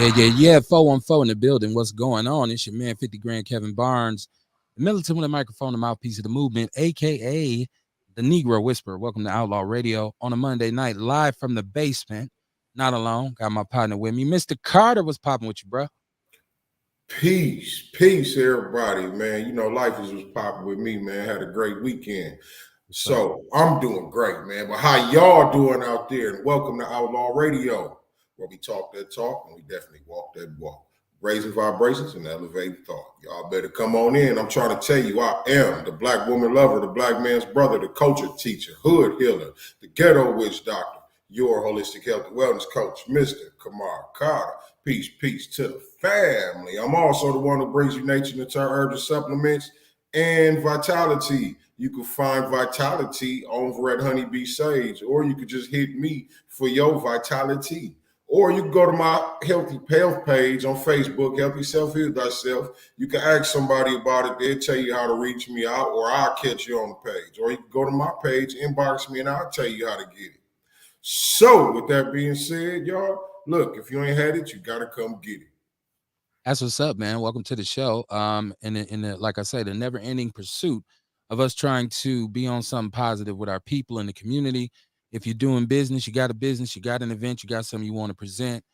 Yeah. 414 in the building. What's going on? It's your man, 50 Grand Kevin Barnes, the militant with a microphone, the mouthpiece of the movement, aka the Negro Whisperer. Welcome to Outlaw Radio on a Monday night, live from the basement. Not alone. Got my partner with me. Mr. Carter was popping with you, bro. Peace, everybody, man. You know, life is was popping with me, man. Had a great weekend. So I'm doing great, man. But how y'all doing out there? And welcome to Outlaw Radio, where we talk that talk and we definitely walk that walk. Raising vibrations and elevating thought. Y'all better come on in. I'm trying to tell you, I am the black woman lover, the black man's brother, the culture teacher, hood healer, the ghetto witch doctor, your holistic health and wellness coach, Mr. Kamar Carter. Peace to the family. I'm also the one who brings you nature, natural herbs and supplements and vitality. You can find vitality over at Honeybee Sage, or you could just hit me for your vitality. Or you can go to my Healthy Health page on Facebook, Healthy Self Heal Thyself. You can ask somebody about it. They'll tell you how to reach me out, or I'll catch you on the page. Or you can go to my page, inbox me, and I'll tell you how to get it. So, with that being said, y'all, look, if you ain't had it, you got to come get it. That's what's up, man. Welcome to the show. In the like I say, the never-ending pursuit of us trying to be on something positive with our people in the community. If you're doing business, you got a business, you got an event, you got something you want to present,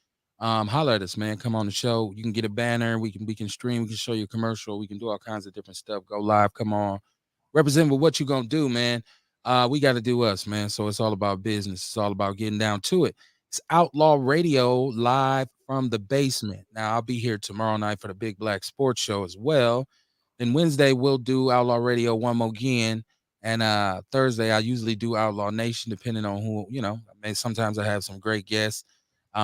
holler at us, man. Come on the show. You can get a banner. We can stream. We can show you a commercial. We can do all kinds of different stuff. Go live. Come on. Represent with what you gonna do, man. We got to do us, man. So it's all about business. It's all about getting down to it. It's Outlaw Radio live from the basement. Now I'll be here tomorrow night for the Big Black Sports Show as well. Then Wednesday we'll do Outlaw Radio one more again. And Thursday I usually do Outlaw Nation, depending on who, I mean, sometimes I have some great guests.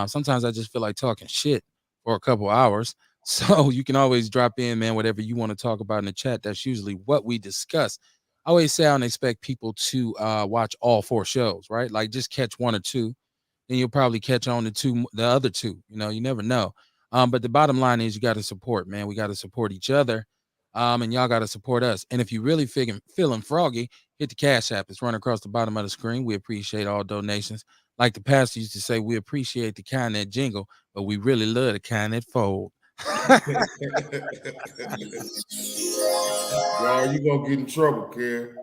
Sometimes I just feel like talking shit for a couple hours. So you can always drop in, man, whatever you want to talk about in the chat. That's usually what we discuss. I always say I don't expect people to watch all four shows, right? Like just catch one or two, then you'll probably catch on to the other two. You never know. But the bottom line is you got to support, man. We got to support each other, and y'all got to support us. And if you really feeling froggy, hit the Cash App. It's running across the bottom of the screen. We appreciate all donations. Like the pastor used to say, we appreciate the kind that jingle, but we really love the kind that fold. Y'all, you gonna get in trouble, kid.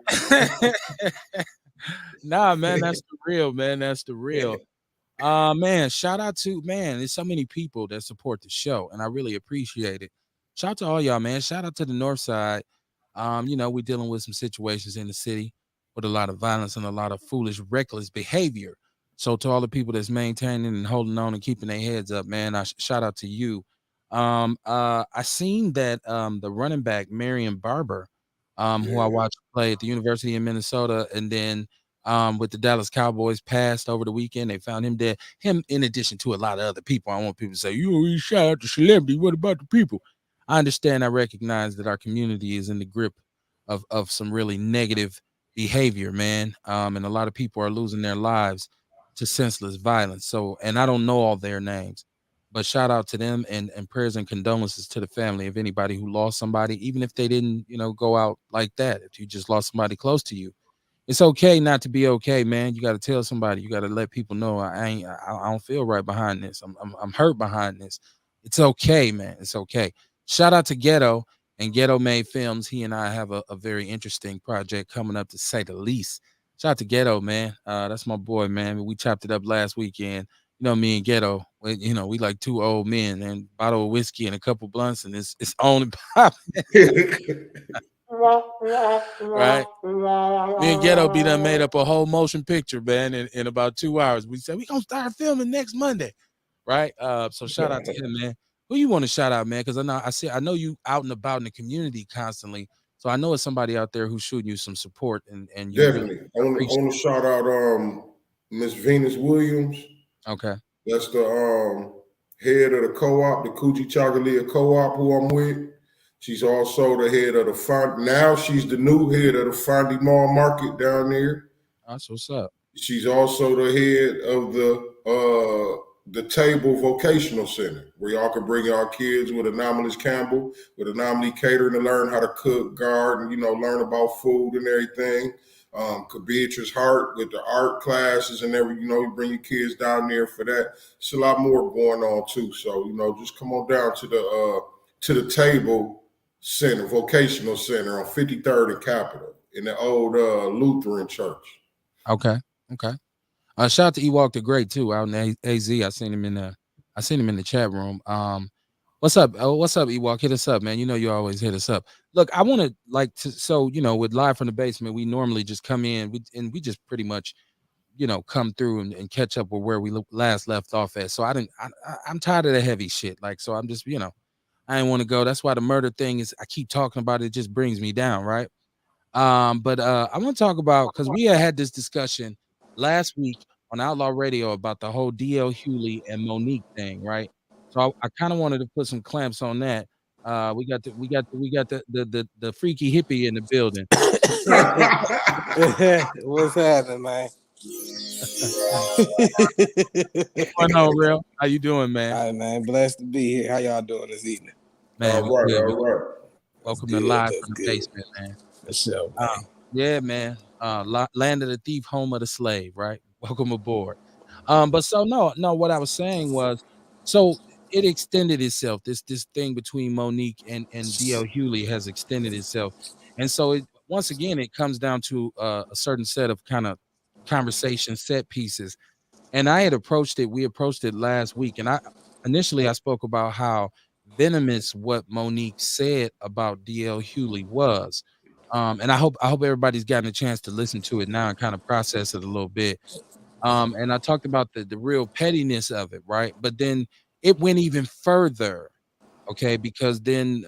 Nah, man, that's the real, man. That's the real. Man, shout out to, man, there's so many people that support the show, and I really appreciate it. Shout out to all y'all, man. Shout out to the North Side. We're dealing with some situations in the city with a lot of violence and a lot of foolish, reckless behavior. So to all the people that's maintaining and holding on and keeping their heads up, man, shout out to you. I seen that the running back Marion Barber, who I watched play at the University of Minnesota, and then with the Dallas Cowboys passed over the weekend. They found him dead. Him, in addition to a lot of other people. I want people to say, you shout out the celebrity. What about the people? I understand. I recognize that our community is in the grip of some really negative behavior, man. And a lot of people are losing their lives to senseless violence. So, and I don't know all their names, but shout out to them and prayers and condolences to the family of anybody who lost somebody, even if they didn't, go out like that. If you just lost somebody close to you, it's okay not to be okay, man. You got to tell somebody. You got to let people know I don't feel right behind this. I'm hurt behind this. It's okay, man. It's okay. Shout out to Ghetto and Ghetto Made Films. He and I have a very interesting project coming up, to say the least. Shout out to Ghetto, man. That's my boy, man. We chopped it up last weekend. Me and Ghetto, we like two old men and a bottle of whiskey and a couple blunts, and it's on and popping. Right? Me and Ghetto be done made up a whole motion picture, man, in about 2 hours. We said we gonna start filming next Monday, right? So shout out to him, man. Who you want to shout out, man? Because I know you out and about in the community constantly. So I know it's somebody out there who's shooting you some support, and you Definitely. Really I want to shout out Miss Venus Williams. Okay. That's the head of the co-op, the Coochie Chocolate co-op, who I'm with. She's also the head of the now she's the new head of the Fondy Mall Market down there. That's what's up. She's also the head of the Table Vocational Center, where y'all can bring y'all kids with Anomalous Campbell, with Anomaly Catering, to learn how to cook, garden, learn about food and everything. Beatrice Hart with the art classes and every, you bring your kids down there for that. It's a lot more going on too. So, just come on down to the table center, vocational center on 53rd and Capitol in the old Lutheran church. Okay. Okay. Shout out to Ewok the Great too out in AZ. I seen him in the chat room. What's up? Oh, what's up, Ewok? Hit us up, man. You know you always hit us up. Look, I want to so with Live from the Basement, we normally just come in and we just pretty much come through and catch up with where we last left off at. So I'm tired of the heavy shit. Like, so I'm just I didn't want to go. That's why the murder thing is I keep talking about it. It just brings me down, right? But I want to talk about because we had this discussion last week on Outlaw Radio about the whole DL Hewley and Monique thing, right? So I kind of wanted to put some clamps on that. We got the freaky hippie in the building. What's happening, man? I know, real. How you doing, man? All right, man. Blessed to be here. How y'all doing this evening? Man, all right. Welcome to Live from the Basement, man. For sure, man. Yeah, man. Land of the thief, home of the slave, right? Welcome aboard. But so no, what I was saying was, so it extended itself. This thing between Monique and DL Hewley has extended itself, and so once again it comes down to a certain set of kind of conversation set pieces. And we approached it last week, and I spoke about how venomous what Monique said about DL Hewley was. And I hope everybody's gotten a chance to listen to it now and kind of process it a little bit. And I talked about the real pettiness of it, right? But then it went even further, okay? Because then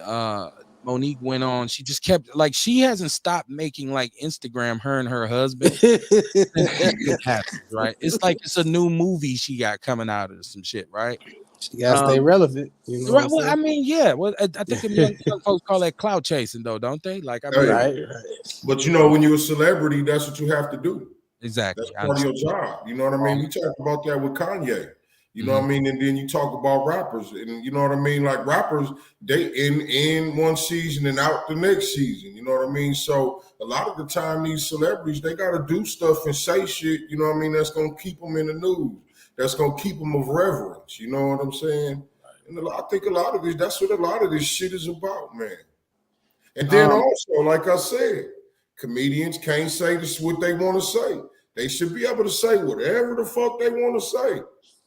Monique went on. She just kept she hasn't stopped making like Instagram, her and her husband. It happens, right? It's like it's a new movie she got coming out of some shit, right? She gotta stay relevant, you know. Right. Well, I mean, yeah. Well, I think young folks call that clout chasing, though, don't they? Like, I mean, right. But when you're a celebrity, that's what you have to do. Exactly. That's part of your job. You know what I mean? We talk about that with Kanye. You know what I mean? And then you talk about rappers, and you know what I mean? Like rappers, they in one season and out the next season. You know what I mean? So a lot of the time, these celebrities, they got to do stuff and say shit. You know what I mean? That's gonna keep them in the news. That's gonna keep them of reverence. You know what I'm saying? And I think a lot of this, that's what a lot of this shit is about, man. And then also, like I said, comedians can't say this what they want to say. They should be able to say whatever the fuck they want to say.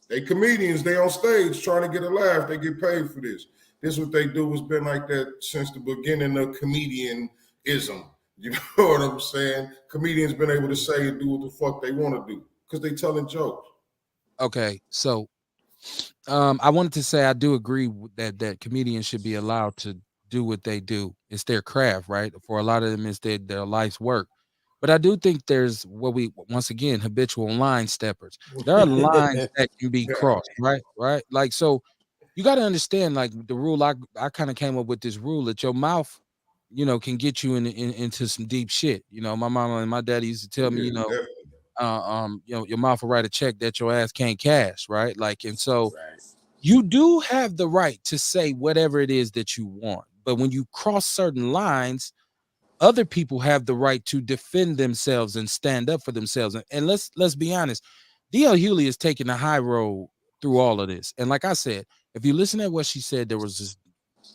They comedians, they on stage trying to get a laugh. They get paid for this. This is what they do. It's been like that since the beginning of comedianism. You know what I'm saying? Comedians been able to say and do what the fuck they want to do because they telling jokes. Okay, so I wanted to say I do agree that comedians should be allowed to do what they do. It's their craft, right? For a lot of them, it's their life's work. But I do think there's what we once again habitual line steppers. There are lines that can be crossed, right? Right. Like so, you got to understand like the rule. I kind of came up with this rule that your mouth, can get you into some deep shit. My mama and my daddy used to tell me, your mouth will write a check that your ass can't cash, right? Like, and so you do have the right to say whatever it is that you want, but when you cross certain lines, other people have the right to defend themselves and stand up for themselves. And let's be honest, DL Hewley is taking the high road through all of this. And like I said, if you listen to what she said, there was just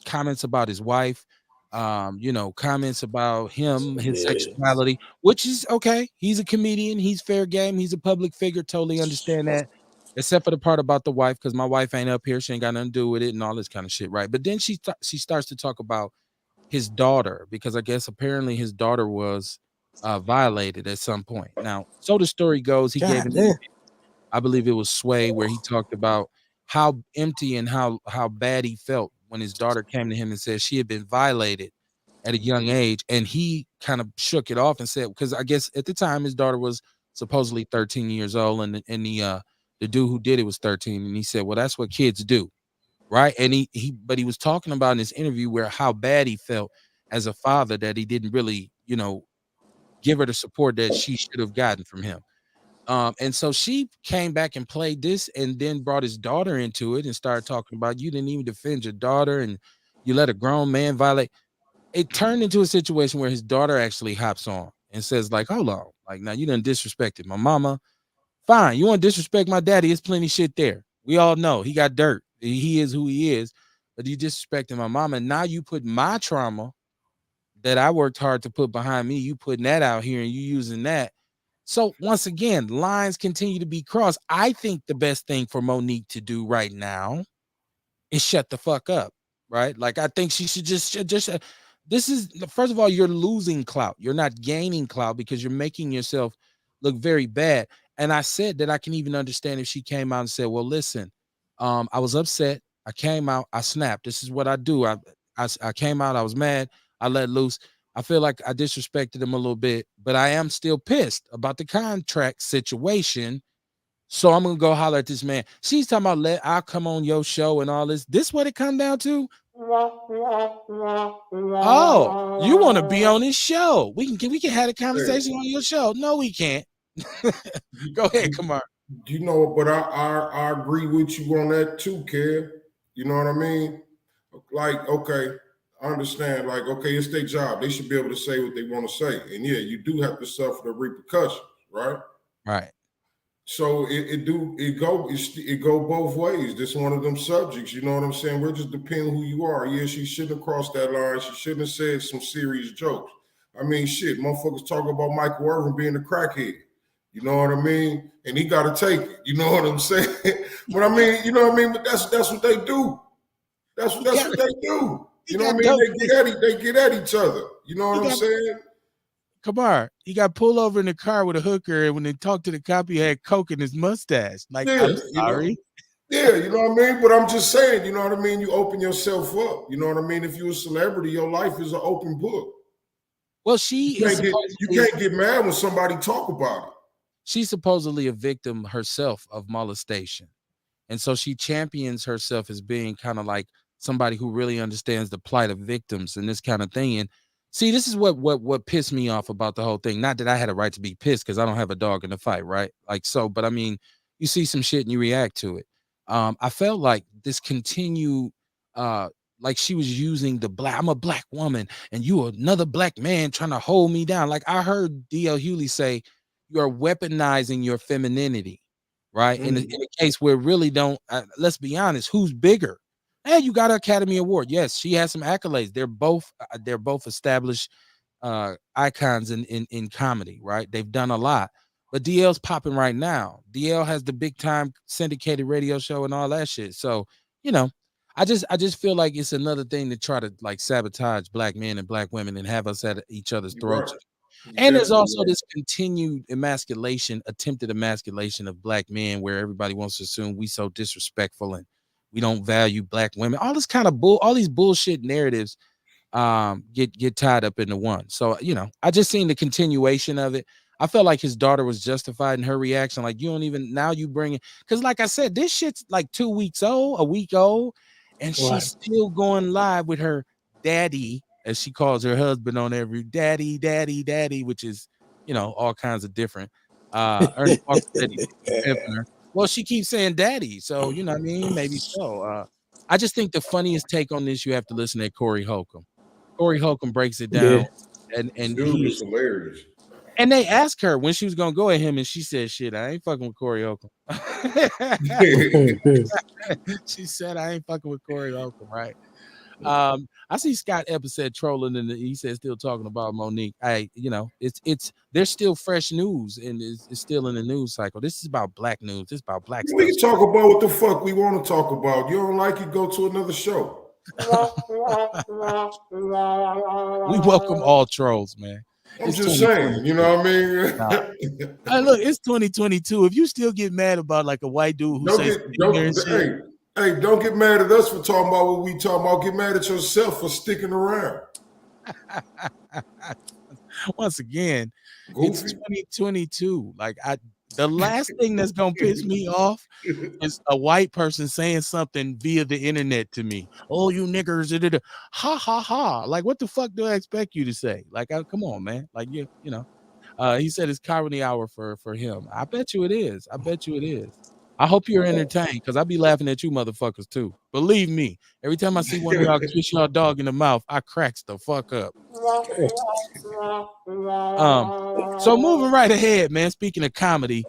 comments about his wife, comments about him, his sexuality, which is okay. He's a comedian, he's fair game, he's a public figure, totally understand that. Except for the part about the wife, because my wife ain't up here, she ain't got nothing to do with it and all this kind of shit, right? But then she starts to talk about his daughter, because I guess apparently his daughter was violated at some point. Now, so the story goes, he gave an I believe it was Sway, where he talked about how empty and how bad he felt when his daughter came to him and said she had been violated at a young age, and he kind of shook it off and said, because I guess at the time his daughter was supposedly 13 years old, and the dude who did it was 13, and he said, well, that's what kids do. Right. And but he was talking about in this interview where how bad he felt as a father that he didn't really, give her the support that she should have gotten from him. And so she came back and played this and then brought his daughter into it and started talking about you didn't even defend your daughter and you let a grown man violate. It turned into a situation where his daughter actually hops on and says, like, hold on, Like, now you done disrespected my mama. Fine, you want to disrespect my daddy? It's plenty shit there. We all know he got dirt. He is who he is. But you disrespecting my mama, and now you put my trauma that I worked hard to put behind me. You putting that out here, and you using that. So once again, lines continue to be crossed. I think the best thing for Monique to do right now is shut the fuck up, right? Like, I think she should just this is, first of all, you're losing clout. You're not gaining clout because you're making yourself look very bad. And I said that I can even understand if she came out and said, well, listen, I was upset. I came out, I snapped. This is what I do. I came out, I was mad, I let loose. I feel like I disrespected him a little bit, but I am still pissed about the contract situation. So I'm gonna go holler at this man. She's talking about I'll come on your show and all this. This what it come down to? Oh, you want to be on this show? We can have a conversation on your show. No, we can't. Go ahead, come on. You know, but I agree with you on that too, Kev. You know what I mean? Like, okay, I understand. Like, okay, it's their job. They should be able to say what they want to say. And yeah, you do have to suffer the repercussions, right? Right. So it go both ways. This one of them subjects, you know what I'm saying? We're just depending who you are. Yeah, she shouldn't have crossed that line. She shouldn't have said some serious jokes. I mean, shit, motherfuckers talk about Michael Irvin being a crackhead. You know what I mean? And he got to take it. You know what I'm saying? But I mean, you know what I mean? But that's what they do. That's what they do. You know what I mean? They get at each other. You know what I'm saying? Kamar, he got pulled over in the car with a hooker, and when they talked to the cop, he had coke in his mustache. Like, yeah, I'm sorry. You know what I mean? But I'm just saying, you know what I mean? You open yourself up. You know what I mean? If you're a celebrity, your life is an open book. Well, you can't get mad when somebody talk about it. She's supposedly a victim herself of molestation. And so she champions herself as being kind of like somebody who really understands the plight of victims and this kind of thing. And see, this is what pissed me off about the whole thing. Not that I had a right to be pissed because I don't have a dog in the fight, right? Like, so, but I mean, you see some shit and you react to it. I felt like this continued, like she was using I'm a black woman and you another black man trying to hold me down. Like I heard D.L. Hewley say, you're weaponizing your femininity, right? In a case where really don't, let's be honest, who's bigger? Hey, you got an Academy Award. Yes, she has some accolades. They're both established icons in comedy, right? They've done a lot. But DL's popping right now. DL has the big time syndicated radio show and all that shit. So, you know, I just feel like it's another thing to try to like sabotage black men and black women and have us at each other's throats. Right. And there's also this continued attempted emasculation of black men, where everybody wants to assume we so disrespectful and we don't value black women. All this kind of all these bullshit narratives get tied up into one. So, you know, I just seen the continuation of it. I felt like his daughter was justified in her reaction. Like, you don't even, now you bring it, because like I said, this shit's like 2 weeks old, a week old, and she's still going live with her daddy, as she calls her husband on every daddy, which is, you know, all kinds of different. Ernie Walker said he's pimping her. Well, she keeps saying daddy, so you know what I mean? Maybe so. I just think the funniest take on this, you have to listen to Corey Holcomb. Corey Holcomb breaks it down, and dude is hilarious. And they asked her when she was gonna go at him, and she said, "Shit, I ain't fucking with Corey Holcomb." She said, "I ain't fucking with Corey Holcomb." Right? I see Scott Epps said trolling, and he said still talking about Monique. You know, there's still fresh news, and it's still in the news cycle. This is about black news. This is about black stuff. We can talk about what the fuck we want to talk about. You don't like it, go to another show. We welcome all trolls, man. I'm just saying, you know what I mean? Hey, look, it's 2022. If you still get mad about like a white dude who says, don't get mad at us for talking about what we talking about. Get mad at yourself for sticking around. Once again, It's 2022. Like the last thing that's gonna piss me off is a white person saying something via the internet to me. Oh, you niggers! Ha ha ha! Like, what the fuck do I expect you to say? Like, come on, man. Like, you know. He said it's comedy hour for him. I bet you it is. I hope you're entertained because I be laughing at you motherfuckers too. Believe me, every time I see one of y'all kiss y'all dog in the mouth, I cracks the fuck up. Um, so moving right ahead, man. Speaking of comedy,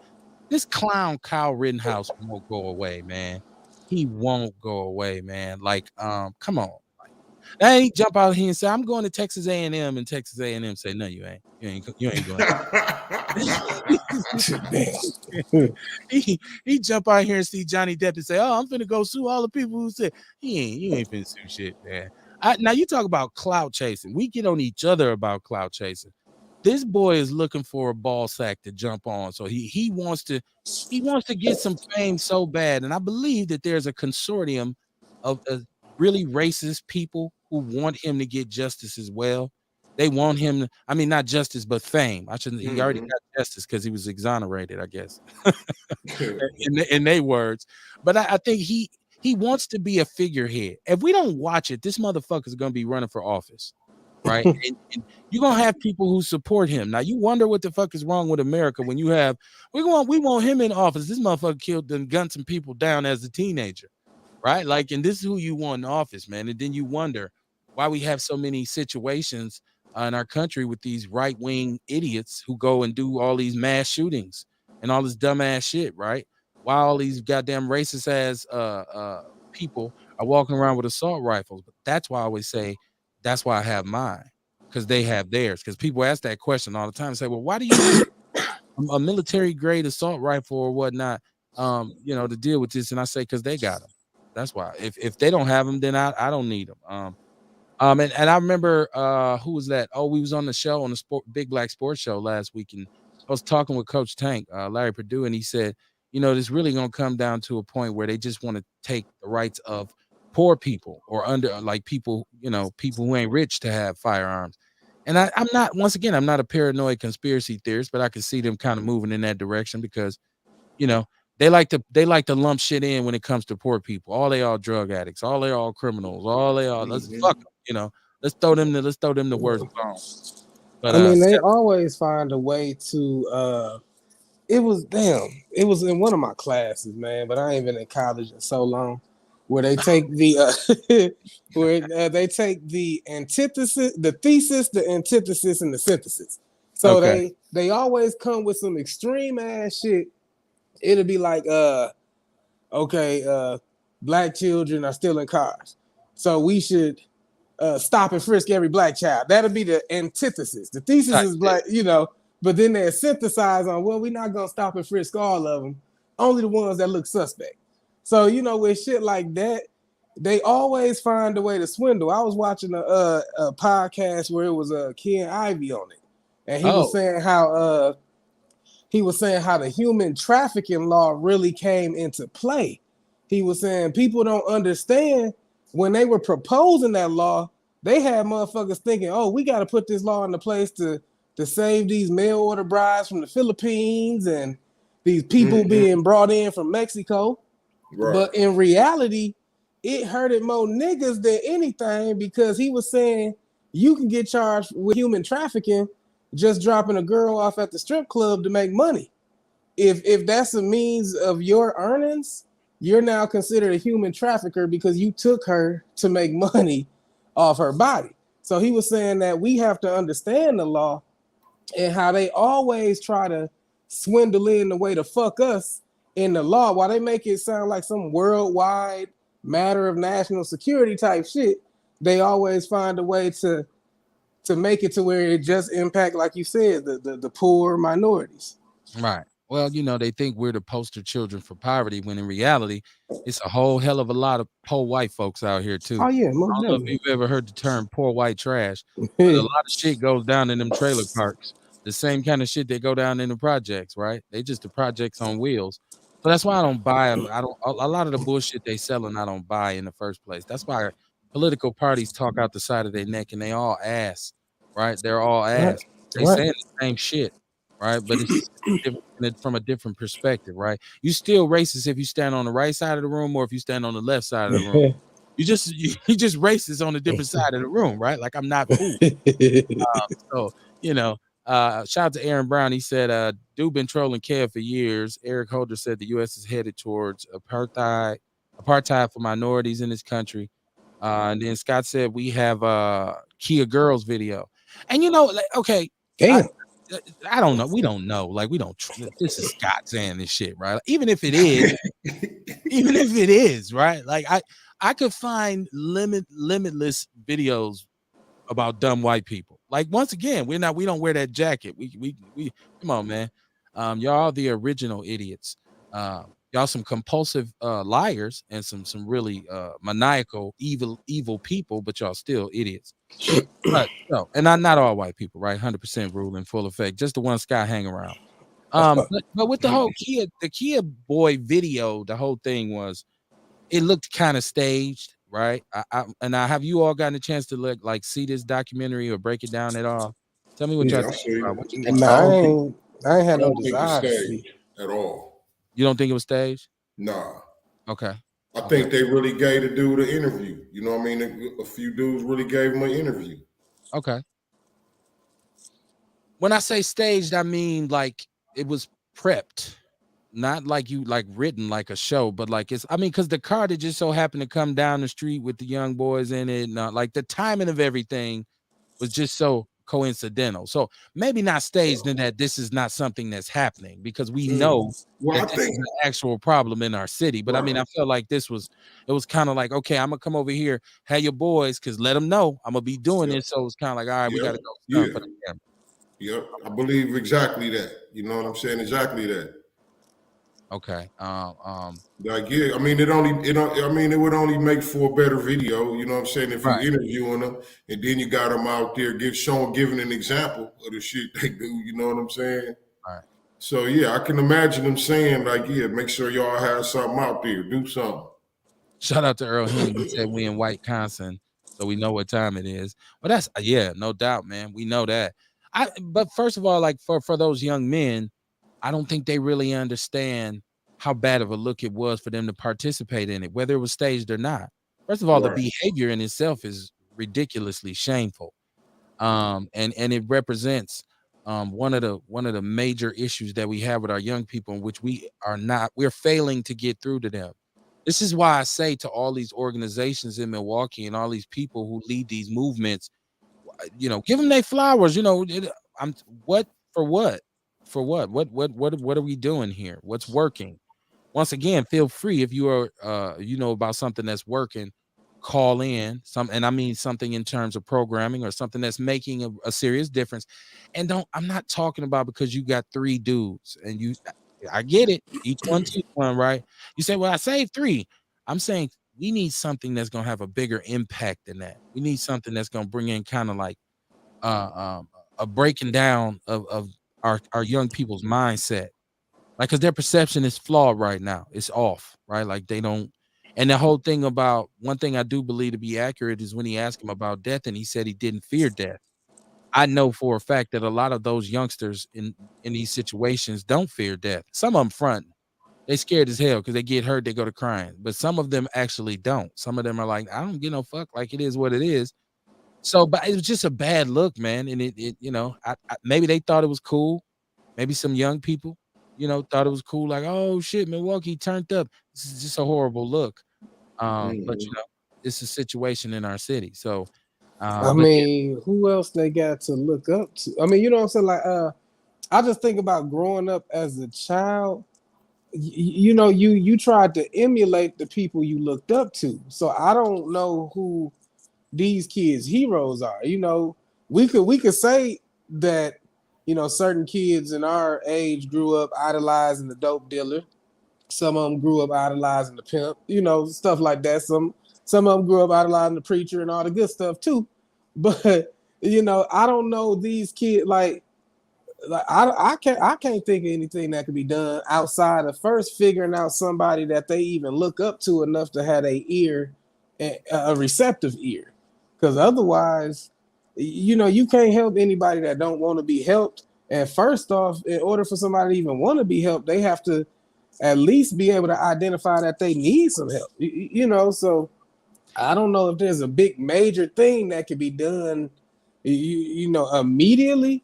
this clown Kyle Rittenhouse won't go away, man. He won't go away, man. Like, come on. They ain't jump out here and say, I'm going to Texas A&M, and Texas A&M say, no, you ain't. You ain't going. he jump out here and see Johnny Depp and say, oh, I'm finna go sue all the people who said you ain't finna sue shit, man. Now you talk about clout chasing. We get on each other about clout chasing. This boy is looking for a ball sack to jump on. So he wants to get some fame so bad. And I believe that there's a consortium of really racist people who want him to get justice as well. They want him to, I mean, not justice, but fame. He already got justice because he was exonerated, I guess. in their words. But I think he wants to be a figurehead. If we don't watch it, this motherfucker is gonna be running for office. Right. and you're gonna have people who support him. Now you wonder what the fuck is wrong with America when you have we want him in office. This motherfucker killed and gunned some people down as a teenager. Right? Like, and this is who you want in office, man. And then you wonder why we have so many situations in our country with these right-wing idiots who go and do all these mass shootings and all this dumbass shit, right? Why all these goddamn racist ass people are walking around with assault rifles. But that's why I always say that's why I have mine, because they have theirs. Because people ask that question all the time and say, well, why do you need a military grade assault rifle or whatnot, to deal with this? And I say, because they got them. That's why. If they don't have them, then I don't need them. And I remember who was that? Oh, we was on the show on the Big Black Sports Show last week, and I was talking with Coach Tank, Larry Perdue, and he said, this really gonna come down to a point where they just want to take the rights of poor people or like people, people who ain't rich to have firearms. And I'm not, once again, I'm not a paranoid conspiracy theorist, but I can see them kind of moving in that direction because, they like to lump shit in when it comes to poor people. All they all drug addicts. All they all criminals. All they all let's fuck them. Let's throw them the worst bomb. But I mean, they always find a way to. It was in one of my classes, man. But I ain't been in college in so long. Where they take the they take the antithesis, the thesis, the antithesis, and the synthesis. So they always come with some extreme ass shit. It'll be like, black children are stealing cars, so we should stop and frisk every black child. That'll be the antithesis. The thesis is black, but then they synthesize on, well, we're not gonna stop and frisk all of them, only the ones that look suspect. So with shit like that, they always find a way to swindle. I was watching a podcast where it was Ken Ivey on it, and he was saying how the human trafficking law really came into play. He was saying people don't understand when they were proposing that law, they had motherfuckers thinking, oh, we got to put this law into place to save these mail order brides from the Philippines and these people being brought in from Mexico. Right. But in reality, it hurted more niggas than anything because he was saying you can get charged with human trafficking just dropping a girl off at the strip club to make money. If that's a means of your earnings, you're now considered a human trafficker because you took her to make money off her body. So he was saying that we have to understand the law and how they always try to swindle in the way to fuck us in the law while they make it sound like some worldwide matter of national security type shit. They always find a way to make it to where it just impact, like you said, the poor minorities. Right. Well, they think we're the poster children for poverty when in reality, it's a whole hell of a lot of poor white folks out here too. Oh yeah, I don't know if you've ever heard the term poor white trash, but a lot of shit goes down in them trailer parks. The same kind of shit that go down in the projects, right? They just the projects on wheels. So that's why I don't buy them. A lot of the bullshit they selling, I don't buy in the first place. That's why political parties talk out the side of their neck and they all ass, right? They're all ass. They saying the same shit, right? But it's different from a different perspective, right? You still racist if you stand on the right side of the room or if you stand on the left side of the room. You just racist on a different side of the room, right? Like I'm not fooled. So Shout out to Aaron Brown. He said, dude been trolling Kev for years. Eric Holder said the U.S. is headed towards apartheid for minorities in this country. And then Scott said we have Kia Girls video. And like, okay, I, Damn. I don't know. We don't know. Like, we don't. This is Scott saying this shit, right? Even if it is, right? Like, I could find limitless videos about dumb white people. Like, once again, we don't wear that jacket. We come on, man. Y'all the original idiots. Y'all some compulsive liars and some really maniacal evil people, but y'all still idiots. But no, and not all white people, right? 100% rule in full effect. Just the one Scott hang around. But with the whole Kia boy video, the whole thing was, it looked kind of staged, right? I have you all gotten a chance to see this documentary or break it down at all? Tell me what y'all think about. What you think? I ain't had I no don't think it's desire to see staged at all. You don't think it was staged? Nah. Okay. I think they really gave the dude an interview. You know what I mean? A few dudes really gave him an interview. Okay. When I say staged, I mean like it was prepped. Not like written like a show, but like because the car that just so happened to come down the street with the young boys in it, like the timing of everything was just so coincidental. So maybe not staged in that this is not something that's happening, because we know that this is an actual problem in our city. But I mean, I felt like it was kind of like, okay, I'm gonna come over here, have your boys, because let them know I'm gonna be doing this. So it's kind of like, all right, we gotta go. Yep, I believe exactly that. You know what I'm saying? Exactly that. Okay. Like, yeah, I mean, it would only make for a better video, you know what I'm saying, if you interviewing them and then you got them out there giving an example of the shit they do, you know what I'm saying? All right. So yeah, I can imagine them saying, like, yeah, make sure y'all have something out there, do something. Shout out to Earl Henry. He said we in White Wisconsin, so we know what time it is. But that's no doubt, man. We know that. But first of all, like for those young men, I don't think they really understand how bad of a look it was for them to participate in it, whether it was staged or not. First of all, the behavior in itself is ridiculously shameful. And it represents one of the major issues that we have with our young people, in which we're failing to get through to them. This is why I say to all these organizations in Milwaukee and all these people who lead these movements, give them their flowers. What are we doing here? What's working? Once again, feel free, if you are about something that's working, call in and I mean something in terms of programming or something that's making a serious difference. And I'm not talking about because you got 3 dudes and I get it, each one teach one, right? You say, well, I saved 3. I'm saying we need something that's gonna have a bigger impact than that. We need something that's gonna bring in kind of like a breaking down of our young people's mindset, like, because their perception is flawed right now. It's off, right? Like they don't. And the whole thing about, one thing I do believe to be accurate is when he asked him about death and he said he didn't fear death. I know for a fact that a lot of those youngsters in these situations don't fear death. Some of them front. They scared as hell because they get hurt, they go to crying. But some of them actually don't. Some of them are like, I don't give no fuck. Like, it is what it is. So, but it was just a bad look, man. And maybe they thought it was cool. Maybe some young people, thought it was cool. Like, oh shit, Milwaukee turned up. This is just a horrible look. But it's a situation in our city. So, I mean, who else they got to look up to? I mean, you know what I'm saying? Like, I just think about growing up as a child. You tried to emulate the people you looked up to. So I don't know who these kids' heroes are. We could say that, certain kids in our age grew up idolizing the dope dealer. Some of them grew up idolizing the pimp, stuff like that. Some of them grew up idolizing the preacher and all the good stuff too. But I don't know these kids. Like I can't think of anything that could be done outside of first figuring out somebody that they even look up to enough to have a receptive ear. Because otherwise, you can't help anybody that don't want to be helped. And first off, in order for somebody to even want to be helped, they have to at least be able to identify that they need some help. So I don't know if there's a big major thing that could be done, immediately.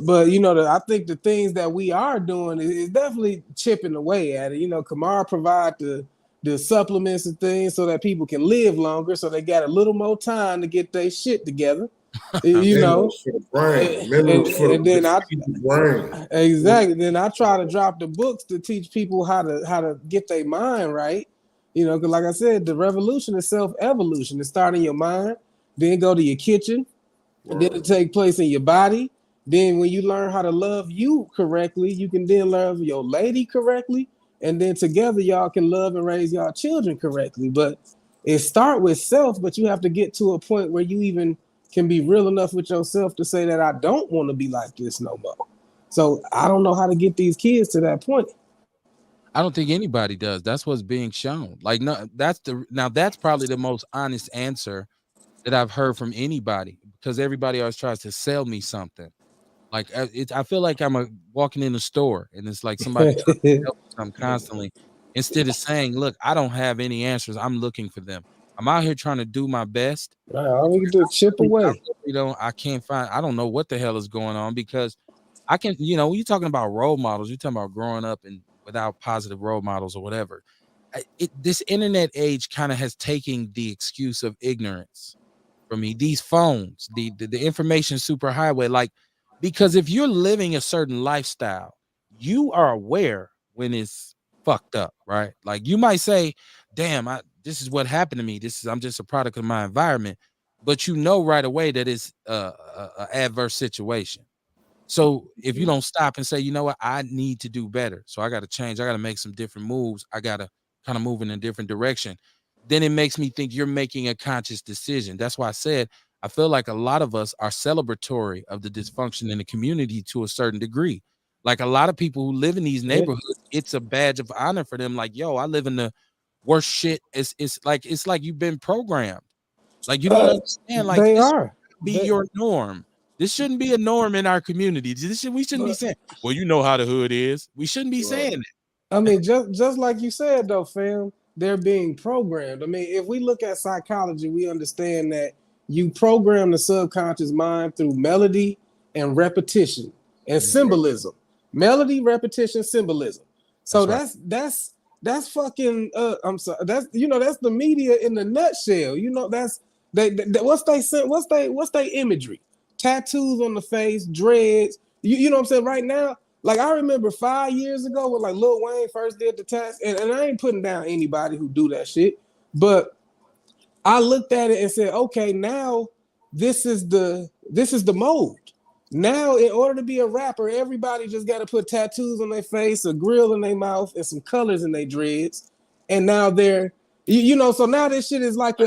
But I think the things that we are doing is definitely chipping away at it. Kamar provide the supplements and things so that people can live longer, so they got a little more time to get their shit together. You know, Minerals for the brain, and minerals for and then the I feed the brain. exactly then I try to drop the books to teach people how to get their mind right. Because like I said, the revolution is self evolution. It start in your mind, then go to your kitchen, and then it Word. take place in your body. Then when you learn how to love you correctly, you can then love your lady correctly, and then together y'all can love and raise y'all children correctly. But it start with self, but you have to get to a point where you even can be real enough with yourself to say that I don't want to be like this no more. So I don't know how to get these kids to that point. I don't think anybody does. That's what's being shown. Like, no, that's probably the most honest answer that I've heard from anybody, because everybody always tries to sell me something. Like, I feel like walking in a store and it's like somebody trying to sell me something constantly, instead of saying, "Look, I don't have any answers. I'm looking for them. I'm out here trying to do my best. All we can do is chip away. I really don't. I can't find. I don't know what the hell is going on, because I can. When you're talking about role models, you're talking about growing up and without positive role models or whatever. This internet age kind of has taken the excuse of ignorance from me. These phones, the information superhighway, like, because if you're living a certain lifestyle, you are aware when it's fucked up, right? Like, you might say, "Damn, this is what happened to me. I'm just a product of my environment," but right away that it's a adverse situation. So if you don't stop and say, "You know what, I need to do better, so I got to change, I got to make some different moves, I got to kind of move in a different direction," then it makes me think you're making a conscious decision. That's why I said I feel like a lot of us are celebratory of the dysfunction in the community to a certain degree. Like, a lot of people who live in these Yeah. neighborhoods, it's a badge of honor for them. Like, yo, I live in the worst shit. It's like you've been programmed. Like, you don't Uh, understand. Like, they this are. should be your norm. This shouldn't be a norm in our community. We shouldn't be But saying, "Well, you know how the hood is." We shouldn't be Right. saying that. I mean, just like you said though, fam, they're being programmed. I mean, if we look at psychology, we understand that you program the subconscious mind through melody and repetition and symbolism. Melody, repetition, symbolism. So That's right. that's fucking I'm sorry. That's the media in the nutshell. That's what's they imagery? Tattoos on the face, dreads. You know what I'm saying? Right now, like I remember 5 years ago when like Lil Wayne first did the test, and I ain't putting down anybody who do that shit, but I looked at it and said, okay, now this is the mode. Now, in order to be a rapper, everybody just got to put tattoos on their face, a grill in their mouth, and some colors in their dreads. And now so now this shit is like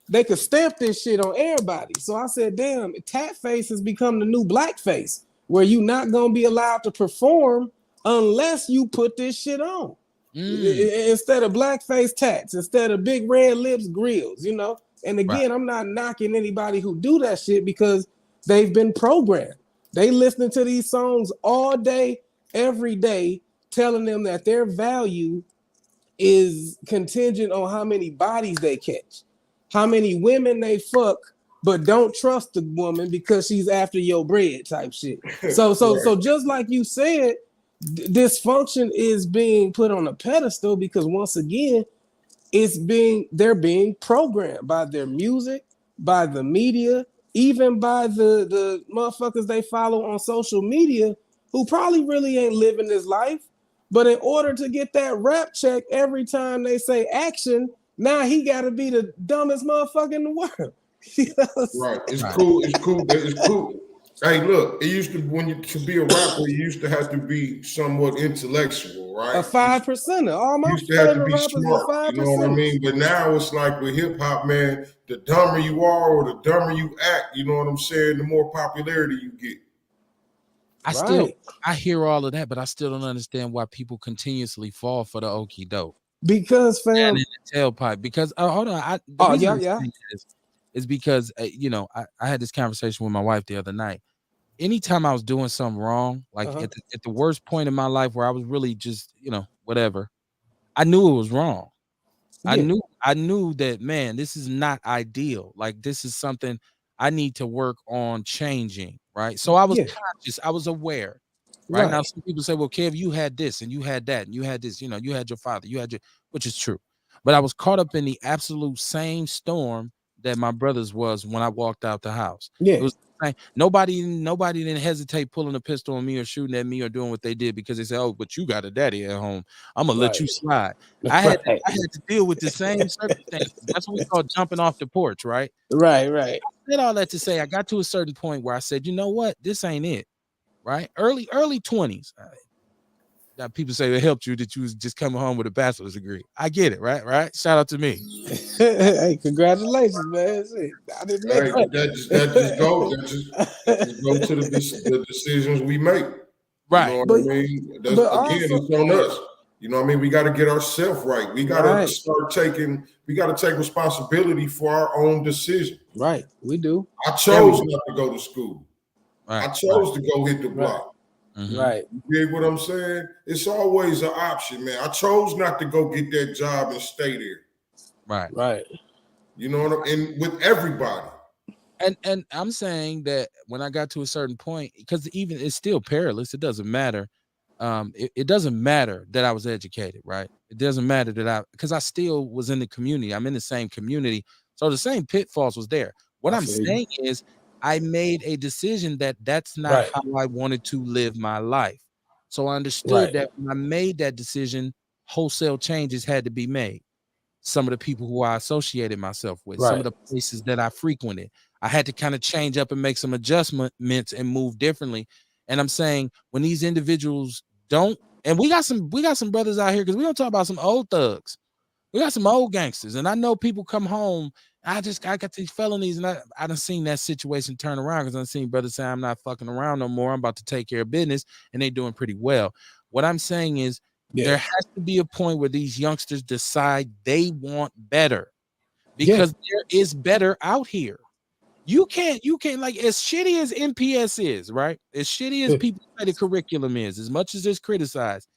they could stamp this shit on everybody. So I said, damn, tat face has become the new blackface, where you not gonna be allowed to perform unless you put this shit on. Mm, Instead of blackface tats, instead of big red lips, grills. And right. again, I'm not knocking anybody who do that shit because they've been programmed. They listening to these songs all day, every day, telling them that their value is contingent on how many bodies they catch, how many women they fuck, but don't trust the woman because she's after your bread type shit. So so Right. so just like you said, dysfunction is being put on a pedestal because once again, they're being programmed by their music, by the media, even by the motherfuckers they follow on social media who probably really ain't living this life. But in order to get that rap check every time they say action, now he got to be the dumbest motherfucker in the world. You know? Right. It's Right. cool. It's cool. It's cool. Hey, look, it used to when you to be a rapper, you used to have to be somewhat intellectual, A right? You 5%er. All my used to have to favorite be rappers is smart. five You know what I percenters. mean? But now it's like with hip hop, man, the dumber you are or the dumber you act, you know what I'm saying, the more popularity you get. I still Right. I hear all of that, but I still don't understand why people continuously fall for the okie doke Because and fam, in the tailpipe. Because hold on, the oh reason yeah, I'm yeah. saying this is because I had this conversation with my wife the other night. Anytime I was doing something wrong, like Uh-huh. at the worst point in my life where I was really just whatever, I knew it was wrong. I Yeah. knew I knew that, man, this is not ideal. Like, this is something I need to work on changing. right? So I was Yeah. conscious, I was aware, right? Now Right. some people say, well, Kev, you had this and you had that and you had this, you had your father, which is true. But I was caught up in the absolute same storm that my brothers was when I walked out the house. It Yeah. was nobody didn't hesitate pulling a pistol on me or shooting at me or doing what they did because they said, oh, but you got a daddy at home. I'm gonna let Right. you slide. Right. I had to deal with the same circumstances. That's what we call jumping off the porch, right? Right. Right. I said all that to say I got to a certain point where I said, you know what, this ain't it, right? Early 20s. Got people say it helped you that you was just coming home with a bachelor's degree. I get it, right? Shout out to me. Hey, congratulations, man. Shit, I didn't make Hey, it. that just go to the decisions we make. You know Right. what But I mean? That's but again, also it's on us. You know what I mean? We got to get ourselves right. We got to right, we got to take responsibility for our own decision. right. We do. I chose not to go to school. Right. I chose to go hit the block. Mhm. Right. You dig what I'm saying? It's always an option, man. I chose not to go get that job and stay there. Right. Right. You know what I mean? And with everybody. And I'm saying that when I got to a certain point, because even it's still perilous, it doesn't matter. It doesn't matter that I was educated, right? It doesn't matter that because I still was in the community. I'm in the same community. So the same pitfalls was there. What I'm saying is I made a decision that that's not Right. how I wanted to live my life. So I understood Right. that when I made that decision, wholesale changes had to be made. Some of the people who I associated myself with, some of Right. the places that I frequented, I had to kind of change up and make some adjustments and move differently. And I'm saying when these individuals don't, and we got some brothers out here because we don't talk about some old thugs. We got some old gangsters, and I know people come home. I got these felonies, and I done seen that situation turn around because I've seen brothers say I'm not fucking around no more. I'm about to take care of business, and they doing pretty well. What I'm saying is there has to be a point where these youngsters decide they want better because there is better out here. You can't like as shitty as NPS is, right? As shitty as people say the curriculum is, as much as it's criticized.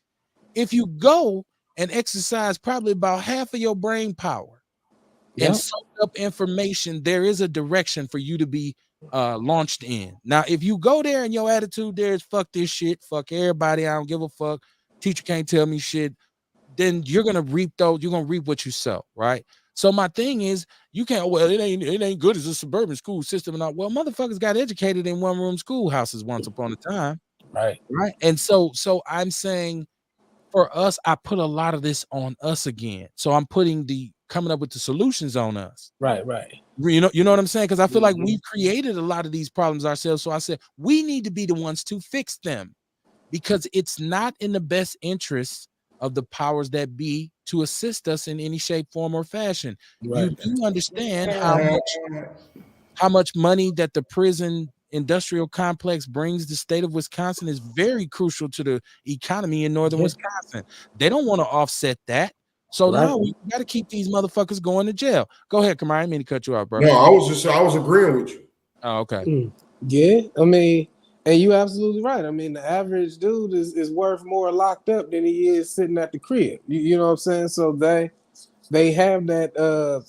If you go and exercise probably about half of your brain power and soak up information, there is a direction for you to be launched in. Now, if you go there and your attitude there is fuck this shit, fuck everybody, I don't give a fuck, teacher can't tell me shit, then you're gonna reap what you sow, right? So my thing is, you can't. Well, it ain't good as a suburban school system, and all. Well, motherfuckers got educated in one room schoolhouses once upon a time, Right. And so I'm saying, for us, I put a lot of this on us again. So I'm putting coming up with the solutions on us. Right. Right. You know what I'm saying? Because I feel like we created a lot of these problems ourselves. So I said we need to be the ones to fix them because it's not in the best interest of the powers that be to assist us in any shape, form, or fashion. Right. You do understand how much money that the prison industrial complex brings the state of Wisconsin is very crucial to the economy in northern Wisconsin. They don't want to offset that. So now we got to keep these motherfuckers going to jail. Go ahead, Kamar. I didn't mean to cut you off, bro. No, I was agreeing with you. Oh, okay. Yeah, I mean, and you're absolutely right. I mean, the average dude is worth more locked up than he is sitting at the crib. You know what I'm saying? So they have that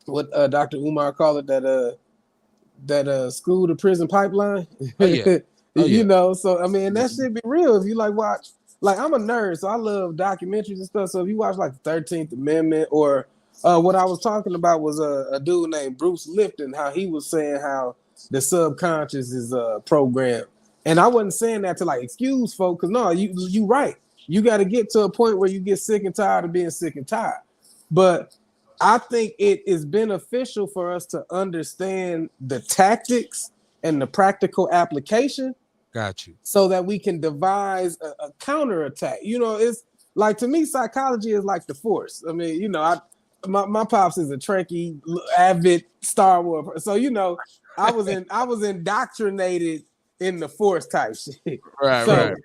what Dr. Umar call it, that school to prison pipeline. Oh, yeah. You know, so I mean, that should be real. If you like watch, like I'm a nerd, so I love documentaries and stuff. So if you watch like the 13th Amendment or what I was talking about was a dude named Bruce Lipton, how he was saying how the subconscious is programmed. And I wasn't saying that to like excuse folk, because no, you right. You got to get to a point where you get sick and tired of being sick and tired. But I think it is beneficial for us to understand the tactics and the practical application. Got you. So that we can devise a counterattack. You know, it's like, to me, psychology is like the Force. I mean, you know, my pops is a Trekkie, avid Star Wars. So, you know, I was indoctrinated in the Force type shit. Right.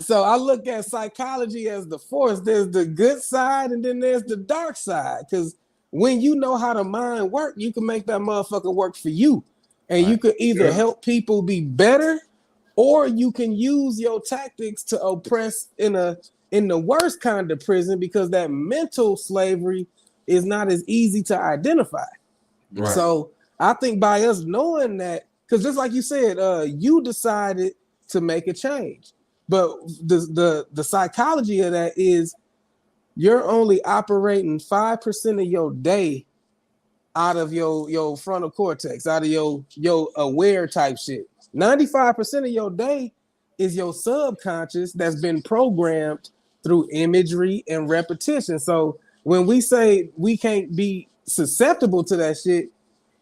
So I look at psychology as the Force. There's the good side and then there's the dark side. Because when you know how the mind works, you can make that motherfucker work for you. And you could either help people be better, or you can use your tactics to oppress in the worst kind of prison, because that mental slavery is not as easy to identify. Right. So I think by us knowing that, because just like you said, you decided to make a change, but the psychology of that is you're only operating 5% of your day out of your frontal cortex, out of your aware type shit. 95% of your day is your subconscious that's been programmed through imagery and repetition. So when we say we can't be susceptible to that shit,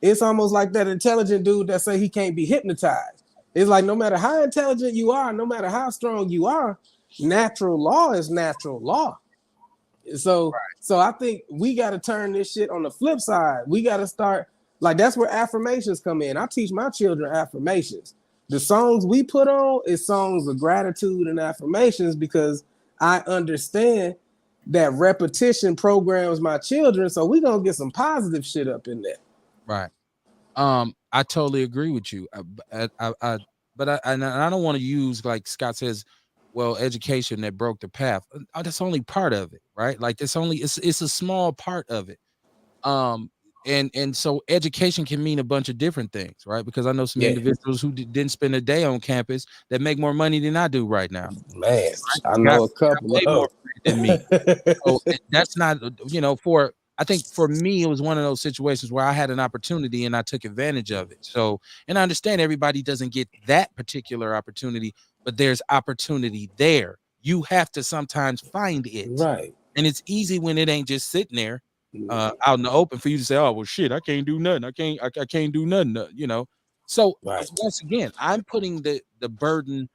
it's almost like that intelligent dude that say he can't be hypnotized. It's like no matter how intelligent you are, no matter how strong you are, natural law is natural law. So I think we got to turn this shit on the flip side. We got to start like that's where affirmations come in. I teach my children affirmations. The songs we put on is songs of gratitude and affirmations because I understand that repetition programs my children. So we gonna get some positive shit up in there. Right. I totally agree with you. But I don't want to use like Scott says, well, education that broke the path. That's only part of it, right? Like it's a small part of it. Um, and so education can mean a bunch of different things, right? Because I know some Yeah, individuals who didn't spend a day on campus that make more money than I do right now. man, I Got know a couple way more of free than me. So that's not, for I think for me, it was one of those situations where I had an opportunity and I took advantage of it. So, and I understand everybody doesn't get that particular opportunity, but there's opportunity there. You have to sometimes find it. right. And it's easy when it ain't just sitting there out in the open for you to say, oh, well, shit, I can't do nothing. I can't do nothing, So Right. once again, I'm putting the burden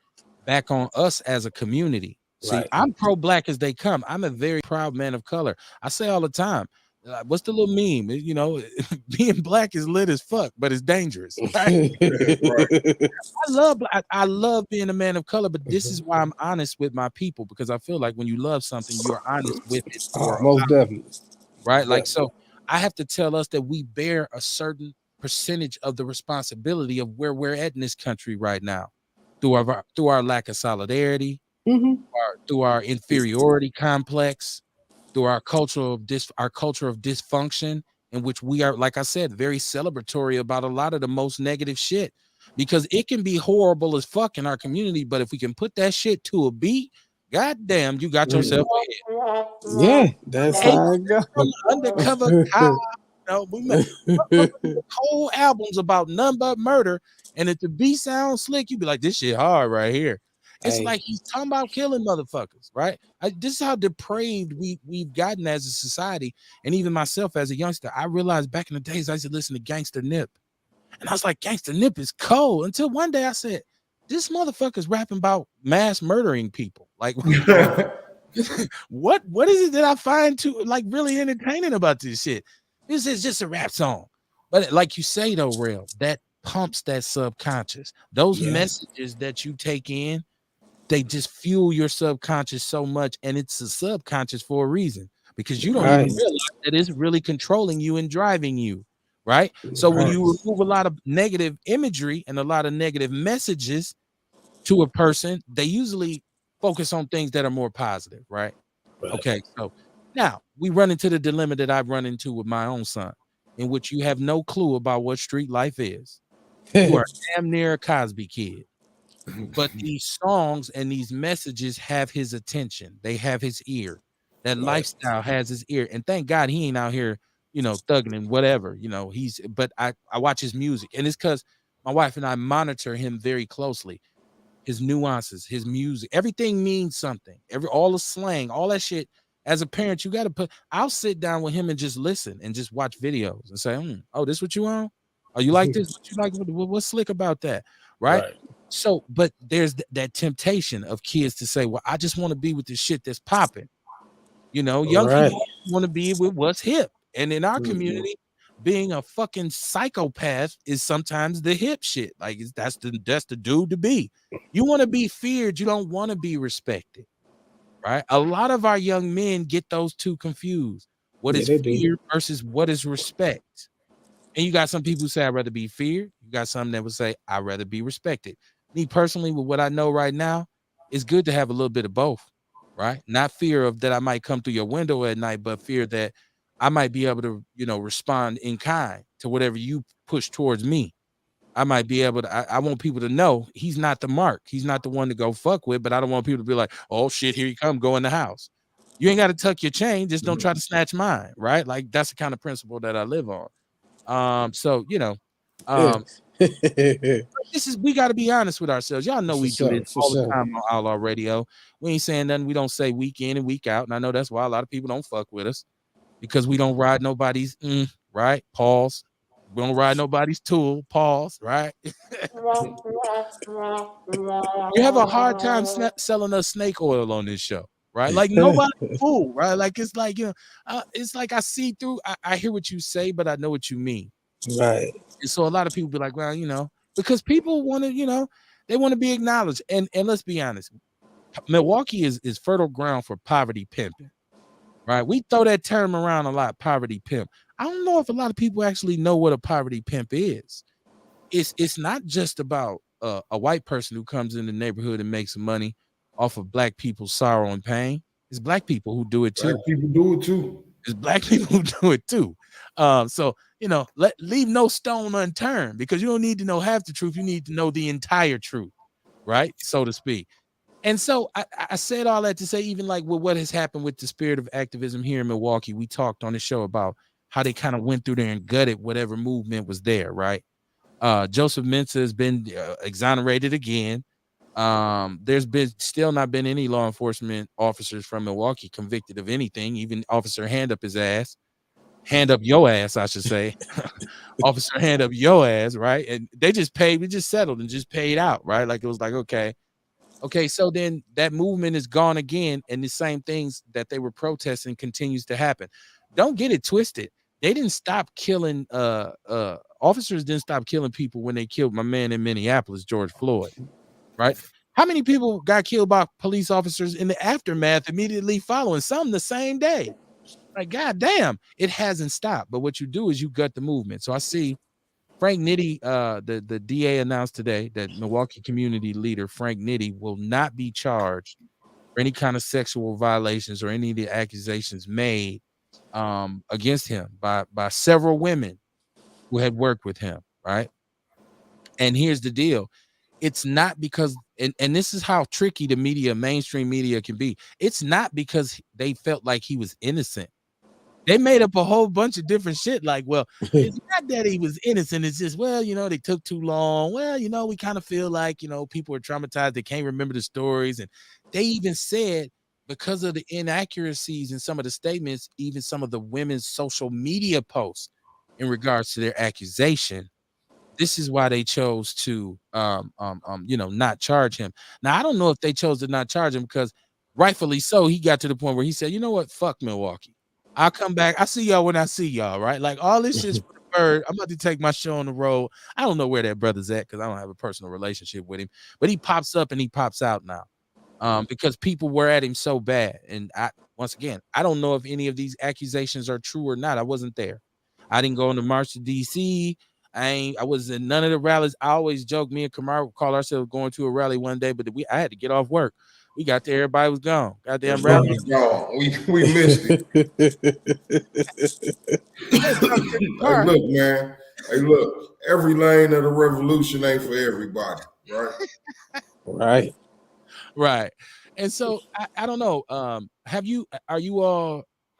back on us as a community. See, Right. I'm pro-black as they come. I'm a very proud man of color. I say all the time, what's the little meme? Being black is lit as fuck, but it's dangerous. Right? Right. I love being a man of color, but this is why I'm honest with my people because I feel like when you love something, you're honest with it Oh, for most definitely. right. Like so, I have to tell us that we bear a certain percentage of the responsibility of where we're at in this country right now, through our lack of solidarity, through our inferiority complex, through our culture of dysfunction, in which we are, like I said, very celebratory about a lot of the most negative shit. Because it can be horrible as fuck in our community, but if we can put that shit to a beat, goddamn, you got yourself a hit. Yeah, that's Hey, how it goes. from Undercover Cop, we made whole albums about none but murder, and if the beat sounds slick, you be like, this shit hard right here. It's Hey. like he's talking about killing motherfuckers, right? This is how depraved we've gotten as a society, and even myself as a youngster. I realized back in the days I used to listen to Gangster Nip, and I was like, Gangster Nip is cold. Until one day I said, this motherfucker's rapping about mass murdering people. Like, what is it that I find to like really entertaining about this shit? This is just a rap song. But like you say though, Real, that pumps that subconscious. Those messages that you take in, they just fuel your subconscious so much, and it's a subconscious for a reason because you don't even realize that it's really controlling you and driving you, right? So when you remove a lot of negative imagery and a lot of negative messages to a person, they usually focus on things that are more positive, right? Okay, so now we run into the dilemma that I've run into with my own son, in which you have no clue about what street life is. You are damn near a Cosby kid. But these songs and these messages have his attention. They have his ear. That lifestyle has his ear. And thank God he ain't out here, thugging and whatever. But I watch his music. And it's because my wife and I monitor him very closely. His nuances, his music, everything means something. All the slang, all that shit. As a parent, you got to I'll sit down with him and just listen and just watch videos and say, oh, this what you on? Oh, you like this? What you like? What's slick about that? Right. So, but there's that temptation of kids to say, well, I just want to be with the shit that's popping. Young people want to be with what's hip. And in our community, being a fucking psychopath is sometimes the hip shit. Like that's the dude to be. You want to be feared, you don't want to be respected. Right? A lot of our young men get those two confused. What is fear versus what is respect? And you got some people who say I'd rather be feared. You got some that would say I'd rather be respected. Me personally, with what I know right now, it's good to have a little bit of both, right? Not fear of that I might come through your window at night, but fear that I might be able to, respond in kind to whatever you push towards me. I might be able to. I want people to know he's not the mark. He's not the one to go fuck with. But I don't want people to be like, "Oh shit, here he come, go in the house." You ain't got to tuck your chain. Just don't try to snatch mine, right? Like that's the kind of principle that I live on. So Yeah. um, this is we got to be honest with ourselves. Y'all know For we do this sure. For all the sure. time on Outlaw Radio. We ain't saying nothing we don't say week in and week out, and I know that's why a lot of people don't fuck with us because we don't ride nobody's right. Pause. We don't ride nobody's tool. Pause. Right. You have a hard time selling us snake oil on this show, right? Like nobody fool, right? Like it's like it's like I see through. I hear what you say, but I know what you mean. Right. And so a lot of people be like, well, because people want to, they want to be acknowledged. And let's be honest, Milwaukee is fertile ground for poverty pimping, right? We throw that term around a lot, poverty pimp. I don't know if a lot of people actually know what a poverty pimp is. It's not just about a white person who comes in the neighborhood and makes some money off of black people's sorrow and pain. It's black people who do it Black too. people do it too. It's black people who do it too. So leave no stone unturned because you don't need to know half the truth. You need to know the entire truth, right? So to speak. And so I said all that to say, even like with what has happened with the spirit of activism here in Milwaukee, we talked on the show about how they kind of went through there and gutted whatever movement was there, right? Joseph Mensah has been exonerated again. There's been still not been any law enforcement officers from Milwaukee convicted of anything, even officer hand up his ass, hand up your ass, I should say. Officer hand up your ass, right? And they just paid, we just settled and just paid out, right? Like it was like, okay, so then that movement is gone again, and the same things that they were protesting continues to happen. Don't get it twisted. They didn't stop killing officers didn't stop killing people when they killed my man in Minneapolis, George Floyd, right? How many people got killed by police officers in the aftermath immediately following? Some the same day. Like, god damn, it hasn't stopped. But what you do is you gut the movement. So I see Frank Nitti, the DA announced today that Milwaukee community leader Frank Nitti will not be charged for any kind of sexual violations or any of the accusations made against him by several women who had worked with him, right? And here's the deal. It's not because, and this is how tricky the media, mainstream media can be. It's not because they felt like he was innocent. They made up a whole bunch of different shit. Like, well, it's not that he was innocent. It's just, well, they took too long. Well, we kind of feel like, people are traumatized. They can't remember the stories. And they even said because of the inaccuracies in some of the statements, even some of the women's social media posts in regards to their accusation, this is why they chose to not charge him. Now I don't know if they chose to not charge him because rightfully so, he got to the point where he said, you know what, fuck Milwaukee. I'll come back. I see y'all when I see y'all, right? Like all this shit's for the bird. I'm about to take my show on the road. I don't know where that brother's at because I don't have a personal relationship with him, but he pops up and he pops out now. Because people were at him so bad. And once again, I don't know if any of these accusations are true or not. I wasn't there. I didn't go on the march to DC. I was in none of the rallies. I always joke, me and Kamar would call ourselves going to a rally one day, but I had to get off work. We got there, everybody was gone. Goddamn rally. Everybody's gone. We missed it. Hey, look, man. Hey, look. Every lane of the revolution ain't for everybody, right? Right. Right. And so I don't know. Are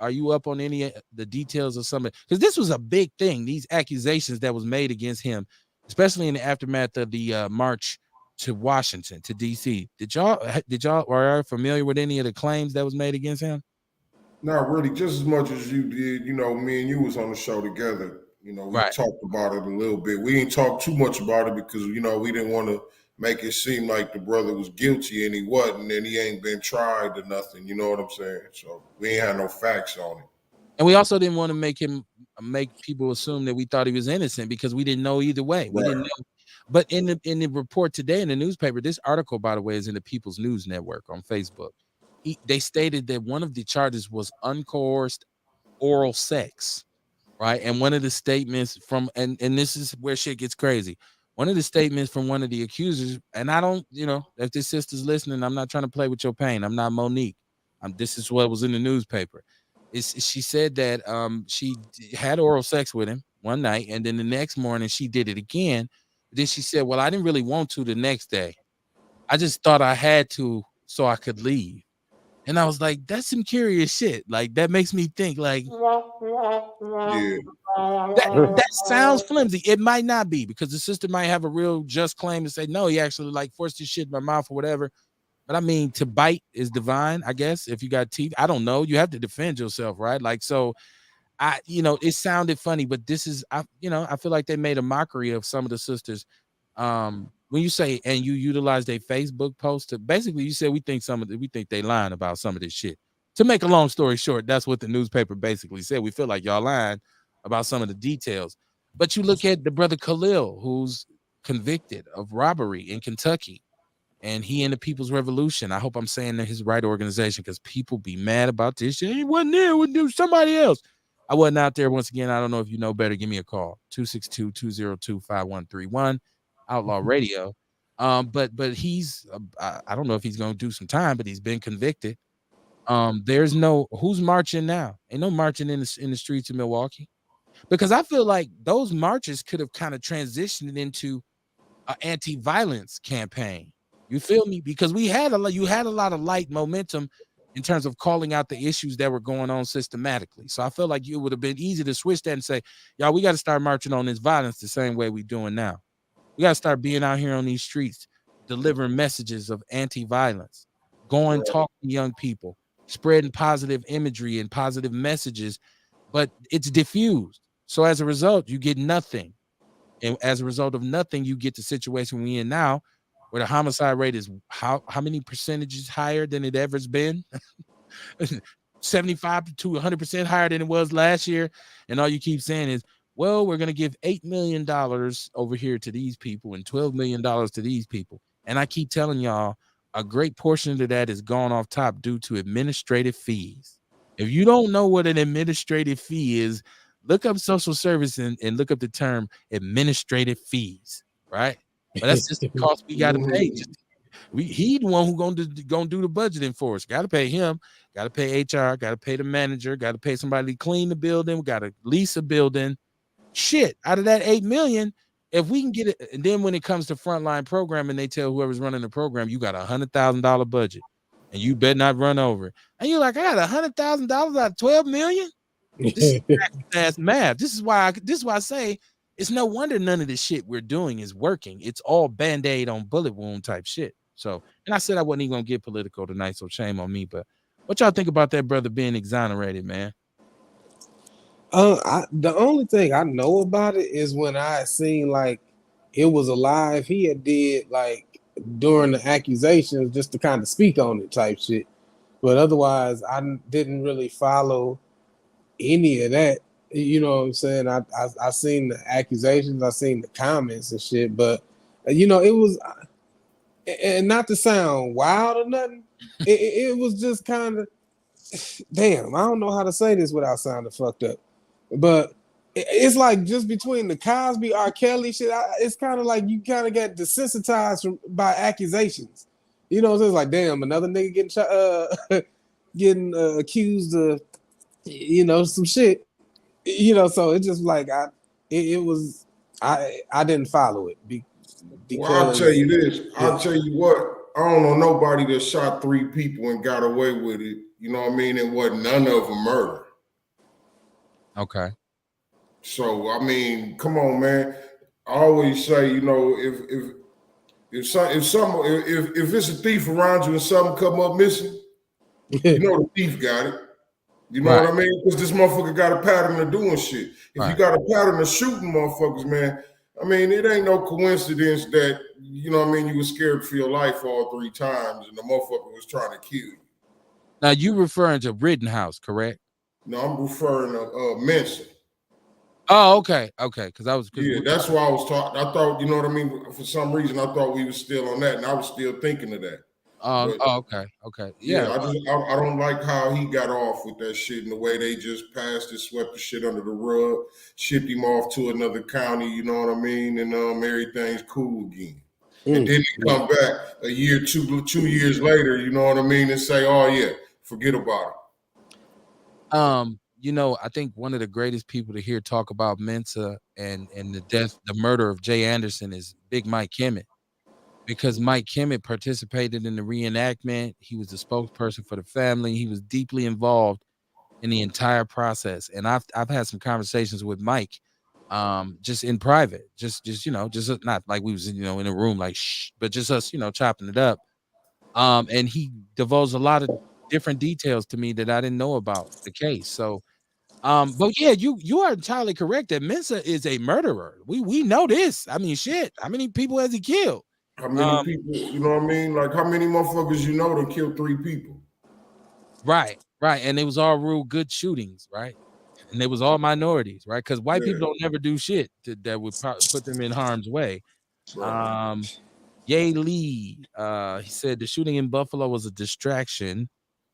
you up on any of the details of some of, because this was a big thing, these accusations that was made against him, especially in the aftermath of the march to Washington, to DC. Did y'all are you familiar with any of the claims that was made against him? Not really, just as much as you did. Me and you was on the show together. We Right. talked about it a little bit. We ain't talked too much about it because, we didn't want to make it seem like the brother was guilty and he wasn't, and he ain't been tried or nothing. You know what I'm saying? So we ain't had no facts on it. And we also didn't want to make people assume that we thought he was innocent because we didn't know either way. We didn't know. But in the report today in the newspaper, this article, by the way, is in the People's News Network on Facebook. They stated that one of the charges was uncoerced oral sex, right? And one of the statements from, and this is where shit gets crazy. One of the statements from one of the accusers, and I don't, if this sister's listening, I'm not trying to play with your pain. I'm not Monique. This is what was in the newspaper. She said that she had oral sex with him one night, and then the next morning she did it again, Then she said, "Well, I didn't really want to the next day. I just thought I had to so I could leave." And I was like, "That's some curious shit. Like that makes me think like Yeah. that sounds flimsy. It might not be because the sister might have a real just claim to say, no, he actually like forced his shit in my mouth or whatever. But I mean, to bite is divine, I guess. If you got teeth, I don't know. You have to defend yourself, right? Like, so it sounded funny, but this is, I feel like they made a mockery of some of the sisters. When you say and you utilize their Facebook post to basically, you said we think they lying about some of this shit. To make a long story short, that's what the newspaper basically said. We feel like y'all lying about some of the details. But you look at the brother Khalil, who's convicted of robbery in Kentucky, and he in the People's Revolution. I hope I'm saying that his right organization because people be mad about this shit. He wasn't there, would do somebody else. I wasn't out there. Once again, I don't know if you know better. Give me a call. 262-202-5131, Outlaw Radio. But he's I don't know if he's gonna do some time, but he's been convicted. There's no who's marching now. Ain't no marching in the streets of Milwaukee. Because I feel like those marches could have kind of transitioned into an anti-violence campaign. You feel me? Because you had a lot of light momentum in terms of calling out the issues that were going on systematically. So I felt like it would have been easy to switch that and say, y'all, we got to start marching on this violence the same way we doing now. We got to start being out here on these streets, delivering messages of anti-violence, going talking to young people, spreading positive imagery and positive messages, but it's diffused. So as a result, you get nothing. And as a result of nothing, you get the situation we're in now, where the homicide rate is how many percentages higher than it ever's been? 75 to 100% higher than it was last year. And all you keep saying is, well, we're going to give $8 million over here to these people and $12 million to these people. And I keep telling y'all, a great portion of that is gone off top due to administrative fees. If you don't know what an administrative fee is, look up social service and look up the term administrative fees, right? But that's just the cost we got to pay. He the one who gonna do the budgeting for us. Got to pay him. Got to pay HR. Got to pay the manager. Got to pay somebody to clean the building. We got to lease a building. Shit, out of that $8 million, if we can get it, and then when it comes to frontline programming, they tell whoever's running the program, you got $100,000 budget, and you better not run over. And you're like, I got $100,000 out of 12 million. This is ass math. This is why I say it's no wonder none of this shit we're doing is working. It's all band-aid on bullet wound type shit. So, and I said I wasn't even gonna get political tonight, so shame on me. But what y'all think about that brother being exonerated, man? The only thing I know about it is when I seen like it was alive. He had did like during the accusations just to kind of speak on it type shit. But otherwise, I didn't really follow any of that. You know what I'm saying? I seen the accusations, I seen the comments and shit. But it was, and not to sound wild or nothing, it was just kind of, damn. I don't know how to say this without sounding fucked up. But it's like just between the Cosby, R. Kelly shit, it's kind of like you kind of get desensitized by accusations. You know, so it's like, damn, another nigga getting accused of, some shit. So it's just like I didn't follow it because Well, I'll tell you this. Yeah. I'll tell you what. I don't know nobody that shot 3 people and got away with it. You know what I mean? And wasn't none of them murder. Okay. So I mean, come on, man. I always say, if it's a thief around you and something come up missing, the thief got it. You know what I mean? Because this motherfucker got a pattern of doing shit. If you got a pattern of shooting motherfuckers, man, I mean, it ain't no coincidence that, you were scared for your life all 3 times and the motherfucker was trying to kill you. Now, you referring to Rittenhouse, correct? No, I'm referring to Manson. Oh, okay. Because that's why I was talking. I thought, you know what I mean? For some reason, I thought we were still on that, and I was still thinking of that. Okay. Yeah. I don't like how he got off with that shit and the way they just passed it, swept the shit under the rug, shipped him off to another county, you know what I mean? And everything's cool again. And then he come back a year, 2 years later, you know what I mean, and say, oh yeah, forget about it. I think one of the greatest people to hear talk about Mensa and the murder of Jay Anderson is Big Mike Kimmett, because Mike Kimmett participated in the reenactment. He was the spokesperson for the family. He was deeply involved in the entire process. And I've had some conversations with Mike, just in private, just not like we was in a room like shh, but just us, chopping it up. And he divulged a lot of different details to me that I didn't know about the case. So, but yeah, you are entirely correct that Mensa is a murderer. We know this. I mean, shit. How many people has he killed? How many people, you know what I mean? Like how many motherfuckers you know that killed 3 people? Right, right. And it was all real good shootings, right? And it was all minorities, right? Because white people don't never do shit that would put them in harm's way. Right. Um, Ye Lee, he said the shooting in Buffalo was a distraction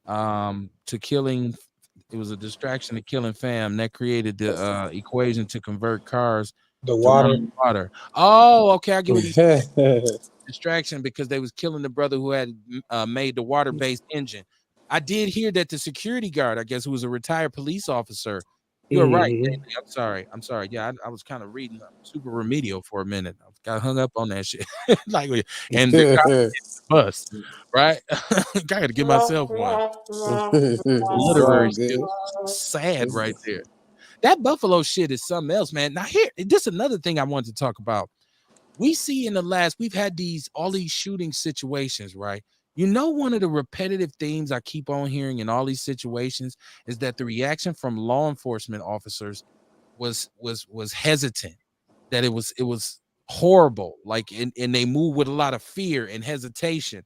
to killing. It was a distraction to killing fam that created the equation to convert cars The to run water. on water. Oh, okay, I get what he's distraction because they was killing the brother who had made the water-based engine. I did hear that the security guard, I guess, who was a retired police officer. You're right. Daily. I'm sorry. I'm sorry. Yeah, I was kind of reading super remedial for a minute. I got hung up on that shit. like, and the cop hit the bus, right? I got to give myself one. Literary skills. Sad right there. That Buffalo shit is something else, man. Now here, this is another thing I wanted to talk about. We see we've had all these shooting situations, right? One of the repetitive themes I keep on hearing in all these situations is that the reaction from law enforcement officers was hesitant, that it was horrible, like and they move with a lot of fear and hesitation.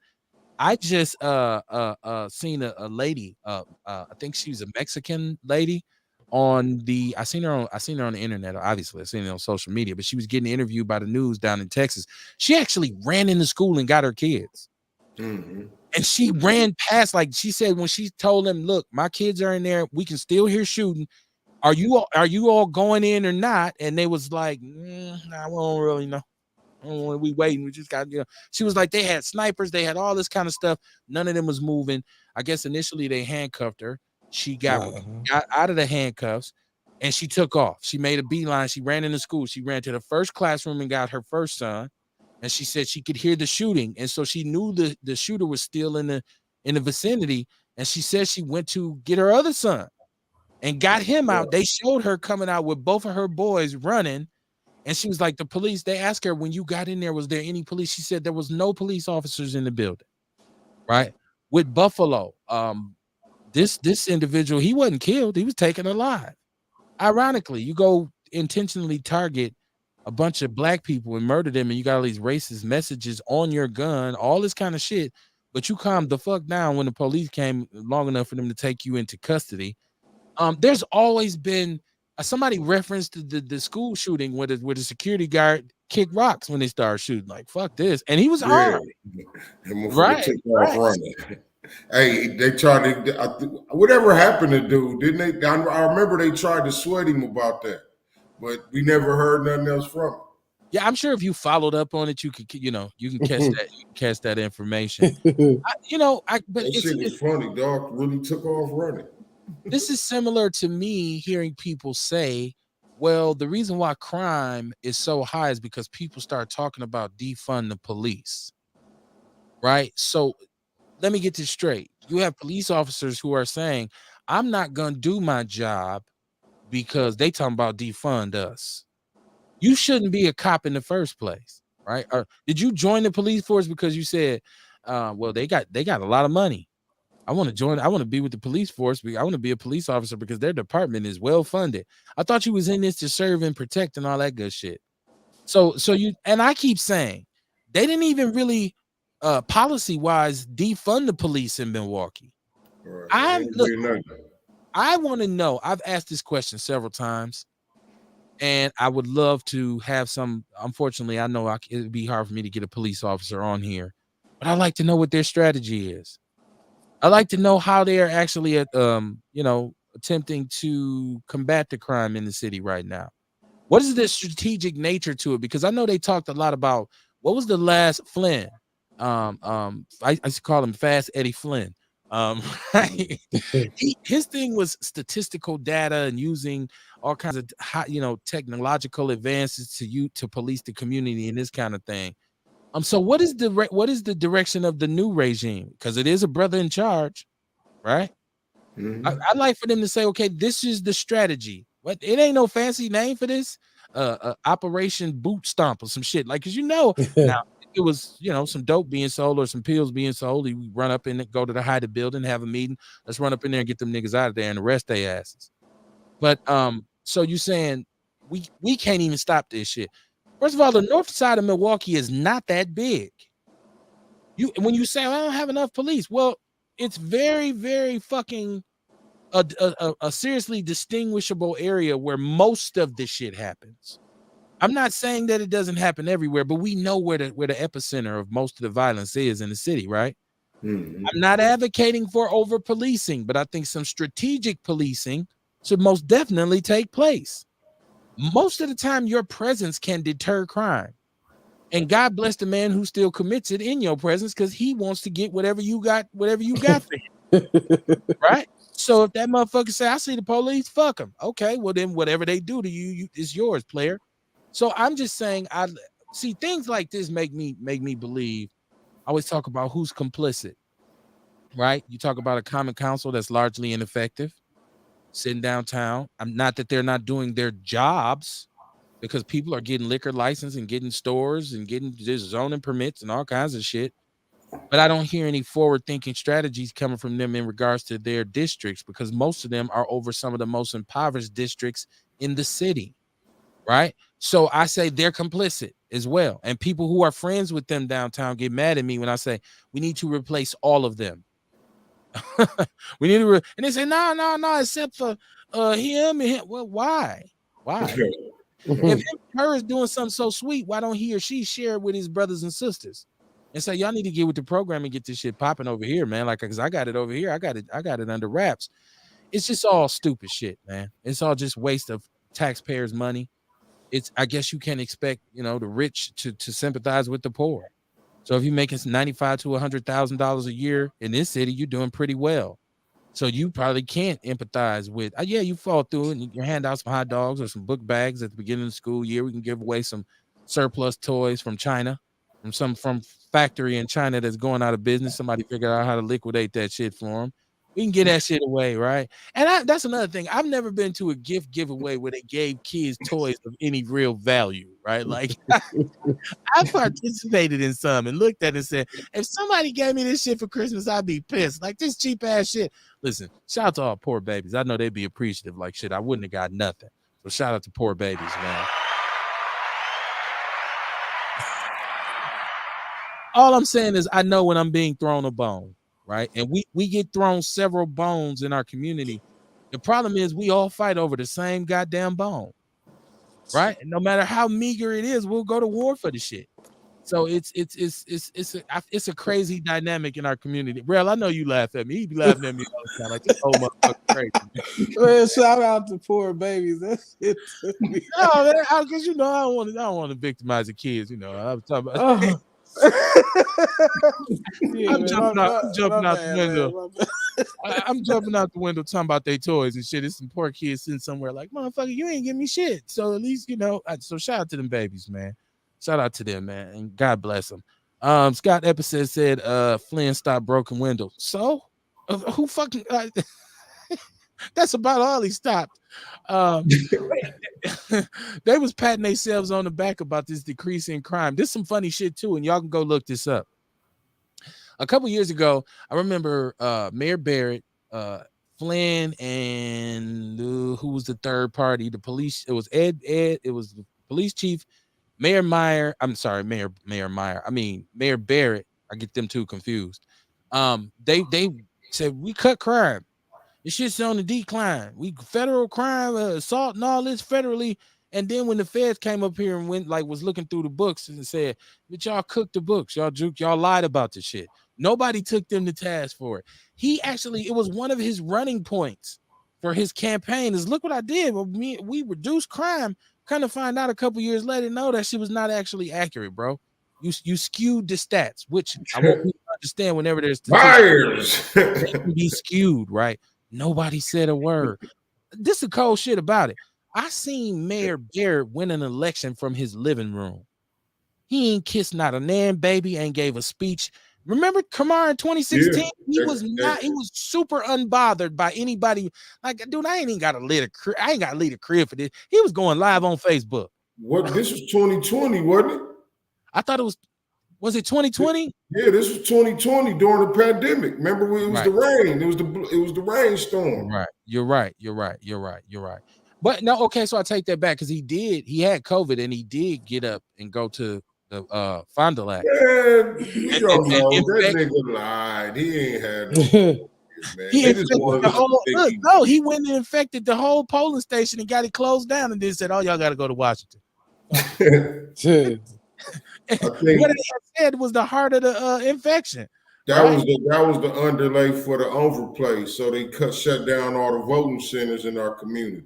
I just seen a lady, I think she's a Mexican lady I seen her on the internet, obviously. I seen it on social media, but she was getting interviewed by the news down in Texas. She actually ran into school and got her kids. Mm-hmm. And she ran past, like she said, when she told them, look, my kids are in there, we can still hear shooting. Are you all going in or not? And they was like, nah, we don't really know. We waiting. We just got, she was like, they had snipers, they had all this kind of stuff. None of them was moving. I guess initially they handcuffed her. She got out of the handcuffs and she took off. She made a beeline. She ran into school. She ran to the first classroom and got her first son. And she said she could hear the shooting. And so she knew the shooter was still in the vicinity. And she said she went to get her other son and got him out. They showed her coming out with both of her boys running. And she was like, the police, they asked her, when you got in there, was there any police? She said there was no police officers in the building, right? With Buffalo, this individual, he wasn't killed. He was taken alive. Ironically, you go intentionally target a bunch of black people and murder them, and you got all these racist messages on your gun, all this kind of shit, but you calmed the fuck down when the police came long enough for them to take you into custody. There's always been somebody referenced the school shooting where the security guard kicked rocks when they started shooting. Like, fuck this. And he was armed. Right. Took off running. Hey, they tried to, whatever happened to dude, didn't they? I remember they tried to sweat him about that, but we never heard nothing else from him. Yeah, I'm sure if you followed up on it, you can catch that information. But that shit is funny, dog. Really took off running. This is similar to me hearing people say, well, the reason why crime is so high is because people start talking about defund the police, right? So let me get this straight. You have police officers who are saying, I'm not going to do my job because they talking about defund us. You shouldn't be a cop in the first place, right? Or did you join the police force because you said, well, they got a lot of money. I want to join. I want to be with the police force. I want to be a police officer because their department is well funded. I thought you was in this to serve and protect and all that good shit. So you, and I keep saying they didn't even really policy wise defund the police in Milwaukee. Right. I want to know. I've asked this question several times, and I would love to have some. Unfortunately, I know it'd be hard for me to get a police officer on here, but I'd like to know what their strategy is. I like to know how they are actually attempting to combat the crime in the city right now. What is the strategic nature to it? Because I know they talked a lot about what was the last Flynn. I used to call him Fast Eddie Flynn. Right? His thing was statistical data and using all kinds of technological advances to police the community and this kind of thing. So what is the direction of the new regime? Because it is a brother in charge, right? I'd like for them to say, okay, this is the strategy. What, it ain't no fancy name for this. Operation Boot Stomp or some shit. Like, cause now it was, some dope being sold or some pills being sold. We run up in it, go to the Hyde building, have a meeting. Let's run up in there and get them niggas out of there and arrest their asses. But so you saying we can't even stop this shit. First of all, the north side of Milwaukee is not that big. When you say, I don't have enough police, well, it's very, very fucking a seriously distinguishable area where most of the shit happens. I'm not saying that it doesn't happen everywhere, but we know where the epicenter of most of the violence is in the city, right? I'm not advocating for over policing, but I think some strategic policing should most definitely take place. Most of the time, your presence can deter crime. And God bless the man who still commits it in your presence because he wants to get whatever you got for him. Right? So if that motherfucker say, I see the police, fuck them. Okay, well then whatever they do to you is yours, player. So I'm just saying, I see things like this make me believe. I always talk about who's complicit, right? You talk about a common council that's largely ineffective, sitting downtown. I'm not that they're not doing their jobs, because people are getting liquor license and getting stores and getting just zoning permits and all kinds of shit. But I don't hear any forward-thinking strategies coming from them in regards to their districts, because most of them are over some of the most impoverished districts in the city, right? So I say they're complicit as well. And people who are friends with them downtown get mad at me when I say we need to replace all of them. We need to, and they say, no, except for him and him. Well, why? If her is doing something so sweet, why don't he or she share it with his brothers and sisters and say, y'all need to get with the program and get this shit popping over here, man? Like, because I got it over here. I got it under wraps. It's just all stupid shit, man. It's all just waste of taxpayers' money. I guess you can't expect, the rich to sympathize with the poor. So if you're making $95,000 to $100,000 a year in this city, you're doing pretty well. So you probably can't empathize with, you fall through and you hand out some hot dogs or some book bags at the beginning of the school year. We can give away some surplus toys from China, from factory in China that's going out of business. Somebody figured out how to liquidate that shit for them. We can get that shit away, right? And that's another thing. I've never been to a gift giveaway where they gave kids toys of any real value, right? Like, I participated in some and looked at it and said, if somebody gave me this shit for Christmas, I'd be pissed. Like, this cheap ass shit. Listen, shout out to all poor babies. I know they'd be appreciative. Like, shit, I wouldn't have got nothing. So shout out to poor babies, man. All I'm saying is I know when I'm being thrown a bone, right? And we get thrown several bones in our community. The problem is we all fight over the same goddamn bone, right? And no matter how meager it is, we'll go to war for the shit. So it's a crazy dynamic in our community. Rel, I know you laugh at me. You be laughing at me all the time. Like, this whole motherfucker crazy. Man, shout out to poor babies. That shit took me. No, man, because I don't want to victimize the kids. I'm talking about. I'm jumping out the window. I'm jumping out the window talking about their toys and shit. It's some poor kids sitting somewhere like, motherfucker, you ain't give me shit. So at least, so shout out to them babies, man. Shout out to them, man. And God bless them. Scott Epicet said, Flynn stopped broken windows. So who fucking that's about all he stopped. They was patting themselves on the back about this decrease in crime. There's some funny shit too, and y'all can go look this up. A couple years ago, I remember Mayor Barrett, Flynn, and who was the third party? The police. It was Ed. It was the police chief, Mayor Meyer. I'm sorry, Mayor Meyer. I mean Mayor Barrett. I get them two confused. They said we cut crime. This shit's on the decline. We federal crime, assault and all this federally. And then when the feds came up here and was looking through the books and said, but y'all cooked the books, y'all lied about the shit. Nobody took them to task for it. It was one of his running points for his campaign is, look what I did. We reduced crime. Kind of find out a couple years later, no, that shit was not actually accurate, bro. You skewed the stats, which I won't be understand whenever there's statistics, Myers. they can be skewed, right? Nobody said a word. This is the cold shit about it. I seen Mayor Barrett win an election from his living room. He ain't kissed not a nan baby, ain't gave a speech. Remember Kamar in 2016? He was super unbothered by anybody. Like, dude, I ain't even got to lead a crib for this. He was going live on Facebook. What, this was 2020, wasn't it? I thought was it 2020? Yeah, this was 2020 during the pandemic. Remember, it was the rain. It was the rainstorm. Right. You're right. But no, okay, so I take that back because he had COVID and he did get up and go to the Fond du Lac. Man, we don't know. That nigga lied. He ain't had no man. He went and infected the whole polling station and got it closed down and then said, "Oh, y'all got to go to Washington." What he said was the heart of the infection. That was the underlay for the overplay. So they shut down all the voting centers in our community.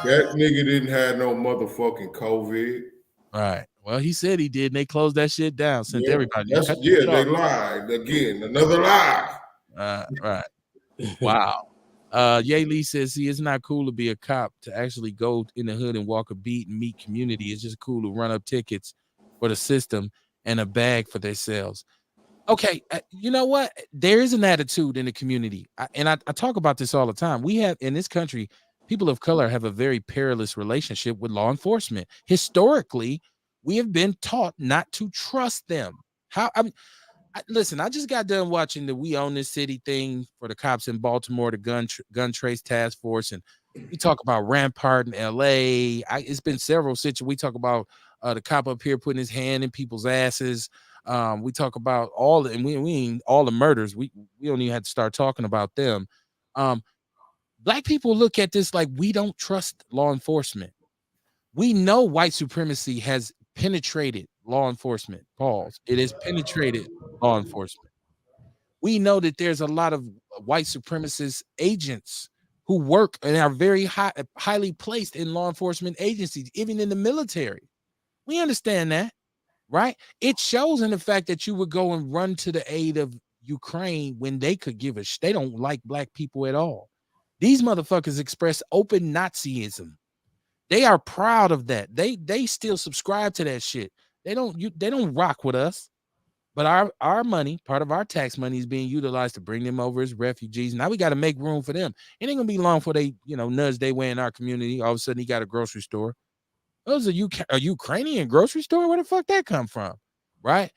That nigga didn't have no motherfucking COVID. Right. Well, he said he did, and they closed that shit down. Sent everybody. They lied again. Another lie. Right. Wow. Ye Lee says, "See, it's not cool to be a cop, to actually go in the hood and walk a beat and meet community. It's just cool to run up tickets for the system and a bag for themselves." Okay, you know what? There is an attitude in the community, and I talk about this all the time. We have in this country, people of color have a very perilous relationship with law enforcement. Historically, we have been taught not to trust them. Listen, I just got done watching the We Own This City thing for the cops in Baltimore, the gun trace task force, and we talk about Rampart in LA. It's been several situations. We talk about the cop up here putting his hand in people's asses. We talk about all the, and we ain't all the murders. We don't even have to start talking about them. Black people look at this like we don't trust law enforcement. We know white supremacy has penetrated law enforcement. Pause. It has penetrated law enforcement. We know that there's a lot of white supremacist agents who work and are very highly placed in law enforcement agencies, even in the military. We understand that, right? It shows in the fact that you would go and run to the aid of Ukraine when they could give they don't like black people at all. These motherfuckers express open Nazism. They are proud of that. They still subscribe to that shit. They don't rock with us. But our money, part of our tax money, is being utilized to bring them over as refugees. Now we got to make room for them. It ain't gonna be long before they, nudge their way in our community. All of a sudden, he got a grocery store. Those are a Ukrainian grocery store. Where the fuck that come from, right?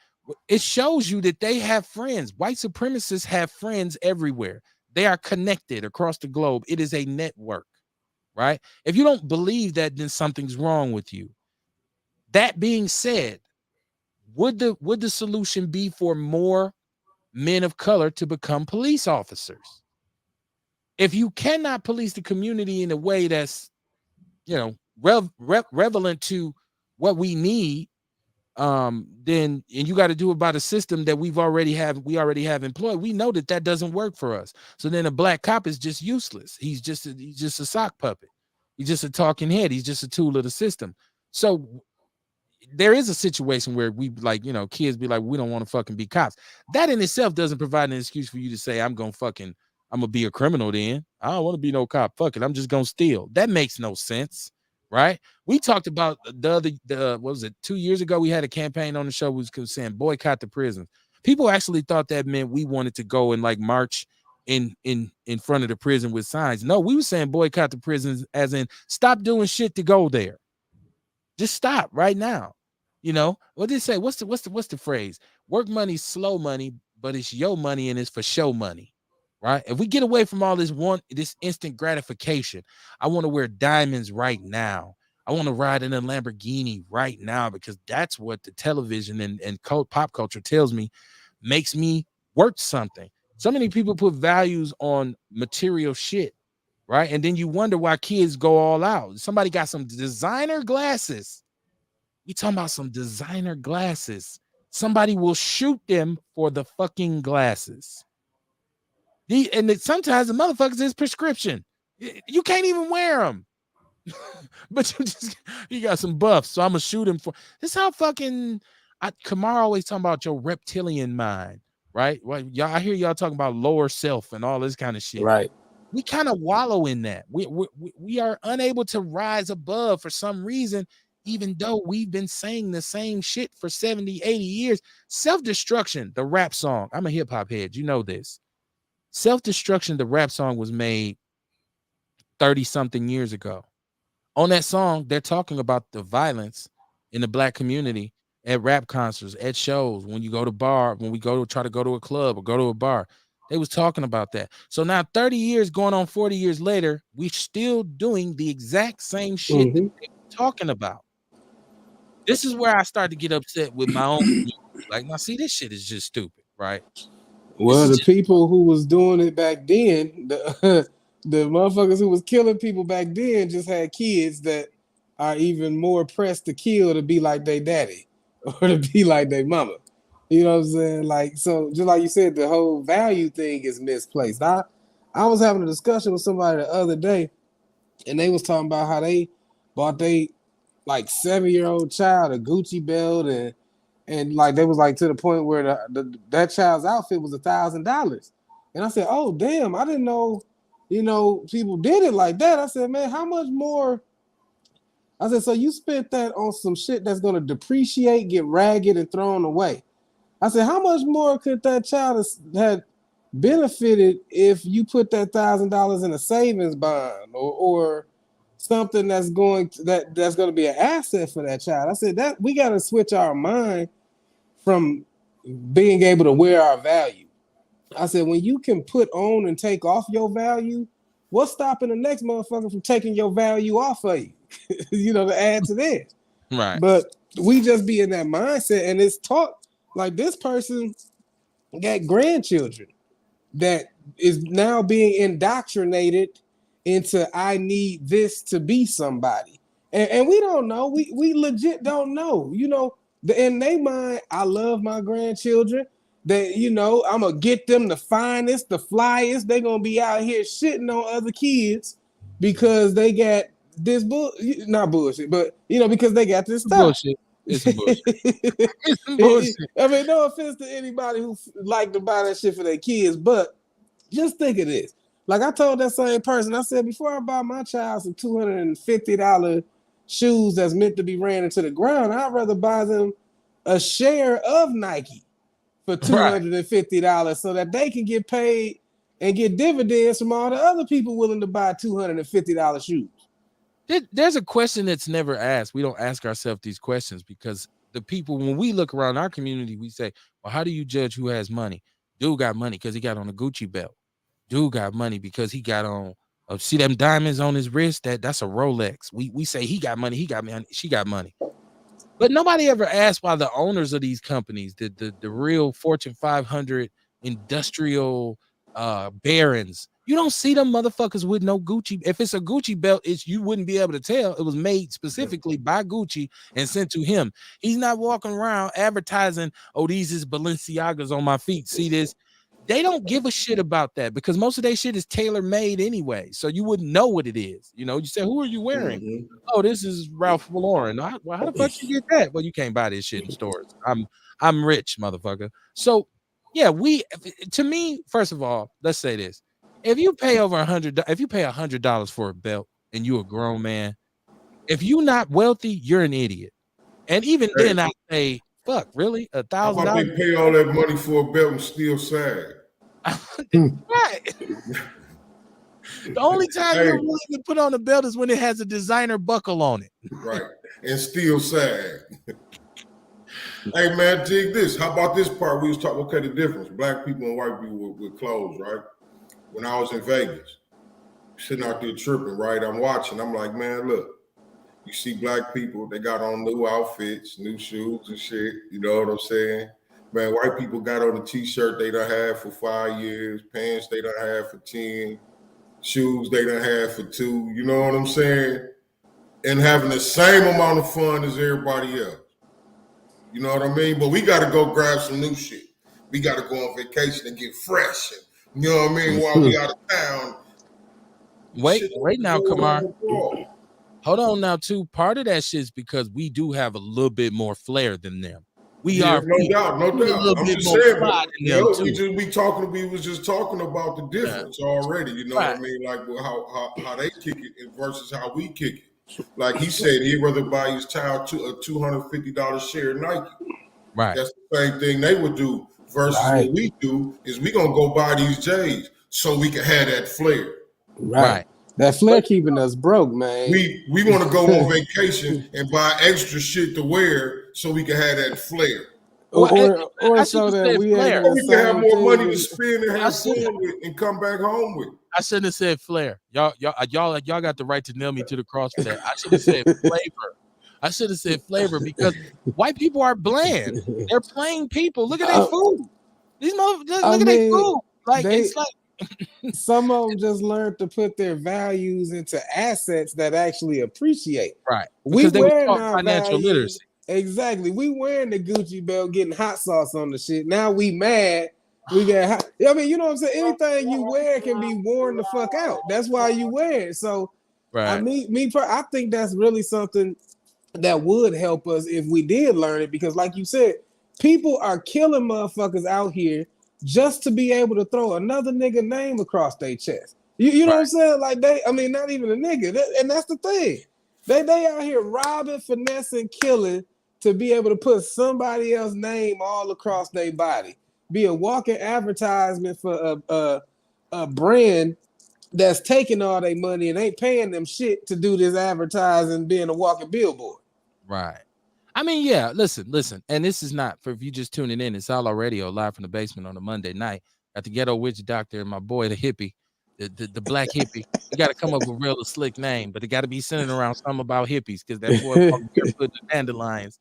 It shows you that they have friends. White supremacists have friends everywhere. They are connected across the globe. It is a network, right? If you don't believe that, then something's wrong with you. That being said, would the solution be for more men of color to become police officers? If you cannot police the community in a way that's, relevant to what we need, then and you got to do it by the system that we already have employed. We know that doesn't work for us. So then a black cop is just useless. He's just a sock puppet. He's just a talking head. He's just a tool of the system. So there is a situation where we kids be like, we don't want to fucking be cops. That in itself doesn't provide an excuse for you to say, I'm gonna be a criminal then. I don't want to be no cop. Fuck it. I'm just gonna steal. That makes no sense, right? We talked about what was it, 2 years ago? We had a campaign on the show was saying boycott the prisons. People actually thought that meant we wanted to go and march in front of the prison with signs. No, we were saying boycott the prisons as in stop doing shit to go there. Just stop right now. What did they say? What's the phrase? Work money, slow money, but it's your money and it's for show money, right? If we get away from all this instant gratification, I want to wear diamonds right now. I want to ride in a Lamborghini right now because that's what the television and pop culture tells me makes me worth something. So many people put values on material shit, right? And then you wonder why kids go all out. Somebody got some designer glasses. We talking about some designer glasses. Somebody will shoot them for the fucking glasses. Sometimes the motherfuckers is prescription. You can't even wear them. But you got some buffs, so I'm gonna shoot him for this. How fucking Kamar always talking about your reptilian mind, right? Well, y'all, I hear y'all talking about lower self and all this kind of shit. Right. We kind of wallow in that. We are unable to rise above for some reason, even though we've been saying the same shit for 70, 80 years. Self-Destruction, the rap song. I'm a hip-hop head. You know this. Self-Destruction, the rap song, was made 30-something years ago. On that song, they're talking about the violence in the black community at rap concerts, at shows, when you go to bar, when we go to try to go to a club or go to a bar. They was talking about that. So now 30 years going on 40 years later, we still doing the exact same shit that they were talking about. This is where I start to get upset with my own community. Like, now see, this shit is just stupid, right? Well, the people who was doing it back then, the motherfuckers who was killing people back then just had kids that are even more pressed to kill to be like their daddy or to be like their mama. You know what I'm saying? Like, so just like you said, the whole value thing is misplaced. I was having a discussion with somebody the other day, and they was talking about how they bought they like 7-year-old child a Gucci belt, and like they was like to the point where that child's outfit was $1,000. And I said, oh damn, I didn't know, people did it like that. I said, man, how much more? I said, so you spent that on some shit that's gonna depreciate, get ragged, and thrown away. I said, how much more could that child have benefited if you put that $1,000 in a savings bond or something that's going to be an asset for that child? I said that we got to switch our mind from being able to wear our value. I said, when you can put on and take off your value, what's stopping the next motherfucker from taking your value off of you? To add to that. Right. But we just be in that mindset, and it's taught like this person got grandchildren that is now being indoctrinated into I need this to be somebody. And we don't know. We legit don't know. In their mind, I love my grandchildren. That I'm gonna get them the finest, the flyest. They're gonna be out here shitting on other kids because they got this not bullshit, but because they got this stuff. Bullshit. It's some bullshit. It's some bullshit. I mean, no offense to anybody who like to buy that shit for their kids, but just think of this. Like I told that same person, I said, before I buy my child some $250 shoes that's meant to be ran into the ground, I'd rather buy them a share of Nike for $250 so that they can get paid and get dividends from all the other people willing to buy $250 shoes. There's a question that's never asked. We don't ask ourselves these questions because the people, when we look around our community, we say, well, how do you judge who has money? Dude got money because he got on a Gucci belt. Dude got money because he got on, see them diamonds on his wrist? That's a Rolex. We say he got money, she got money. But nobody ever asked why the owners of these companies, the real Fortune 500 industrial barons, you don't see them motherfuckers with no Gucci. If it's a Gucci belt, you wouldn't be able to tell. It was made specifically by Gucci and sent to him. He's not walking around advertising, oh, these is Balenciagas on my feet. See this? They don't give a shit about that because most of their shit is tailor-made anyway. So you wouldn't know what it is. You say, who are you wearing? Mm-hmm. Oh, this is Ralph Lauren. Well, how the fuck you get that? Well, you can't buy this shit in stores. I'm rich, motherfucker. So yeah, to me, first of all, let's say this. If you pay $100 for a belt and you a grown man, if you not wealthy, you're an idiot. And even then I say, fuck, really? $1,000? How about they pay all that money for a belt and still sag? Right. The only time you're willing to put on a belt is when it has a designer buckle on it. Right. And still sag. Hey, man, dig this. How about this part? We was talking, okay, the difference. Black people and white people with clothes, right? When I was in Vegas, sitting out there tripping, right? I'm watching. I'm like, man, look. You see black people, they got on new outfits, new shoes and shit. You know what I'm saying? Man, white people got on a t-shirt they done had for 5 years, pants they done had for 10, shoes they done had for 2. You know what I'm saying? And having the same amount of fun as everybody else. You know what I mean? But we got to go grab some new shit. We got to go on vacation and get fresh. And, you know what I mean? While we out of town. Wait now, Kamar. Hold on now, too. Part of that shit is because we do have a little bit more flair than them. We Yeah, are no people. doubt, no We a doubt. little I'm bit just more saying, fly but than them too. we was just talking about the difference already. You know what I mean? Like how they kick it versus how we kick it. Like he said, he'd rather buy his child a $250 share of Nike. Right. That's the same thing they would do versus Right. what we do is we gonna go buy these J's so we can have that flair. Right. That flair keeping us broke, man. We want to go on vacation and buy extra shit to wear so we can have that flair. Or I so shouldn't have that said we ain't flair. in Or the we can have same more money to thing. spend and have fun with and come back home with. I shouldn't have said flair. Y'all got the right to nail me to the cross for that. I should have said flavor. I should have said flavor because white people are bland. They're plain people. Look at their food. These motherfuckers, look at their food. Like it's like some of them just learned to put their values into assets that actually appreciate. Right. We Because they were wearing taught our financial values. literacy. Exactly. We wearing the Gucci belt, getting hot sauce on the shit. Now we mad. We got hot. I mean, you know what I'm saying? Anything you wear can be worn the fuck out. That's why you wear it. So right. I think that's really something that would help us if we did learn it, because like you said, people are killing motherfuckers out here just to be able to throw another nigga name across their chest. You know what I'm saying? Like not even a nigga. And that's the thing. They out here robbing, finessing, killing to be able to put somebody else's name all across their body. Be a walking advertisement for a brand that's taking all their money and ain't paying them shit to do this advertising, being a walking billboard. Right. I mean, yeah, listen. And this is not for if you just tuning in, it's Outlaw Radio live from the basement on a Monday night at the Ghetto Witch Doctor and my boy, the hippie, the black hippie. We got to come up with a real slick name, but it got to be centered around something about hippies because that boy barefoot the dandelions.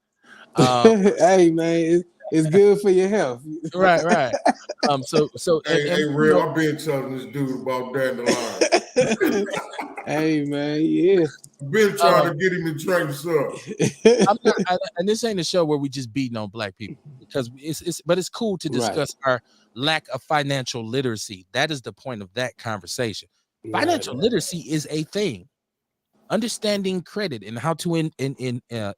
Hey man, it's good for your health. Right. Hey, real, I've been telling this dude about dandelions. Hey man, yeah. Been trying to get him to drink some. And this ain't a show where we just beating on black people because it's cool to discuss our lack of financial literacy. That is the point of that conversation. Financial literacy is a thing. Understanding credit and how to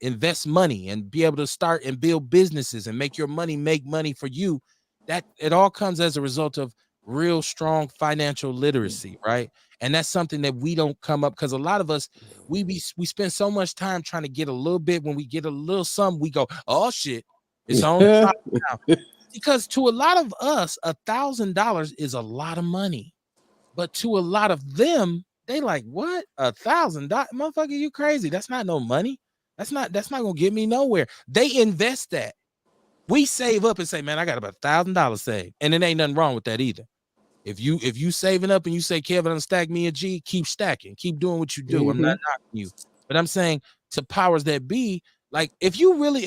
invest money and be able to start and build businesses and make your money make money for you. That it all comes as a result of real strong financial literacy, right? And that's something that we don't come up because a lot of us we spend so much time trying to get a little bit. When we get a little something, we go, oh shit, it's on top now. Because to a lot of us, $1,000 is a lot of money, but to a lot of them, they like, what? $1,000, motherfucker, you crazy? That's not no money. That's not gonna get me nowhere. They invest that. We save up and say, man, I got about $1,000 saved, and it ain't nothing wrong with that either. If you saving up and you say, Kevin, stack me a G, keep stacking, keep doing what you do. I'm not knocking you, but I'm saying to powers that be, like if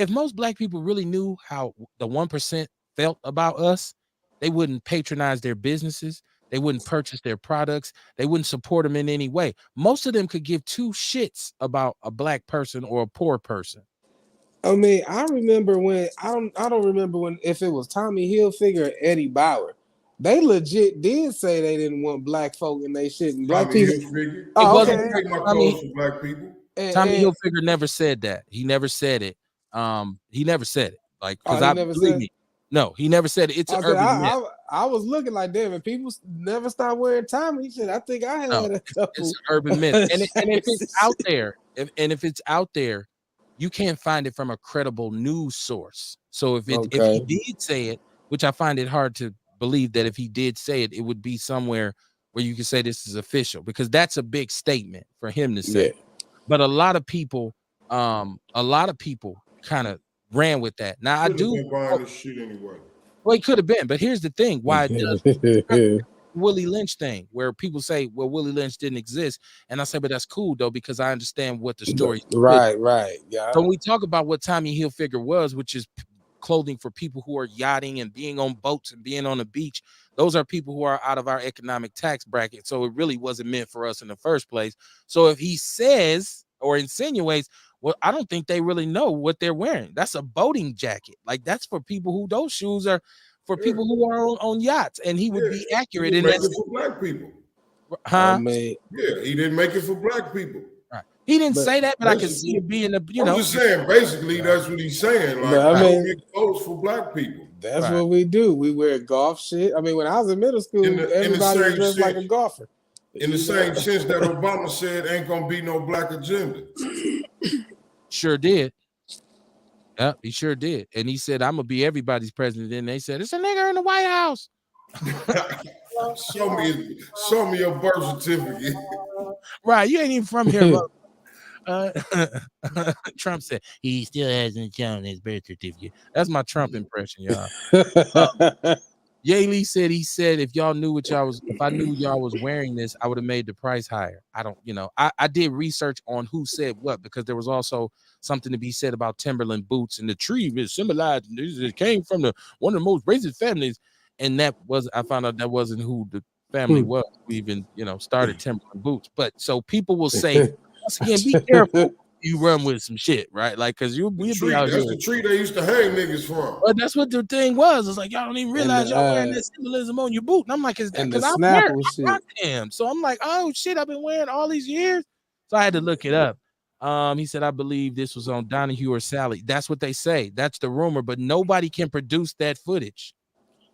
most black people really knew how the 1% felt about us, they wouldn't patronize their businesses. They wouldn't purchase their products. They wouldn't support them in any way. Most of them could give two shits about a black person or a poor person. I mean, I remember when I don't remember when if it was Tommy Hilfiger or Eddie Bauer. They legit did say they didn't want black folk in they shit. And black people. Hilfiger. Oh, okay. okay. Take my clothes for black people. Tommy Hilfiger never said that. He never said it. He never said it. Like, because I believe me. No, he never said it. It's an urban myth. I was looking like, damn, and people never start wearing Tommy. He said, I think I had a couple. It's an urban myth. And if it's out there, if it's out there, you can't find it from a credible news source. So if he did say it, which I find it hard to believe that if he did say it, it would be somewhere where you can say this is official, because that's a big statement for him to say. But a lot of people kind of ran with that. Now I do been buying this shit anyway. Well, it could have been, but here's the thing: why it does Willie Lynch thing, where people say, "Well, Willie Lynch didn't exist," and I say, "But that's cool though, because I understand what the story." Right, yeah. So when we talk about what Tommy Hilfiger was, which is clothing for people who are yachting and being on boats and being on the beach, those are people who are out of our economic tax bracket. So it really wasn't meant for us in the first place. So if he says or insinuates, well, I don't think they really know what they're wearing. That's a boating jacket. Like, that's for people who those shoes are for people who are on yachts. And he would be accurate in that. For black people. Huh? Yeah, he didn't make it for black people. Right. He didn't say that, but I could see it being I'm just saying, basically, that's what he's saying. Like, I mean, get clothes for black people. That's what we do. We wear golf shit. I mean, when I was in middle school, everybody was dressed like a golfer. In the same sense that Obama said ain't gonna be no black agenda. Sure did. Yeah, he sure did. And he said, I'm gonna be everybody's president. And they said, it's a nigger in the White House. show me your birth certificate. Right, you ain't even from here. Trump said he still hasn't shown his birth certificate. That's my Trump impression, y'all. Ye said if y'all knew if I knew y'all was wearing this, I would have made the price higher. I don't, I did research on who said what, because there was also something to be said about Timberland boots, and the tree is symbolized. It came from one of the most racist families, and I found out that wasn't who the family was who even started Timberland boots. But so people will say, once again, be careful. You run with some shit, right? Like, because we'll be out here. That's the tree they used to hang niggas from. But that's what the thing was. It's like, y'all don't even realize y'all wearing that symbolism on your boot. And I'm like, is that because I rocked him? So I'm like, oh shit, I've been wearing all these years. So I had to look it up. He said, I believe this was on Donahue or Sally. That's what they say. That's the rumor, but nobody can produce that footage.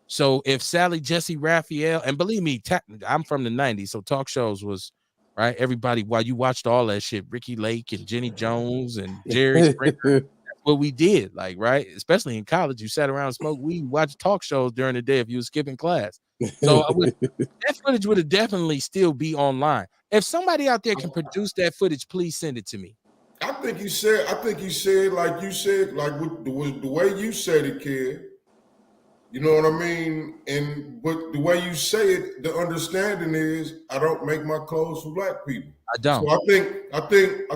So if Sally, Jesse, Raphael, and believe me, I'm from the 90s, so talk shows was right. Everybody, while you watched all that shit, Ricky Lake and Jenny Jones and Jerry Springer, that's what we did. Like, right, especially in college, you sat around and smoked weed, watched talk shows during the day if you were skipping class. So that footage would have definitely still be online. If somebody out there can produce that footage, please send it to me. I think you said like you said, like with the way you said it, kid. You know what I mean? But the way you say it, the understanding is I don't make my clothes for black people. I don't. So I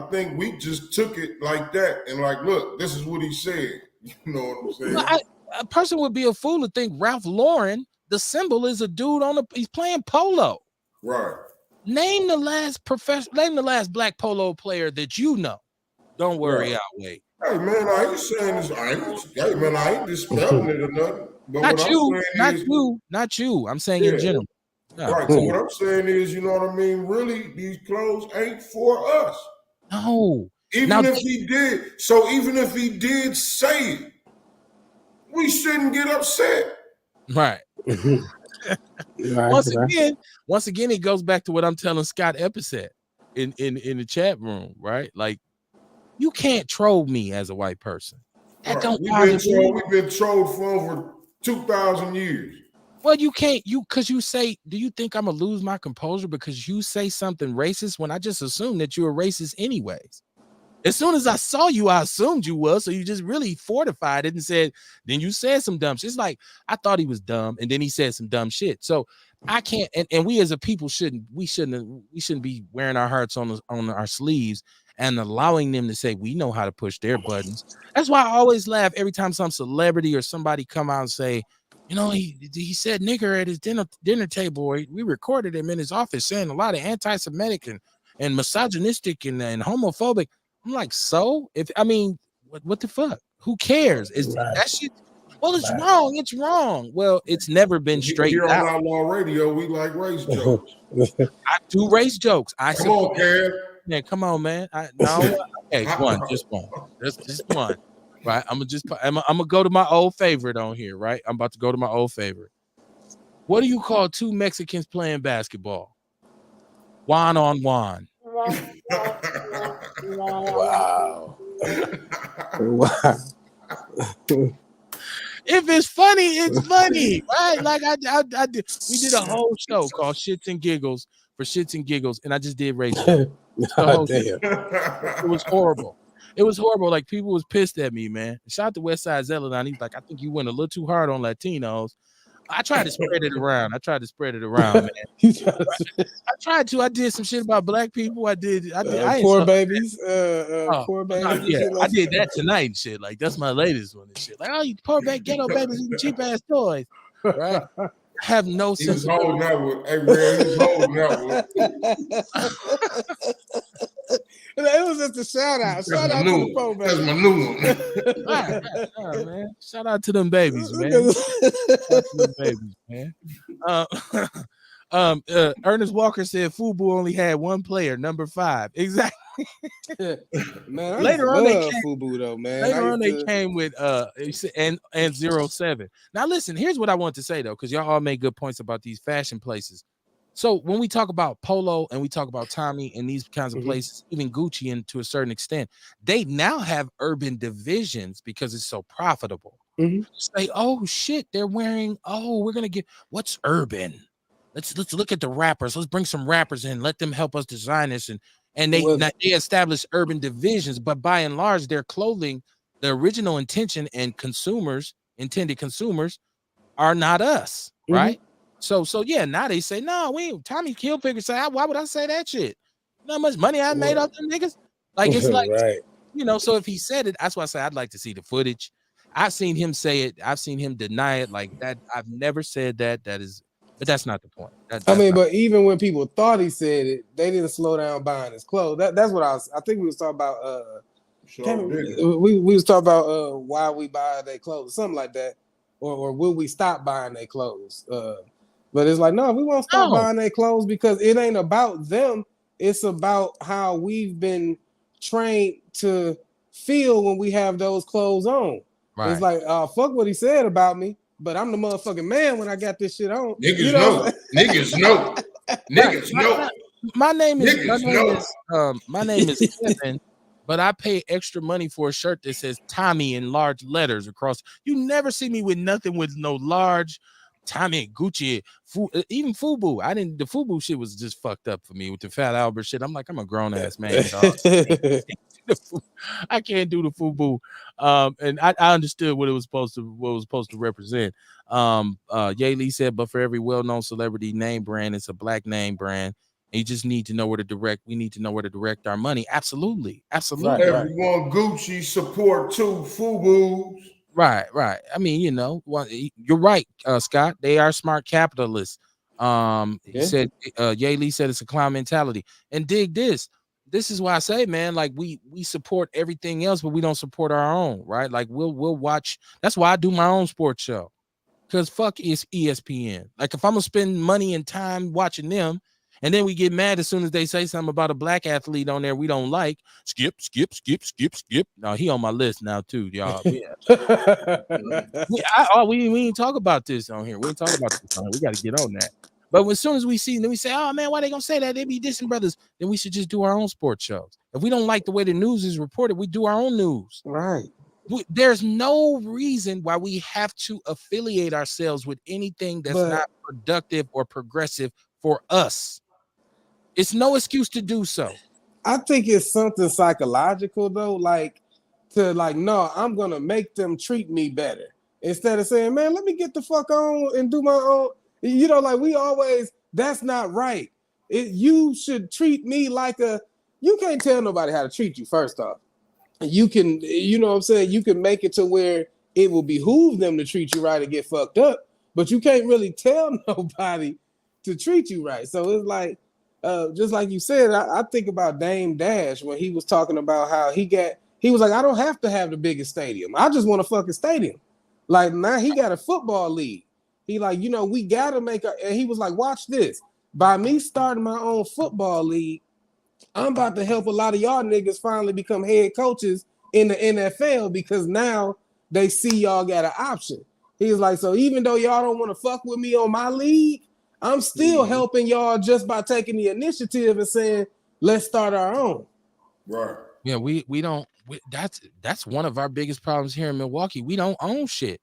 think we just took it like that and like, look, this is what he said. You know what I'm saying? Well, a person would be a fool to think Ralph Lauren, the symbol, is a dude he's playing polo. Right. Name the last black polo player that you know. Don't worry, I'll wait. Hey man, I ain't saying this. I ain't dispelling it or nothing. But not you. I'm saying in general. Yeah. Right. So what I'm saying is, you know what I mean? Really, these clothes ain't for us. No. Even if he did say it, we shouldn't get upset. Right. Once again, it goes back to what I'm telling Scott Epicet in the chat room, right? Like, you can't troll me as a white person. That don't bother me. We've been trolled for over 2,000 years. Well, you can't, because you say, do you think I'm gonna lose my composure because you say something racist when I just assumed that you were racist anyways? As soon as I saw you, I assumed you was, so you just really fortified it and said, then you said some dumb shit. It's like, I thought he was dumb, and then he said some dumb shit. So I can't, and we as a people shouldn't be wearing our hearts on our sleeves and allowing them to say we know how to push their buttons. That's why I always laugh every time some celebrity or somebody come out and say, he said nigger at his dinner table, or we recorded him in his office saying a lot of anti-Semitic and misogynistic and homophobic. I'm like, so what the fuck? Who cares? That shit? Well, it's wrong. It's wrong. Well, it's never been straightened out. Here on Outlaw Radio, we like race jokes. I do race jokes. Come on, Kev. Yeah, come on, man. Okay, just one. Just one. Right. I'm gonna go to my old favorite on here, right? I'm about to go to my old favorite. What do you call two Mexicans playing basketball? Juan on Juan. Wow. Wow. If it's funny, it's funny, right? Like I did. We did a whole show called Shits and Giggles for Shits and Giggles, and I just did race. It was horrible. It was horrible. Like, people was pissed at me, man. Shout out to Westside Zeladon. He's like, I think you went a little too hard on Latinos. I tried to spread it around. Man. I tried to. I did some shit about black people. I did. Poor babies. Poor babies. Yeah, I did that tonight and shit. Like, that's my latest one and shit. Like, oh, you poor ghetto babies eating cheap ass toys, right? I have no sense. He was holding that one. Hey man, he was holding that one. It was just a shout out. Shout out to the poor babies. That's my new one. All right, man. Shout out to them babies, man. Ernest Walker said FUBU only had one player, number 5. Exactly. Man, I used to Later on, they love came. FUBU though, man. I Later on, used they to. came with and 07. Now, listen. Here's what I want to say though, because y'all all made good points about these fashion places. So when we talk about Polo and we talk about Tommy and these kinds of places, even Gucci, and to a certain extent, they now have urban divisions because it's so profitable. Say, oh shit, they're wearing. Oh, we're gonna get what's urban. Let's look at the rappers. Let's bring some rappers in. Let them help us design this, and they Well, they establish urban divisions. But by and large, their clothing, the original intention and intended consumers, are not us, right? So yeah, now they say, no, we ain't. Tommy Hilfiger say, why would I say that shit? You know how much money I made off them niggas? Like it's like, right. so if he said it, that's why I say I'd like to see the footage. I've seen him say it, I've seen him deny it like that. I've never said that. That is, but that's not the point. I That's mean, not but even when people thought he said it, they didn't slow down buying his clothes. That's what I think we was talking about. We was talking about why we buy their clothes, something like that, or will we stop buying their clothes? But it's like, no, we won't stop buying their clothes because it ain't about them. It's about how we've been trained to feel when we have those clothes on. Right. It's like, fuck what he said about me, but I'm the motherfucking man when I got this shit on. Niggas know. Niggas know. Niggas know. My name is Kevin, but I pay extra money for a shirt that says Tommy in large letters across. You never see me with nothing with no large Tommy, Gucci, even FUBU. The FUBU shit was just fucked up for me with the Fat Albert shit. I'm like, I'm a grown ass man, dog. I can't do the FUBU. And I understood what it was supposed to represent. Ye Lee said, but for every well-known celebrity name brand, it's a black name brand. And you just need to know where to direct. We need to know where to direct our money. Absolutely. Right, everyone Gucci support too, FUBUs. Right. I mean, you're right, Scott. They are smart capitalists. He said, Ye Lee said it's a clown mentality. And dig this. This is why I say, man, like we support everything else, but we don't support our own, right? Like we'll watch. That's why I do my own sports show. Because fuck is ESPN. Like if I'm gonna spend money and time watching them, and then we get mad as soon as they say something about a black athlete on there we don't like. Skip. No, he on my list now too, y'all. We ain't talk about this on here. We ain't talk about this on here. We got to get on that. But as soon as we see, then we say, oh man, why they gonna say that? They be dissing brothers. Then we should just do our own sports shows. If we don't like the way the news is reported, we do our own news. Right. There's no reason why we have to affiliate ourselves with anything that's not productive or progressive for us. It's no excuse to do so. I think it's something psychological though, no, I'm gonna make them treat me better instead of saying, man, let me get the fuck on and do my own. Like we always, that's not right. You should treat me like you can't tell nobody how to treat you, first off. You can, you know what I'm saying? You can make it to where it will behoove them to treat you right and get fucked up, but you can't really tell nobody to treat you right. So it's like, just like you said, I think about Dame Dash when he was talking about how he was like, I don't have to have the biggest stadium. I just want a fucking stadium. Like now he got a football league. He like, we got to and he was like, watch this. By me starting my own football league, I'm about to help a lot of y'all niggas finally become head coaches in the NFL because now they see y'all got an option. He's like, so even though y'all don't want to fuck with me on my league, I'm still helping y'all just by taking the initiative and saying, let's start our own. Right. Yeah, we don't. That's one of our biggest problems here in Milwaukee. We don't own shit.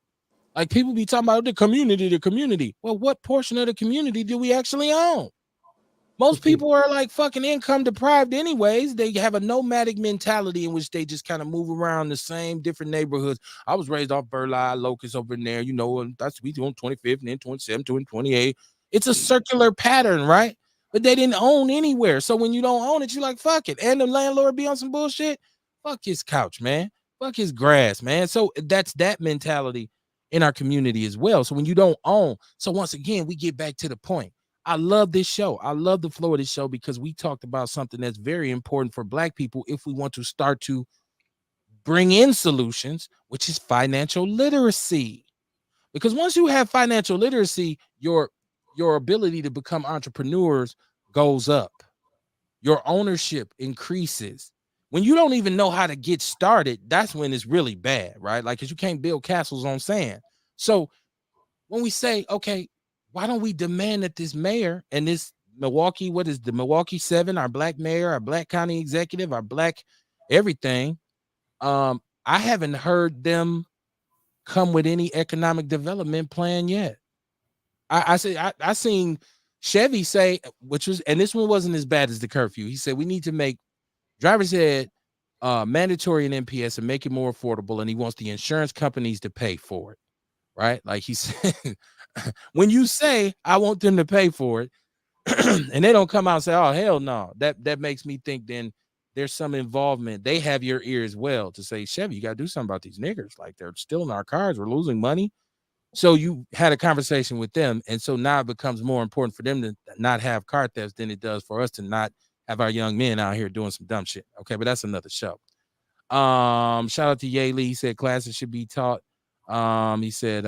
Like people be talking about the community. Well, what portion of the community do we actually own? Most people are like fucking income deprived anyways. They have a nomadic mentality in which they just kind of move around the same different neighborhoods. I was raised off Burleigh, Locust over in there, and that's we doing 25th and then 27th and 28. It's a circular pattern, right? But they didn't own anywhere. So when you don't own it, you're like, fuck it. And the landlord be on some bullshit. Fuck his couch, man. Fuck his grass, man. So that's that mentality in our community as well. So when you don't own, so once again, we get back to the point. I love this show. I love the flow of this show because we talked about something that's very important for Black people if we want to start to bring in solutions, which is financial literacy. Because once you have financial literacy, your ability to become entrepreneurs goes up. your ownership increases. When you don't even know how to get started, that's when it's really bad, right? Like, because you can't build castles on sand. So when we say, okay, why don't we demand that this mayor and this Milwaukee, what is the Milwaukee 7, our black mayor, our black county executive, our black everything, I haven't heard them come with any economic development plan yet. I seen Chevy say, which was, and this one wasn't as bad as the curfew. He said we need to make driver's ed mandatory in NPS and make it more affordable, and he wants the insurance companies to pay for it. Right? Like he said, when you say I want them to pay for it, and they don't come out and say, "Oh hell no," that makes me think then there's some involvement. They have your ear as well to say, Chevy, you got to do something about these niggers. Like they're stealing our cars, we're losing money. So you had a conversation with them, and so now it becomes more important for them to not have car thefts than it does for us to not have our young men out here doing some dumb shit. Okay, but that's another show. Shout out to Ye Lee. He said classes should be taught. He said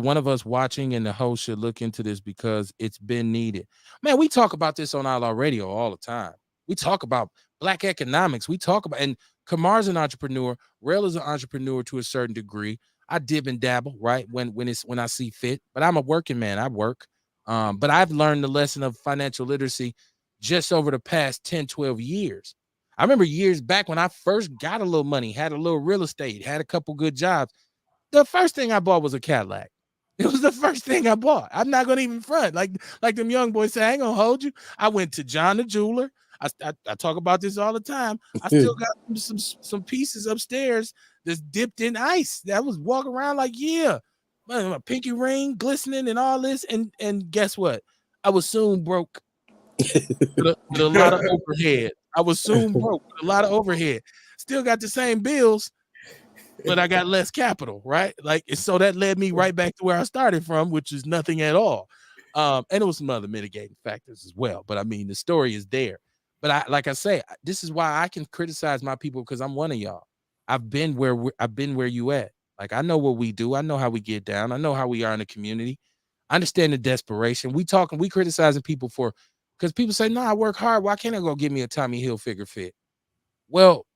one of us watching and the host should look into this because it's been needed. Man, we talk about this on Outlaw Radio all the time. We talk about black economics. We talk about, and Kamar's an entrepreneur. Rail is an entrepreneur to a certain degree. I dib and dabble, right? When I see fit, but I'm a working man. I work. But I've learned the lesson of financial literacy just over the past 10, 12 years. I remember years back when I first got a little money, had a little real estate, had a couple good jobs. The first thing I bought was a Cadillac. It was the first thing I bought. I'm not gonna even front. Like them young boys say, I ain't gonna hold you. I went to John the jeweler. I talk about this all the time. I still got some pieces upstairs that's dipped in ice. That was walking around like, yeah, my pinky ring glistening and all this. And guess what? I was soon broke with a lot of overhead. I was soon broke with a lot of overhead. Still got the same bills, but I got less capital, right? Like, so that led me right back to where I started from, which is nothing at all. And it was some other mitigating factors as well. But I mean, the story is there. But like I say, this is why I can criticize my people, because I'm one of y'all. I've been where you at. Like, I know what we do. I know how we get down. I know how we are in the community. I understand the desperation. We criticizing people because people say, no, I work hard. Why can't I go get me a Tommy Hilfiger fit? Well,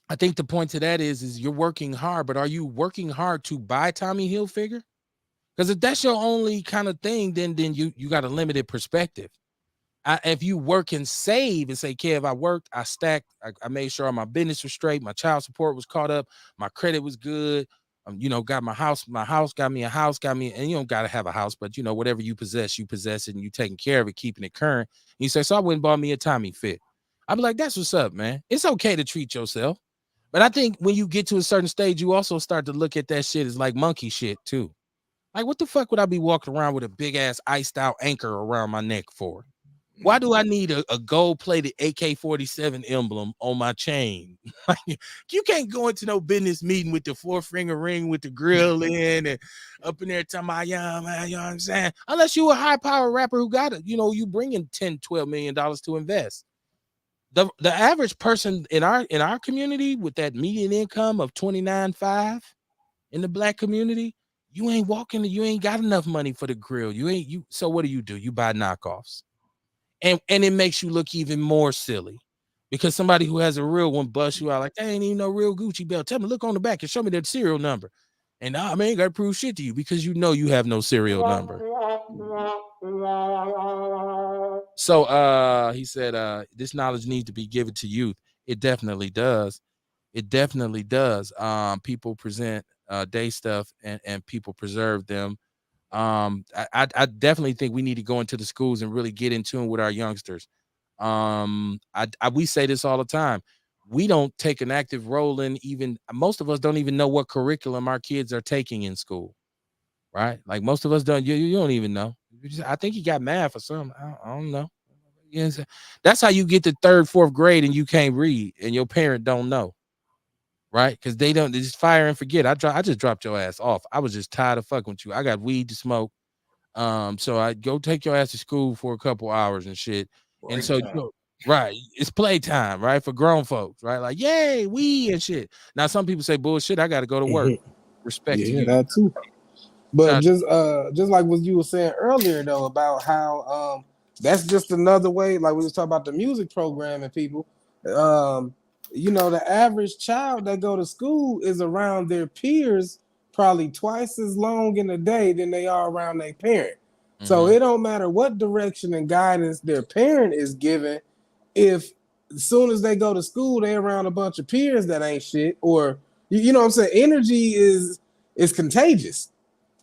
I think the point to that is you're working hard, but are you working hard to buy Tommy Hilfiger? Because if that's your only kind of thing, then you got a limited perspective. If you work and save and say, Kev, I worked, I stacked, I made sure my business was straight, my child support was caught up, my credit was good, got my house got me a house, and you don't got to have a house, but whatever you possess it, and you taking care of it, keeping it current. And you say, so I went and bought me a Tommy fit. I'd be like, that's what's up, man. It's okay to treat yourself. But I think when you get to a certain stage, you also start to look at that shit as like monkey shit too. Like, what the fuck would I be walking around with a big ass iced out anchor around my neck for? Why do I need a gold plated AK-47 emblem on my chain? You can't go into no business meeting with the 4-finger ring with the grill in and up in there talking about, yeah, man, you know what I'm saying? Unless you a high power rapper who got it, you bringing $10-12 million to invest. The average person in our community with that median income of $29,500 in the black community, you ain't got enough money for the grill. So what do? You buy knockoffs. And it makes you look even more silly because somebody who has a real one busts you out like, that ain't even no real Gucci belt. Tell me, look on the back and show me that serial number. And I ain't got to prove shit to you because you have no serial number. So he said, this knowledge needs to be given to youth. It definitely does. It definitely does. People present day stuff and people preserve them. I definitely think we need to go into the schools and really get in tune with our youngsters. We say this all the time. We don't take an active role in most of us don't even know what curriculum our kids are taking in school, right? Like most of us don't. You don't even know. I think you got math or something. I don't know. That's how you get to 3rd, 4th grade and you can't read and your parent don't know. Right? Because they just fire and forget. I just dropped your ass off. I was just tired of fucking with you. I got weed to smoke. So I go take your ass to school for a couple hours and shit. And so right, it's playtime, right? For grown folks, right? Like, yay, weed and shit. Now some people say bullshit, I gotta go to work. Respect to you. That too. But just like what you were saying earlier though about how That's just another way, like we was talking about the music program and people. The average child that go to school is around their peers probably twice as long in a day than they are around their parent. So it don't matter what direction and guidance their parent is giving, if as soon as they go to school, they around a bunch of peers that ain't shit, or you know what I'm saying, energy is contagious.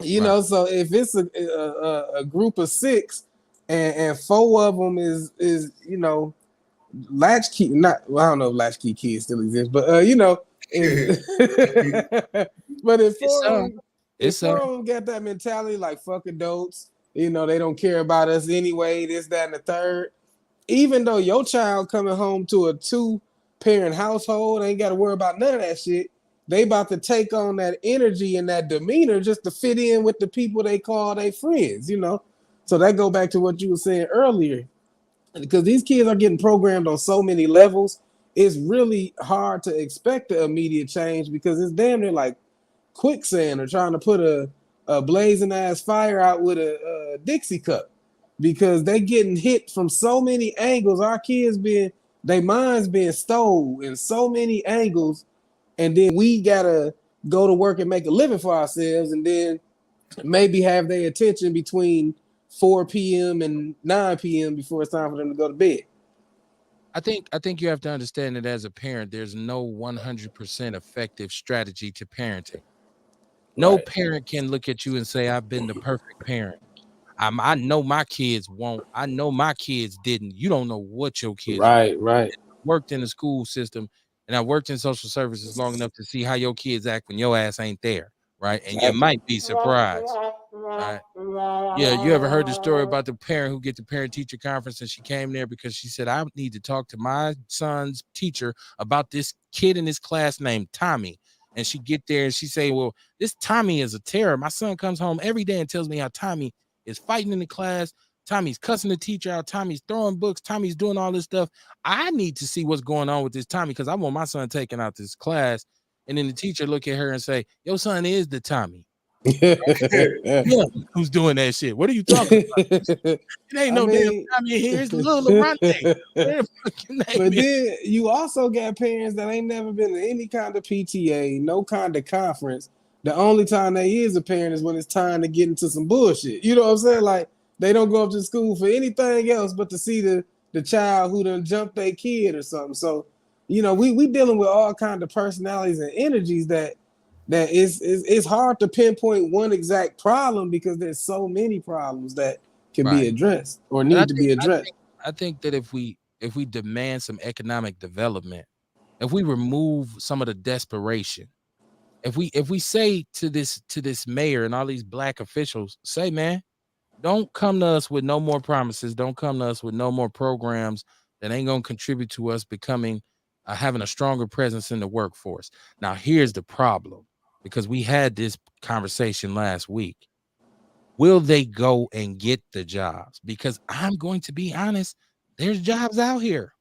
So if it's a group of six and four of them is latchkey, not well, I don't know if latchkey kids still exist, but if but if four of them got that mentality like fuck adults, they don't care about us anyway, this, that, and the third. Even though your child coming home to a 2-parent household, ain't got to worry about none of that shit. They about to take on that energy and that demeanor just to fit in with the people they call their friends, So that go back to what you were saying earlier, because these kids are getting programmed on so many levels. It's really hard to expect the immediate change because it's damn near like quicksand or trying to put a blazing ass fire out with a Dixie cup, because they getting hit from so many angles. Our kids their minds being stole in so many angles, and then we gotta go to work and make a living for ourselves, and then maybe have their attention between 4 p.m. and 9 p.m. before it's time for them to go to bed. I think you have to understand that as a parent, there's no 100% effective strategy to parenting. No parent can look at you and say, I've been the perfect parent. I know my kids won't. I know my kids didn't. You don't know what your kids right. worked in the school system, and I worked in social services long enough to see how your kids act when your ass ain't there, right? And you might be surprised, right? Yeah, you ever heard the story about the parent who get the parent-teacher conference and she came there because she said, I need to talk to my son's teacher about this kid in his class named Tommy. And she get there and she say, well, this Tommy is a terror. My son comes home every day and tells me how Tommy is fighting in the class. Tommy's cussing the teacher out. Tommy's throwing books. Tommy's doing all this stuff. I need to see what's going on with this Tommy because I want my son taking out this class. And then the teacher look at her and say, your son is the Tommy. Yeah, who's doing that shit? What are you talking about? It ain't no damn Tommy in here. It's Lil Lorante. But then you also got parents that ain't never been in any kind of PTA, no kind of conference. The only time they is a parent is when it's time to get into some bullshit. You know what I'm saying? Like they don't go up to school for anything else but to see the child who done jumped their kid or something. So, we dealing with all kind of personalities and energies that it's hard to pinpoint one exact problem because there's so many problems that can be addressed or need to be addressed. I think that if we demand some economic development, if we remove some of the desperation, if we say to this mayor and all these black officials, say, man, don't come to us with no more promises. Don't come to us with no more programs that ain't gonna contribute to us becoming having a stronger presence in the workforce. Now, here's the problem, because we had this conversation last week. Will they go and get the jobs? Because I'm going to be honest, there's jobs out here,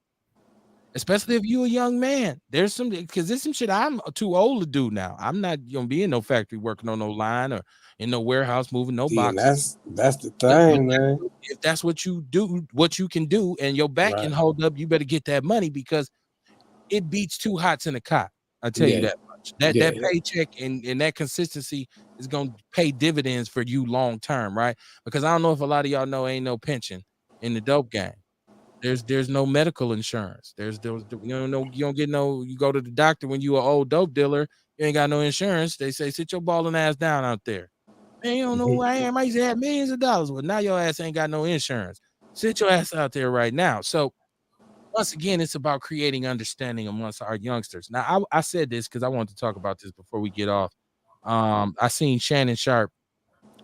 especially if you're a young man. There's because there's some shit I'm too old to do now. I'm not gonna be in no factory working on no line or in no warehouse moving no boxes. That's the thing, man. If that's what you do, what you can do, and your back can hold up, you better get that money because it beats two hots in a cot. I tell you that much. That paycheck and that consistency is gonna pay dividends for you long term, right? Because I don't know if a lot of y'all know ain't no pension in the dope game. There's no medical insurance. You don't get no. You go to the doctor when you an old dope dealer, you ain't got no insurance. They say sit your balling ass down out there. Man, you don't know who I am. I used to have millions of dollars, but now your ass ain't got no insurance. Sit your ass out there right now. So once again, it's about creating understanding amongst our youngsters. Now, I said this because I wanted to talk about this before we get off. I seen Shannon Sharp.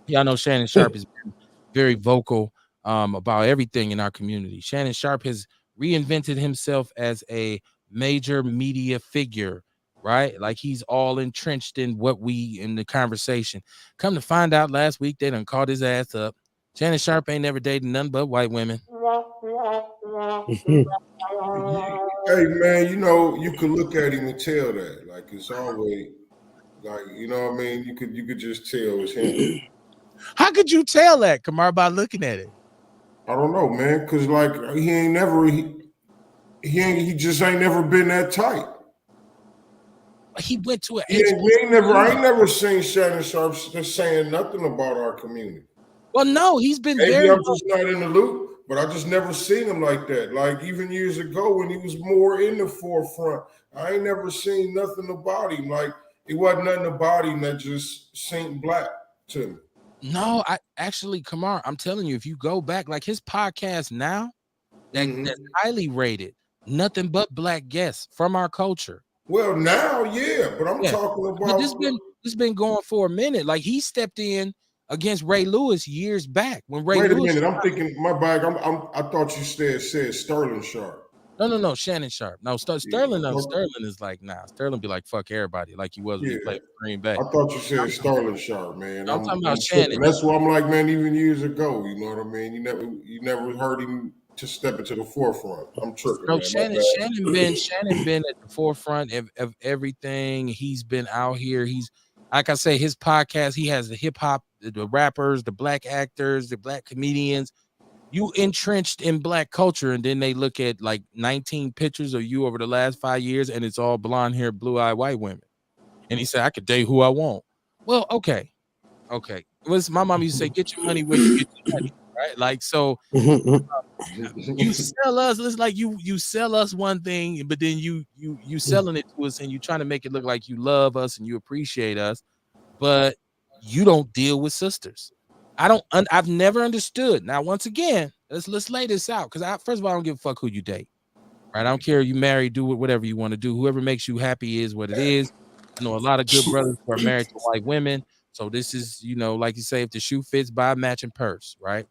Y'all know Shannon Sharp has been very vocal about everything in our community. Shannon Sharp has reinvented himself as a major media figure, right? Like he's all entrenched in what we in the conversation. Come to find out last week, they done caught his ass up. Shannon Sharp ain't never dated none but white women. Hey man, you could look at him and tell that. Like it's always like, you know what I mean? You could just tell it's him. How could you tell that, Kamar, by looking at it? I don't know, man, because like he just ain't never been that tight. He went to an I ain't never seen Shannon Sharp just saying nothing about our community. Well, no, he's been Maybe very. I'm just not in the loop, but I just never seen him like that. Like even years ago when he was more in the forefront, I ain't never seen nothing about him. Like it wasn't nothing about him that just seemed black to me. No, I actually, Kamar, I'm telling you, if you go back, like his podcast now, that's highly rated, nothing but black guests from our culture. Well, now, yeah, but I'm talking about. But this been going for a minute. Like he stepped in against Ray Lewis years back when Ray Wait Lewis. a minute, I'm thinking my bag. I thought you said Sterling Sharp. No, Shannon Sharp. No, Sterling. No, Sterling is like, nah. Sterling be like, fuck everybody, like he was when he played for Green Bay. I thought you said Sterling Sharp, man. I'm talking about Shannon. That's why I'm like, man, even years ago, you know what I mean? You never heard him to step into the forefront. I'm tripping. No, man. Shannon been at the forefront of everything. He's been out here. He's, like I say, his podcast, he has the hip hop, the rappers, the black actors, the black comedians. You entrenched in black culture, and then they look at like 19 pictures of you over the last 5 years, and it's all blonde hair, blue-eyed white women. And he said, I could date who I want. Well, okay. My mom used to say, get your money where you get your money, right? Like, so you sell us, it's like you sell us one thing, but then you selling it to us, and you trying to make it look like you love us and you appreciate us, but you don't deal with sisters. I've never understood. Now, once again, let's lay this out, because first of all, I don't give a fuck who you date, right? I don't care if you marry, do whatever you want to do. Whoever makes you happy is what it is. I know a lot of good brothers who are married to white women, so this is, like you say, if the shoe fits, buy a matching purse, right?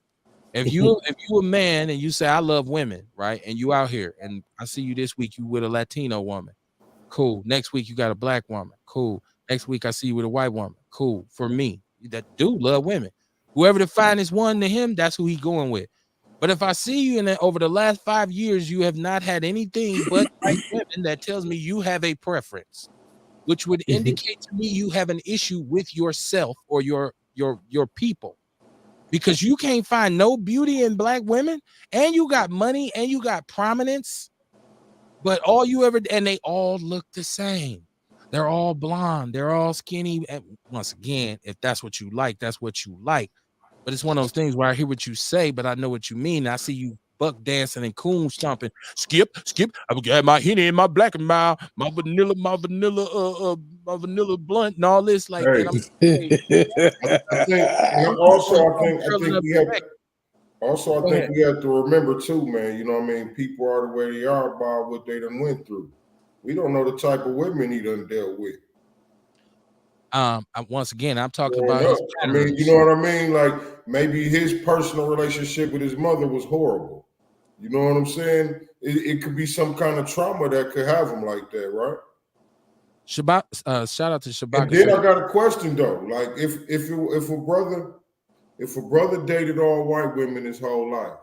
If you a man and you say I love women, right, and you out here, and I see you this week, you with a Latino woman, cool. Next week you got a black woman, cool. Next week I see you with a white woman, cool. For me, that dude love women. Whoever the finest one to him, that's who he going with. But if I see you and over the last 5 years, you have not had anything but white women, that tells me you have a preference, which would indicate to me you have an issue with yourself or your people, because you can't find no beauty in black women, and you got money and you got prominence, but all you ever, and they all look the same. They're all blonde. They're all skinny. And once again, if that's what you like, that's what you like. But it's one of those things where I hear what you say, but I know what you mean. I see you buck dancing and coon stomping. Skip. I got my Henny and my black and my vanilla blunt and all this. Like, hey. And I'm saying, I think we have to remember too, man. You know what I mean? People are the way they are by what they done went through. We don't know the type of women he done dealt with. Once again, I'm talking about his patterns. I mean, you know what I mean? Like maybe his personal relationship with his mother was horrible. You know what I'm saying? It could be some kind of trauma that could have him like that, right? Shout out to Shabak. And then I got a question though. Like if a brother dated all white women his whole life,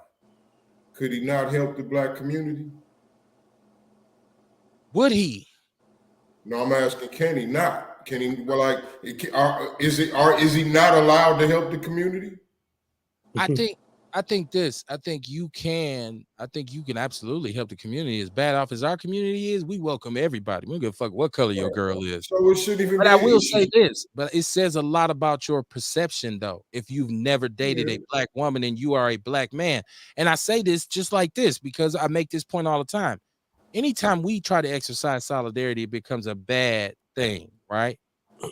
could he not help the black community? Would he? No, I'm asking, can he not? Can he? Well, like, is he not allowed to help the community? I think you can absolutely help the community. As bad off as our community is, we welcome everybody. We don't give a fuck what color your girl is. So it shouldn't even. But I will say this, but it says a lot about your perception, though, if you've never dated a black woman and you are a black man. And I say this just like this because I make this point all the time. Anytime we try to exercise solidarity, it becomes a bad thing, right?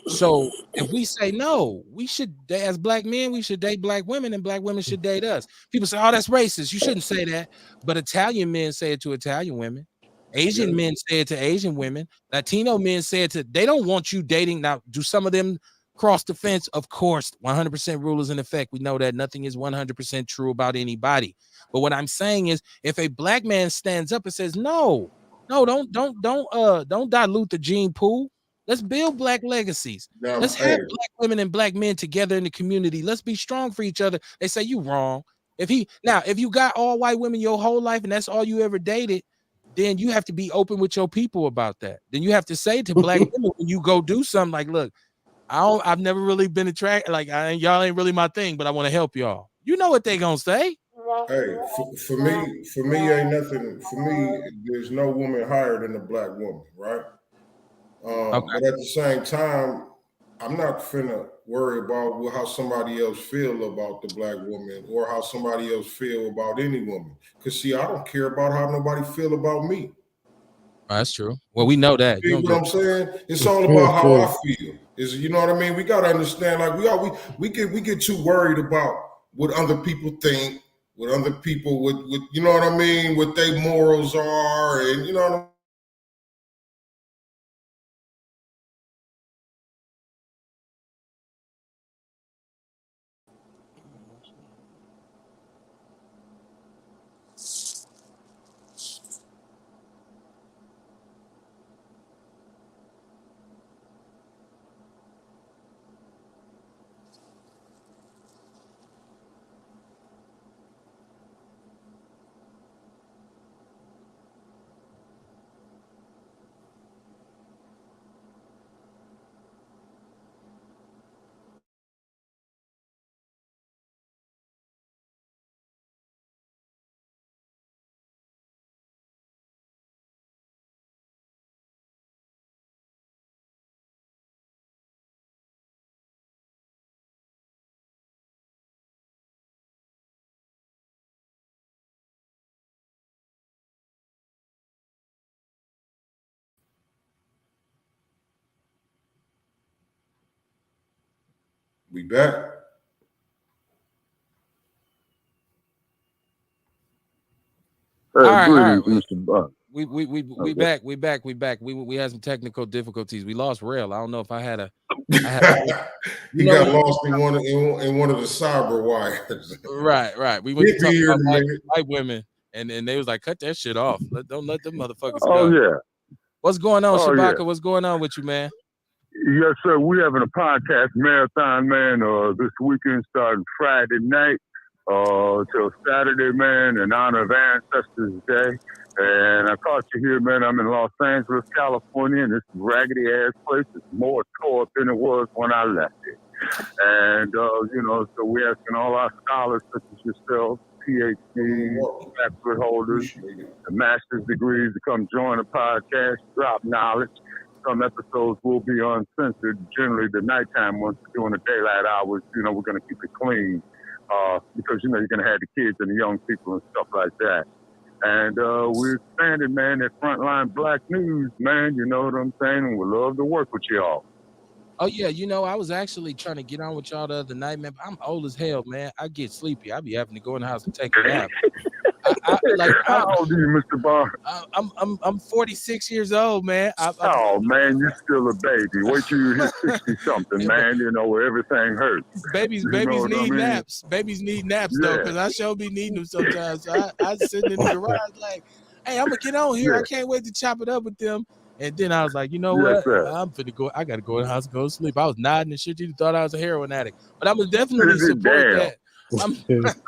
So if we say no, we should, as black men, we should date black women and black women should date us. People say, oh, that's racist. You shouldn't say that. But Italian men say it to Italian women. Asian men say it to Asian women. Latino men say it to, they don't want you dating. Now, do some of them cross the fence? Of course, 100% rule is in effect. We know that nothing is 100% true about anybody. But what I'm saying is, if a black man stands up and says, no, don't dilute the gene pool. Let's build black legacies. Let's have black women and black men together in the community. Let's be strong for each other. They say you wrong. If you got all white women your whole life and that's all you ever dated, then you have to be open with your people about that. Then you have to say to black women when you go do something like, look, I've never really been attracted. Like y'all ain't really my thing, but I want to help y'all. You know what they gonna say? Hey, for me, ain't nothing. For me, there's no woman higher than a black woman, right? Okay. But at the same time, I'm not finna worry about how somebody else feel about the black woman or how somebody else feel about any woman. Cause see, I don't care about how nobody feel about me. That's true. Well, we know that. You See don't what give. I'm saying? It's all about how I feel. Is you know what I mean? We gotta understand. Like we get too worried about what other people think, what other people would you know what I mean? What their morals are, and you know what I mean? We back. All right, all right. Mr. Buck. We back. We had some technical difficulties. We lost Rail. I don't know if I had He got lost in one of the cyber wires. Right. We went to talk about white women, and they was like, cut that shit off. Don't let them motherfuckers go. Oh yeah. What's going on, Shabaka? Yeah. What's going on with you, man? Yes, sir. We're having a podcast marathon, man. This weekend starting Friday night till Saturday, man, in honor of Ancestors Day. And I caught you here, man. I'm in Los Angeles, California, and this raggedy ass place is more tore up than it was when I left it. And so we're asking all our scholars, such as yourself, PhD, bachelor holders, the master's degrees, to come join the podcast, drop knowledge. Some episodes will be uncensored. Generally, the nighttime ones during the daylight hours, we're going to keep it clean because, you're going to have the kids and the young people and stuff like that. And we're expanding, man, at Frontline Black News, man. You know what I'm saying? And we love to work with y'all. Oh, yeah. I was actually trying to get on with y'all the other night, man. I'm old as hell, man. I get sleepy. I be having to go in the house and take a nap. How old are you, Mr. Barr? I'm 46 years old, man. Man, you're still a baby. Wait till you hit 60-something, man. Where everything hurts. Babies need naps. Babies need naps, though, because I sure be needing them sometimes. So I sitting in the garage like, hey, I'm going to get on here. I can't wait to chop it up with them. And then I was like, you know what? I'm finna go. I got to go in the house and go to sleep. I was nodding and shit. You thought I was a heroin addict. But I'm going to definitely support that.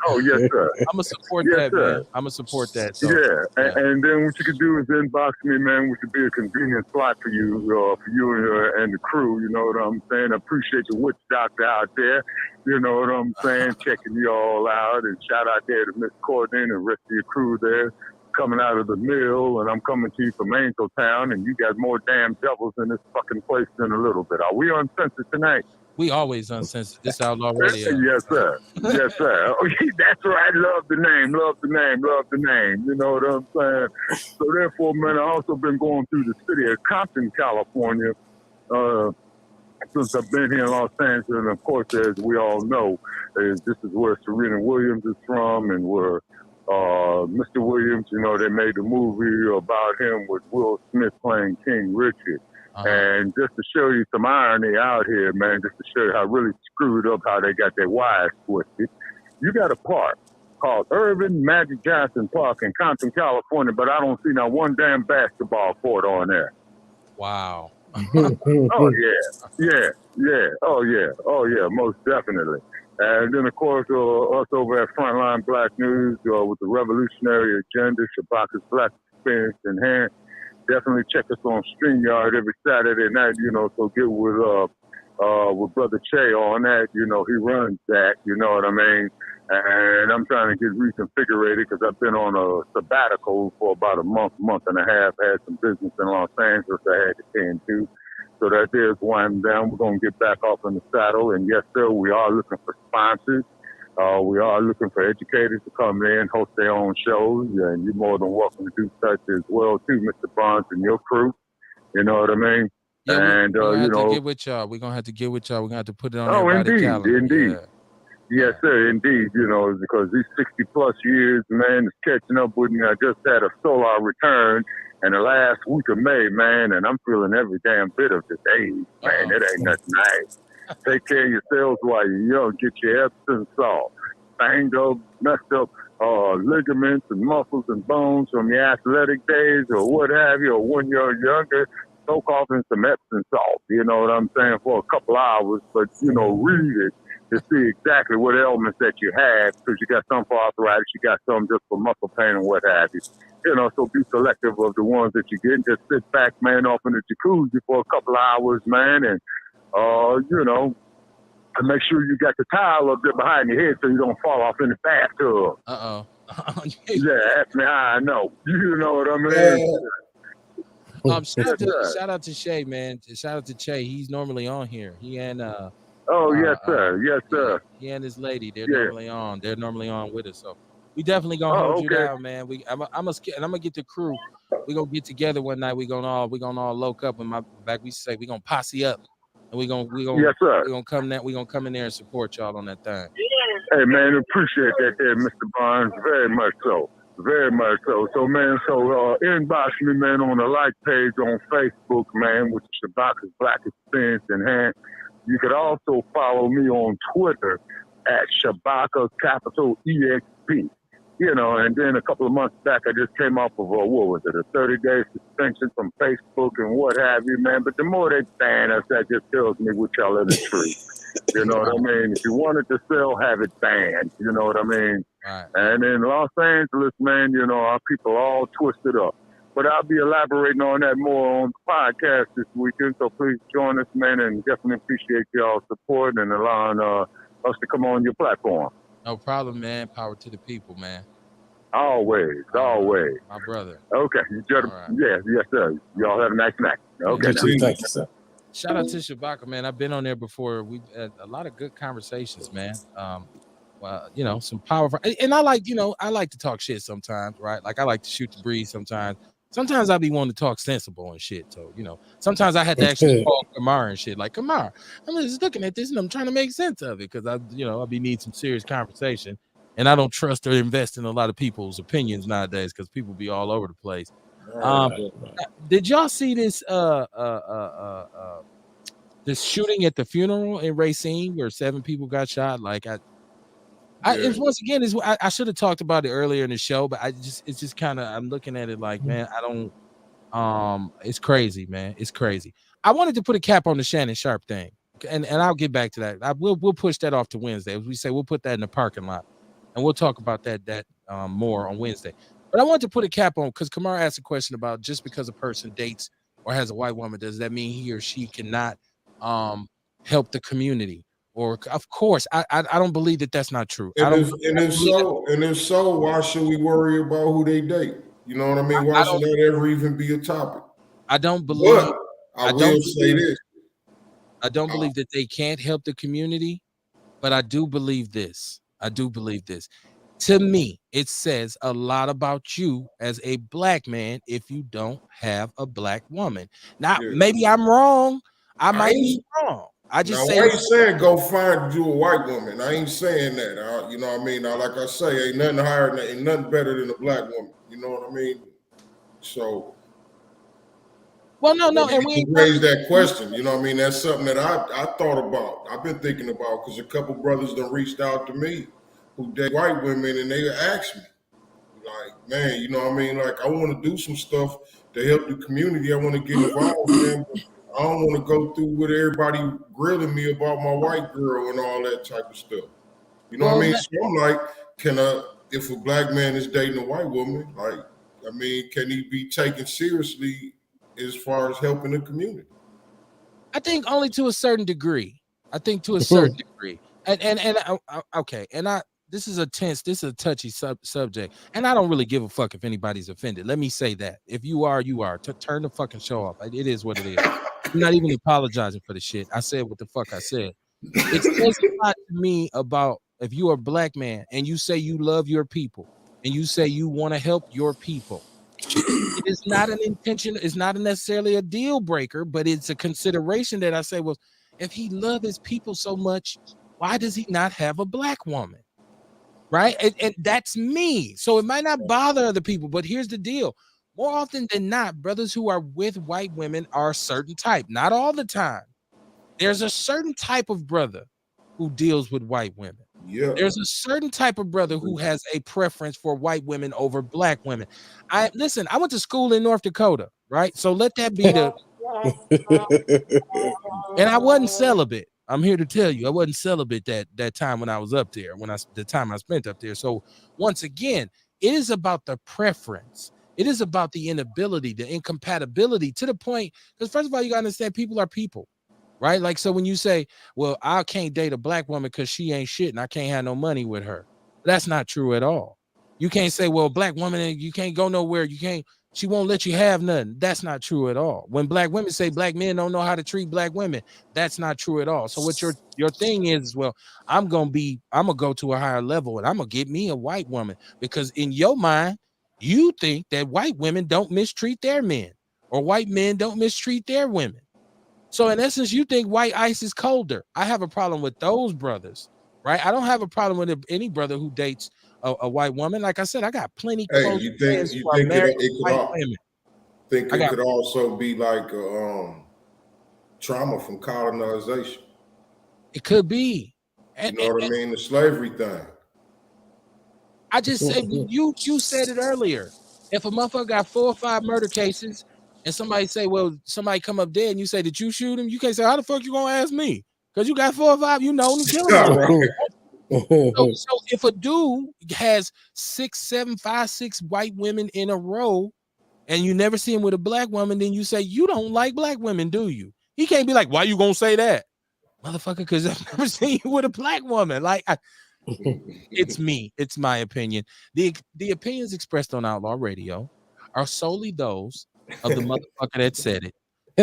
Oh, yes, sir. I'm going to support that, man. I'm going to support that. So, and then what you could do is inbox me, man, which would be a convenient slot for you and the crew. You know what I'm saying? I appreciate the witch doctor out there. You know what I'm saying? Checking you all out. And shout out there to Miss Courtney and the rest of your crew there. Coming out of the mill, and I'm coming to you from Angel Town, and you got more damn devils in this fucking place than a little bit. Are we uncensored tonight? We always uncensored. This Outlaw Radio. Yes, sir. Yes, sir. Oh, that's right. Love the name. You know what I'm saying? So therefore, man, I've also been going through the city of Compton, California, since I've been here in Los Angeles. And of course, as we all know, this is where Serena Williams is from, and where Mr. Williams, they made a movie about him with Will Smith playing King Richard. And just to show you some irony out here, man, just to show you how really screwed up how they got their wires twisted, you got a park called Irvin Magic Johnson Park in Compton, California, but I don't see not one damn basketball court on there. Wow. Oh, yeah. Oh, yeah, most definitely. And then, of course, us over at Frontline Black News with the revolutionary agenda, Shabaka's Black Experience in hand. Definitely check us on StreamYard every Saturday night, so get with Brother Che on that. He runs that, you know what I mean? And I'm trying to get reconfigured because I've been on a sabbatical for about a month and a half. Had some business in Los Angeles I had to tend to. So that is winding down. We're going to get back off in the saddle. And yes, sir, we are looking for sponsors. We are looking for educators to come in, host their own shows. And you're more than welcome to do such as well, too, Mr. Barnes and your crew. You know what I mean? Yeah, and, we're gonna have you know, to get with y'all. We're gonna have to get with y'all. We're gonna have to put it on oh, everybody's indeed, calendar. indeed. Yeah. Yes, sir, indeed. You know, because these 60+ years, man, is catching up with me. I just had a solar return in the last week of May, man, and I'm feeling every damn bit of the days, man. It ain't nothing nice. Take care of yourselves while you're young. Get your Epsom salt. Banged up, messed up ligaments and muscles and bones from your athletic days or what have you, or when you're younger. Soak off in some Epsom salt, you know what I'm saying, for a couple hours, but, you know, read it to see exactly what ailments that you have, because you got some for arthritis, you got some just for muscle pain and what have you. You know, so be selective of the ones that you get and just sit back, man, off in the jacuzzi for a couple of hours, man, and, you know, and make sure you got the towel up there behind your head so you don't fall off in the bathtub. Yeah, ask me how I know. You know what I mean? Shout out to Shay, man. Shout out to Shay. He's normally on here. He and yes, sir. Yes, sir. He and his lady, they're normally on. They're normally on with us. So we definitely gonna hold you down, man. I'm gonna get the crew. We gonna get together one night. We gonna all loke up in my back. We say we gonna posse up, and we gonna yes, sir. we gonna come that we gonna come in there and support y'all on that thing. Hey, man, appreciate that there, Mr. Barnes. Very much so. Very much so. So, man, inbox me, man, on the like page on Facebook, man, with Shabaka's Black Experience Enhanced. You could also follow me on Twitter at Shabaka capital EXP. You know, and then a couple of months back, I just came off of a 30-day suspension from Facebook and what have you, man. But the more they ban us, that just tells me what y'all in the tree. You know what I mean? If you wanted to sell, have it banned. You know what I mean? Right. And in Los Angeles, man, you know, our people all twisted up. But I'll be elaborating on that more on the podcast this weekend. So please join us, man, and definitely appreciate y'all's support and allowing us to come on your platform. No problem, man. Power to the people, man. Always. My brother. Okay. Yes, sir. Y'all have a nice night. Okay. Thank you, sir. Shout out to Shabaka, man. I've been on there before. We've had a lot of good conversations, man. Well, you know, some powerful, and I like to talk shit sometimes, right? Like I like to shoot the breeze sometimes. Sometimes I be wanting to talk sensible and shit. So, you know, sometimes I had to actually call Kamar and shit. Like, Kamar, I'm just looking at this and I'm trying to make sense of it because I'll be needing some serious conversation. And I don't trust or invest in a lot of people's opinions nowadays because people be all over the place. Did y'all see this this shooting at the funeral in Racine where 7 people got shot? Like I should have talked about it earlier in the show, but it's just kind of, I'm looking at it like, man, I don't, it's crazy, man. It's crazy. I wanted to put a cap on the Shannon Sharp thing, and I'll get back to that. We'll push that off to Wednesday. As we say, we'll put that in the parking lot, and we'll talk about that more on Wednesday. But I wanted to put a cap on because Kamar asked a question about just because a person dates or has a white woman, does that mean he or she cannot help the community? Or of course, I don't believe that that's not true. If so, why should we worry about who they date? You know what I mean? Why should that ever even be a topic? I don't believe. But I will say this. I don't believe that they can't help the community, but I do believe this. To me, it says a lot about you as a black man if you don't have a black woman. Now, maybe I'm wrong. I might be wrong. I ain't saying go find you a white woman. I ain't saying that. You know what I mean? Now, like I say, ain't nothing higher ain't nothing better than a black woman. You know what I mean? So, well, no, and we raised that question. You know what I mean? That's something that I thought about. I've been thinking about because a couple brothers done reached out to me who date white women, and they asked me, like, man, you know what I mean? Like, I want to do some stuff to help the community. I want to get involved, man. I don't want to go through with everybody grilling me about my white girl and all that type of stuff. You know what I mean? So I'm like, if a black man is dating a white woman, like, I mean, can he be taken seriously as far as helping the community? I think only to a certain degree. And okay, and this is a tense, this is a touchy subject, and I don't really give a fuck if anybody's offended. Let me say that. If you are, you are. Turn the fucking show off. It is what it is. I'm not even apologizing for the shit. I said what the fuck I said. It says a lot to me about if you're a black man and you say you love your people and you say you want to help your people. It is not an intention, it's not necessarily a deal breaker, but it's a consideration that I say, well, if he loves his people so much, why does he not have a black woman? Right? And that's me. So it might not bother other people, but here's the deal. More often than not, brothers who are with white women are a certain type, not all the time. There's a certain type of brother who deals with white women. Yeah. There's a certain type of brother who has a preference for white women over black women. I went to school in North Dakota, right? So let that be the and I wasn't celibate. I'm here to tell you, I wasn't celibate that time when I was up there, the time I spent up there. So once again, it is about the preference. It is about the inability, the incompatibility to the point, because first of all, you gotta understand people are people. Right? Like, so when you say, well, I can't date a black woman because she ain't shit and I can't have no money with her. That's not true at all. You can't say, well, black woman, you can't go nowhere. She won't let you have nothing. That's not true at all. When black women say black men don't know how to treat black women, that's not true at all. So what your thing is, well, I'm gonna go to a higher level and I'm gonna get me a white woman, because in your mind, you think that white women don't mistreat their men or white men don't mistreat their women. So in essence, you think white ice is colder. I have a problem with those brothers, right? I don't have a problem with any brother who dates a white woman. Like I said, I got plenty close friends who are married to white women. Think it could also be like trauma from colonization. It could be. You know what I mean? The slavery thing. I just said you said it earlier. If a motherfucker got 4 or 5 murder cases and somebody say, well, somebody come up dead and you say, did you shoot him? You can't say, how the fuck you gonna ask me? Because you got 4 or 5, you know, and kill him. So if a dude has 6, 7, 5, 6 white women in a row and you never see him with a black woman, then you say, you don't like black women, do you? He can't be like, why you gonna say that? Motherfucker, because I've never seen you with a black woman. Like, it's me. It's my opinion. The opinions expressed on Outlaw Radio are solely those of the motherfucker that said it.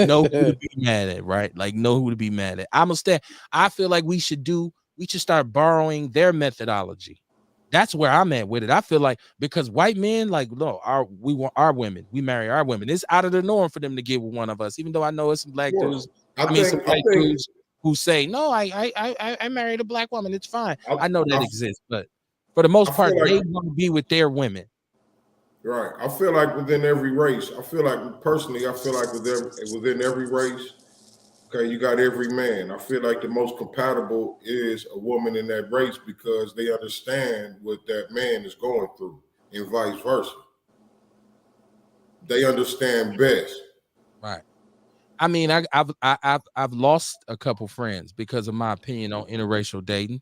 Know who to be mad at, right? Like, know who to be mad at. I feel like we should start borrowing their methodology. That's where I'm at with it. I feel like because white men, like, no, we want our women. We marry our women. It's out of the norm for them to get with one of us, even though I know it's some black dudes. Some black dudes who say, no, I married a black woman. It's fine. I know that exists, but for the most part, they want to be with their women. Right. I feel like within every race, within every race, okay, you got every man. I feel like the most compatible is a woman in that race because they understand what that man is going through and vice versa. They understand best. Right. I mean, I've lost a couple friends because of my opinion on interracial dating.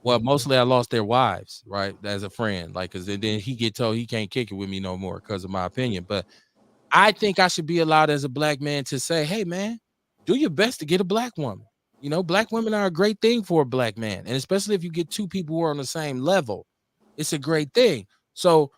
Well, mostly I lost their wives, right? As a friend, like, because then he get told he can't kick it with me no more because of my opinion. But I think I should be allowed as a black man to say, hey, man, do your best to get a black woman. You know, black women are a great thing for a black man. And especially if you get 2 people who are on the same level, it's a great thing. So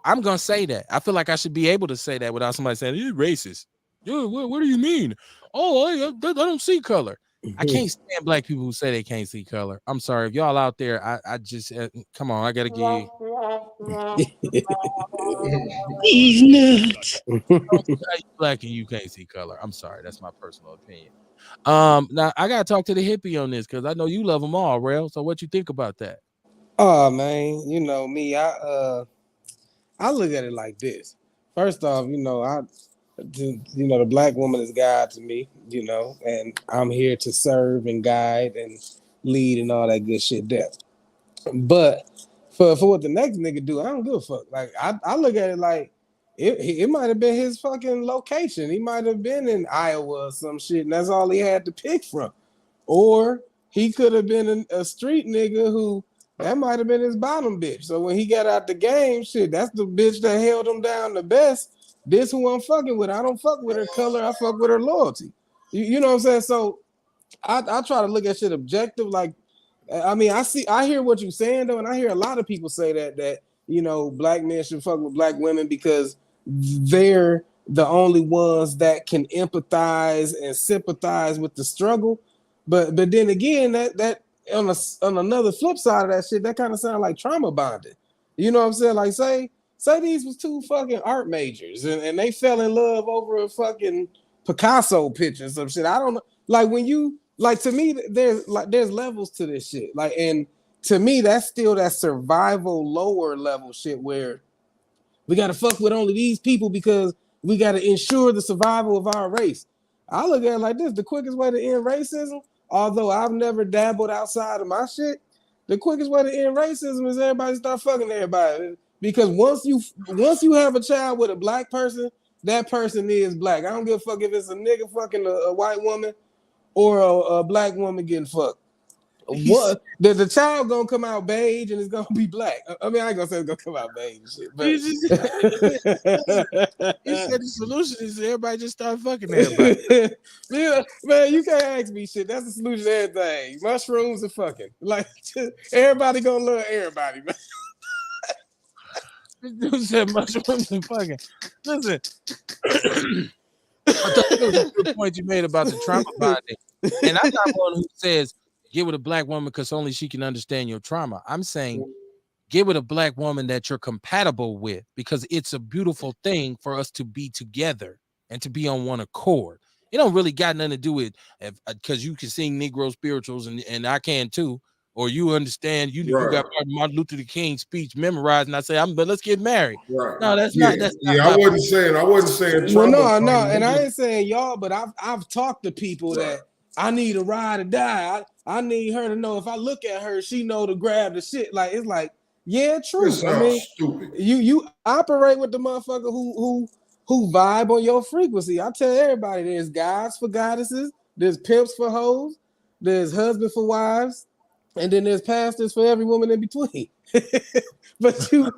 I'm going to say that. I feel like I should be able to say that without somebody saying, you're racist. What do you mean? Oh, I don't see color. I can't stand black people who say they can't see color. I'm sorry. If y'all out there, I just, come on, I got to give He's nuts. black and you can't see color. I'm sorry. That's my personal opinion. Now I got to talk to the hippie on this because I know you love them all, Rel. So what you think about that? Oh, man, you know me, I look at it like this. First off, the black woman is God to me, and I'm here to serve and guide and lead and all that good shit there. But for what the next nigga do, I don't give a fuck. Like, I look at it like it might have been his fucking location. He might have been in Iowa or some shit, and that's all he had to pick from. Or he could have been a street nigga who that might have been his bottom bitch. So when he got out the game, shit, that's the bitch that held him down the best. This who I'm fucking with. I don't fuck with her color. I fuck with her loyalty. You know what I'm saying? So I try to look at shit objective. Like, I mean, I hear what you're saying though, and I hear a lot of people say that black men should fuck with black women because they're the only ones that can empathize and sympathize with the struggle. But then again, that on another flip side of that shit, that kind of sounds like trauma bonding. You know what I'm saying? Like say these was two fucking art majors and they fell in love over a fucking Picasso picture or some shit. I don't know. Like when you like to me, there's levels to this shit. Like, and to me, that's still that survival lower level shit where we gotta fuck with only these people because we gotta ensure the survival of our race. I look at it like this: the quickest way to end racism, although I've never dabbled outside of my shit, the quickest way to end racism is everybody start fucking everybody. Because once you have a child with a black person, that person is black. I don't give a fuck if it's a nigga fucking a white woman or a black woman getting fucked. What the child gonna come out beige and it's gonna be black. I mean, I ain't gonna say it's gonna come out beige and shit, but You said the solution is everybody just start fucking everybody. yeah, man, you can't ask me shit. That's the solution to everything. Mushrooms and fucking. Like everybody gonna love everybody, man. This dude said mushrooms and fucking. Listen, I thought that was a good point you made about the trauma bonding. And I'm not one who says get with a black woman because only she can understand your trauma. I'm saying get with a black woman that you're compatible with because it's a beautiful thing for us to be together and to be on one accord. It don't really got nothing to do with because you can sing Negro spirituals and I can too. Or you understand, you got Martin Luther King speech memorized, and I say, but let's get married. Right. No, that's not. That's not. I wasn't saying. Well, no, and I ain't saying y'all, but I've talked to people that I need a ride or die. I need her to know if I look at her, she know to grab the shit. Like it's like, yeah, true. I mean, stupid. You operate with the motherfucker who vibe on your frequency. I tell everybody, there's guys for goddesses, there's pimps for hoes, there's husband for wives. And then there's pastors for every woman in between. but you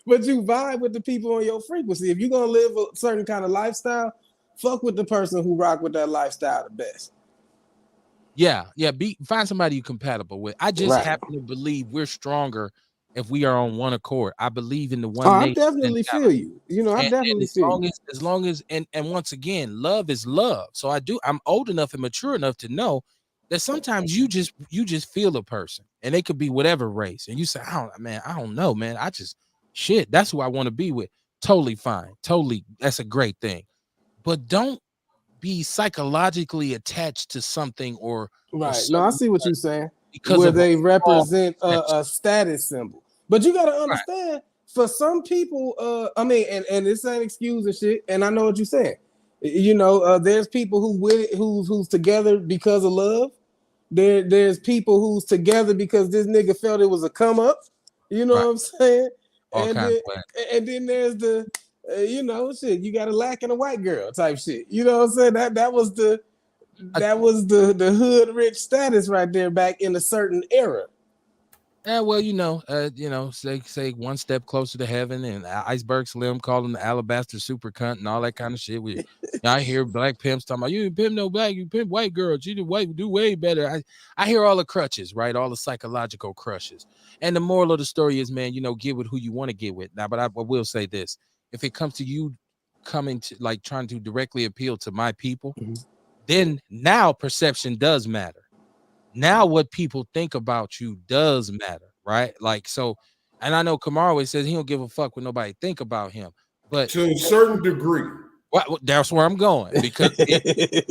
vibe with the people on your frequency. If you're gonna live a certain kind of lifestyle, fuck with the person who rock with that lifestyle the best. Yeah. Find somebody you're compatible with. I just happen to believe we're stronger if we are on one accord. I believe in the one. I definitely feel you. I definitely feel you. As long as and once again, love is love. So I'm old enough and mature enough to know that sometimes you just feel a person and they could be whatever race and you say, I don't know, man. That's who I want to be with. Totally fine. Totally. That's a great thing. But don't be psychologically attached to something or no, I see what you're saying. Where they represent a status symbol. But you got to understand, for some people, and this ain't excuse and shit, and I know what you're saying. There's people who's together because of love. There's people who's together because this nigga felt it was a come up. You know what I'm saying? And then there's the shit. You got a lack in a white girl type shit. You know what I'm saying? That was the hood rich status right there back in a certain era. Yeah, well, say one step closer to heaven, and Iceberg Slim called him the alabaster super cunt and all that kind of shit. I hear black pimps talking about you pimp no black, you pimp white girls, you do way better. I hear all the crutches, right? All the psychological crushes. And the moral of the story is, man, get with who you want to get with. Now, but I will say this: if it comes to you coming to like trying to directly appeal to my people, then now perception does matter. Now what people think about you does matter, right? Like so, and I know Kamar always says he don't give a fuck what nobody think about him, but to a certain degree. That's where I'm going because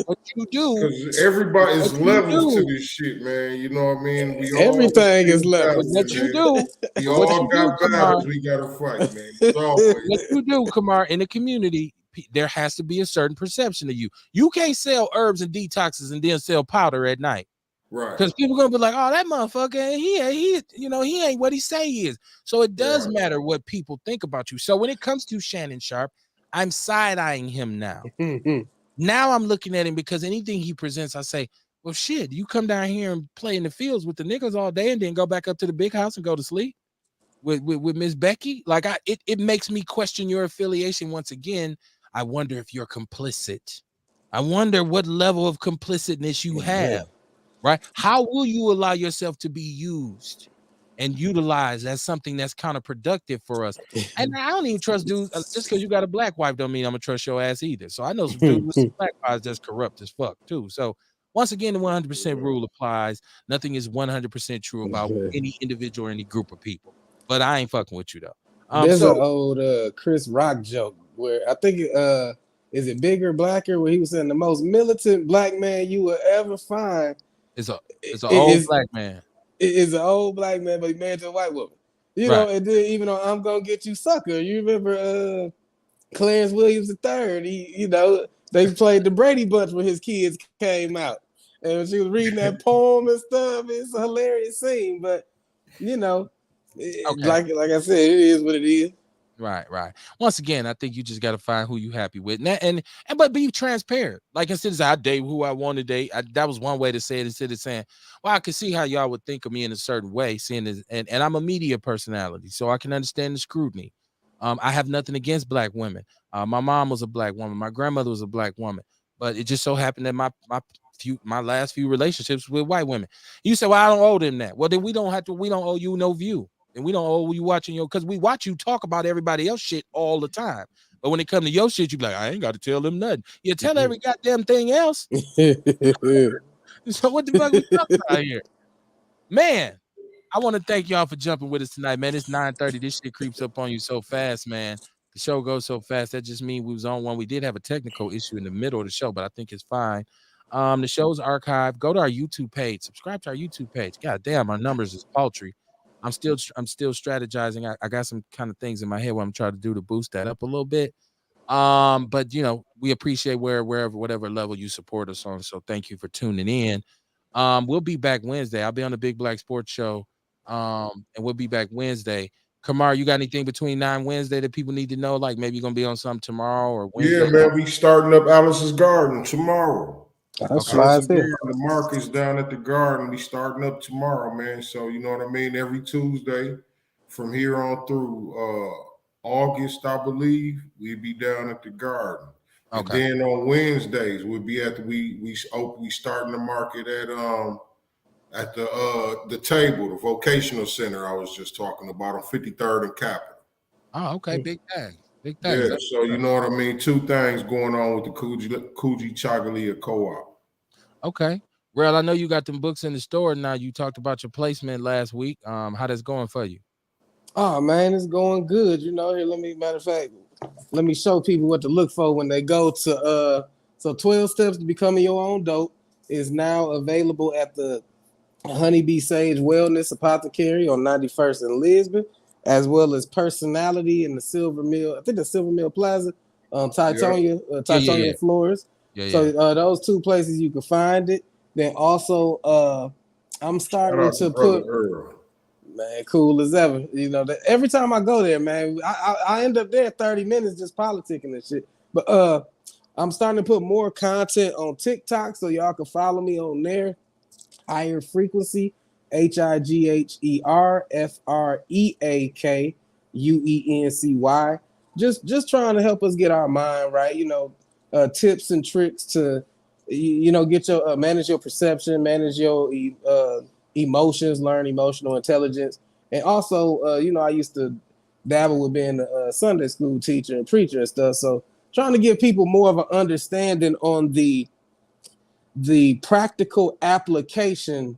what you do, because everybody's levels to this shit, man. You know what I mean? Everything is levels. What you do, we all got battles we gotta fight, man. What you do, Kamar, in the community, there has to be a certain perception of you. You can't sell herbs and detoxes and then sell powder at night. Right. Because people are gonna be like, oh, that motherfucker, he ain't what he say he is. So it does matter what people think about you. So when it comes to Shannon Sharpe, I'm side-eyeing him now. Now I'm looking at him because anything he presents, I say, well, shit, you come down here and play in the fields with the niggas all day and then go back up to the big house and go to sleep with Miss Becky. Like it makes me question your affiliation once again. I wonder if you're complicit. I wonder what level of complicitness you have. right? How will you allow yourself to be used and utilized as something that's counterproductive for us? And I don't even trust dudes. Just because you got a black wife don't mean I'm gonna trust your ass either. So I know some dudes with some black wives that's corrupt as fuck too. So once again, the 100% rule applies. Nothing is 100% true about any individual or any group of people. But I ain't fucking with you though. There's So an old Chris Rock joke where I think is it Bigger Blacker, where he was saying the most militant black man you will ever find it's an old is black man. Is an old black man, but he married to a white woman. You Right. know, and then even though I'm gonna get you sucker, you remember Clarence Williams III? They played the Brady Bunch when his kids came out. And when she was reading that poem and stuff, it's a hilarious scene. But Okay. like I said, it is what it is. Right. Once again, I think you just got to find who you happy with, but be transparent. Like instead of I date who I want to date, that was one way to say it. Instead of saying, "Well, I can see how y'all would think of me in a certain way," seeing this, and I'm a media personality, so I can understand the scrutiny. I have nothing against black women. My mom was a black woman. My grandmother was a black woman, but it just so happened that my last few relationships with white women. You say, "Well, I don't owe them that." Well, then we don't owe you no view. And we don't owe you watching because we watch you talk about everybody else shit all the time. But when it comes to your shit, you be like, I ain't got to tell them nothing. You tell every goddamn thing else. So what the fuck we talking about here? Man, I want to thank y'all for jumping with us tonight, man. It's 9:30. This shit creeps up on you so fast, man. The show goes so fast. That just means we was on one. We did have a technical issue in the middle of the show, but I think it's fine. The show's archived. Go to our YouTube page. Subscribe to our YouTube page. God damn, our numbers is paltry. I'm still strategizing. I got some kind of things in my head what I'm trying to do to boost that up a little bit. But we appreciate wherever whatever level you support us on. So thank you for tuning in. We'll be back Wednesday. I'll be on the Big Black Sports Show. And we'll be back Wednesday. Kamar, you got anything between 9 Wednesday that people need to know? Like maybe you're gonna be on something tomorrow or Wednesday? Yeah, man, we starting up Alice's Garden tomorrow. That's Okay. fly Alice's as hell. Garden, the market's down at the garden. We starting up tomorrow, man. So you know what I mean? Every Tuesday from here on through August, I believe, we'll be down at the garden. And Okay. then on Wednesdays, we'll be at we starting the market at the table, the vocational center I was just talking about on 53rd and Capitol. Oh, okay. Big things. Big Yeah, things. so you know what I mean? Two things going on with the Coogee Chocolate Co-op. Okay. Well, I know you got them books in the store now. You talked about your placement last week. How that's going for you? Oh man, it's going good. Here, matter of fact, let me show people what to look for when they go to so 12 Steps to Becoming Your Own Dope is now available at the Honeybee Sage Wellness Apothecary on 91st in Lisbon, as well as Personality in the Silver Mill. I think the Silver Mill Plaza on Titonia, Yeah. Floors. Yeah. So those two places you can find it. Then also I'm Shout starting out to to Brother put Earl. man, cool as ever. Every time I go there, man, I end up there 30 minutes just politicking and shit. But I'm starting to put more content on TikTok so y'all can follow me on there. Higher Frequency, HIGHERFREAKUENCY. Just trying to help us get our mind right. Tips and tricks to get your manage your perception, manage your emotions, learn emotional intelligence, and also I used to dabble with being a Sunday school teacher and preacher and stuff. So trying to give people more of an understanding on the practical application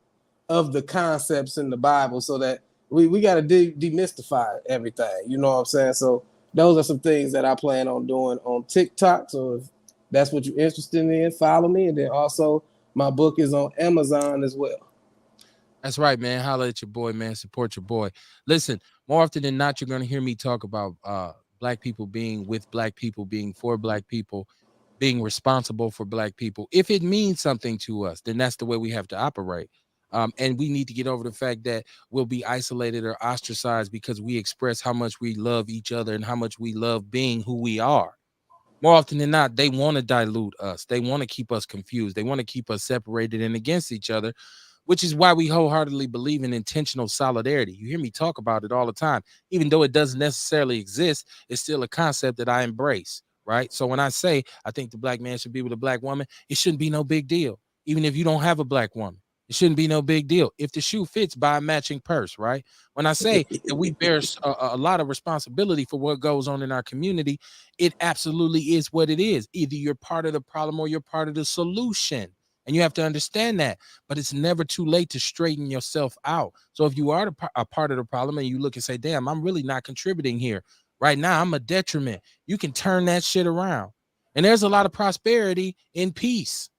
of the concepts in the Bible so that we got to demystify everything. You know what I'm saying? So those are some things that I plan on doing on TikTok. So if that's what you're interested in, follow me. And then also my book is on Amazon as well. That's right, man. Holla at your boy, man. Support your boy. Listen, more often than not, you're going to hear me talk about black people being with black people, being for black people, being responsible for black people. If it means something to us, then that's the way we have to operate. And we need to get over the fact that we'll be isolated or ostracized because we express how much we love each other and how much we love being who we are. More often than not, they want to dilute us. They want to keep us confused. They want to keep us separated and against each other, which is why we wholeheartedly believe in intentional solidarity. You hear me talk about it all the time. Even though it doesn't necessarily exist, it's still a concept that I embrace, right? So when I say I think the black man should be with a black woman, it shouldn't be no big deal, even if you don't have a black woman. It shouldn't be no big deal. If the shoe fits, buy a matching purse, right? When I say that we bear a lot of responsibility for what goes on in our community, it absolutely is what it is. Either you're part of the problem or you're part of the solution. And you have to understand that. But it's never too late to straighten yourself out. So if you are a part of the problem and you look and say, damn, I'm really not contributing here. Right now, I'm a detriment. You can turn that shit around. And there's a lot of prosperity in peace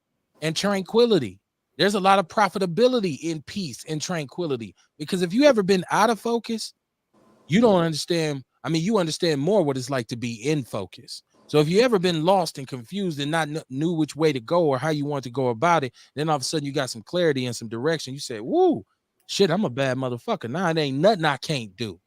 and tranquility. There's a lot of profitability in peace and tranquility, because if you ever been out of focus, you don't understand. I mean, you understand more what it's like to be in focus. So if you ever been lost and confused and not knew which way to go or how you want to go about it, then all of a sudden you got some clarity and some direction. You say, woo, shit, I'm a bad motherfucker. Nah, it ain't nothing I can't do.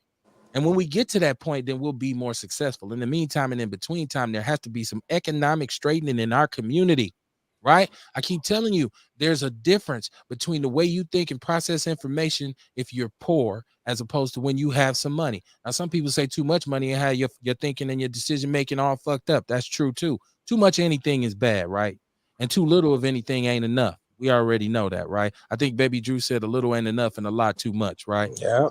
And when we get to that point, then we'll be more successful. In the meantime and in between time, there has to be some economic straightening in our community, right? I keep telling you, there's a difference between the way you think and process information if you're poor as opposed to when you have some money. Now, some people say too much money and how your thinking and your decision making all fucked up. That's true too. Too much of anything is bad, right? And too little of anything ain't enough. We already know that, right? I think Baby Drew said a little ain't enough and a lot too much, right? Yeah.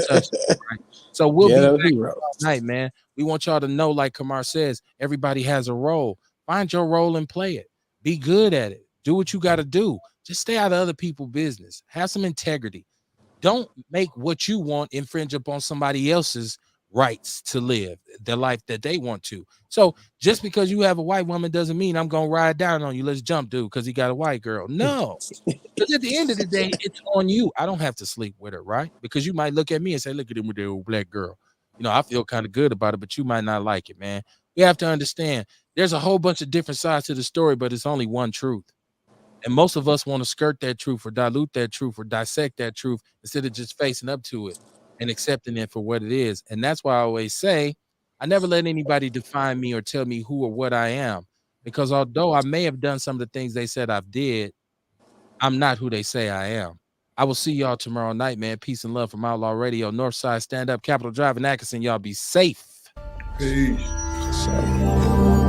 Touch it, right? So we'll be back heroes. tonight, man. We want y'all to know, like Kamar says, everybody has a role. Find your role and play it. Be good at it. Do what you got to do. Just stay out of other people's business. Have some integrity. Don't make what you want infringe upon somebody else's rights to live the life that they want to. So just because you have a white woman doesn't mean I'm gonna ride down on you. Let's jump, dude, because he got a white girl. No, because at the end of the day, it's on you. I don't have to sleep with her, right? Because you might look at me and say, look at him with the old black girl. You know, I feel kind of good about it, but you might not like it, man. We have to understand there's a whole bunch of different sides to the story, but it's only one truth. And most of us want to skirt that truth or dilute that truth or dissect that truth instead of just facing up to it and accepting it for what it is. And that's why I always say, I never let anybody define me or tell me who or what I am, because although I may have done some of the things they said I've did, I'm not who they say I am. I will see y'all tomorrow night, man. Peace and love from Outlaw Radio, Northside Stand Up, Capitol Drive, and Atkinson. Y'all be safe. Peace. So.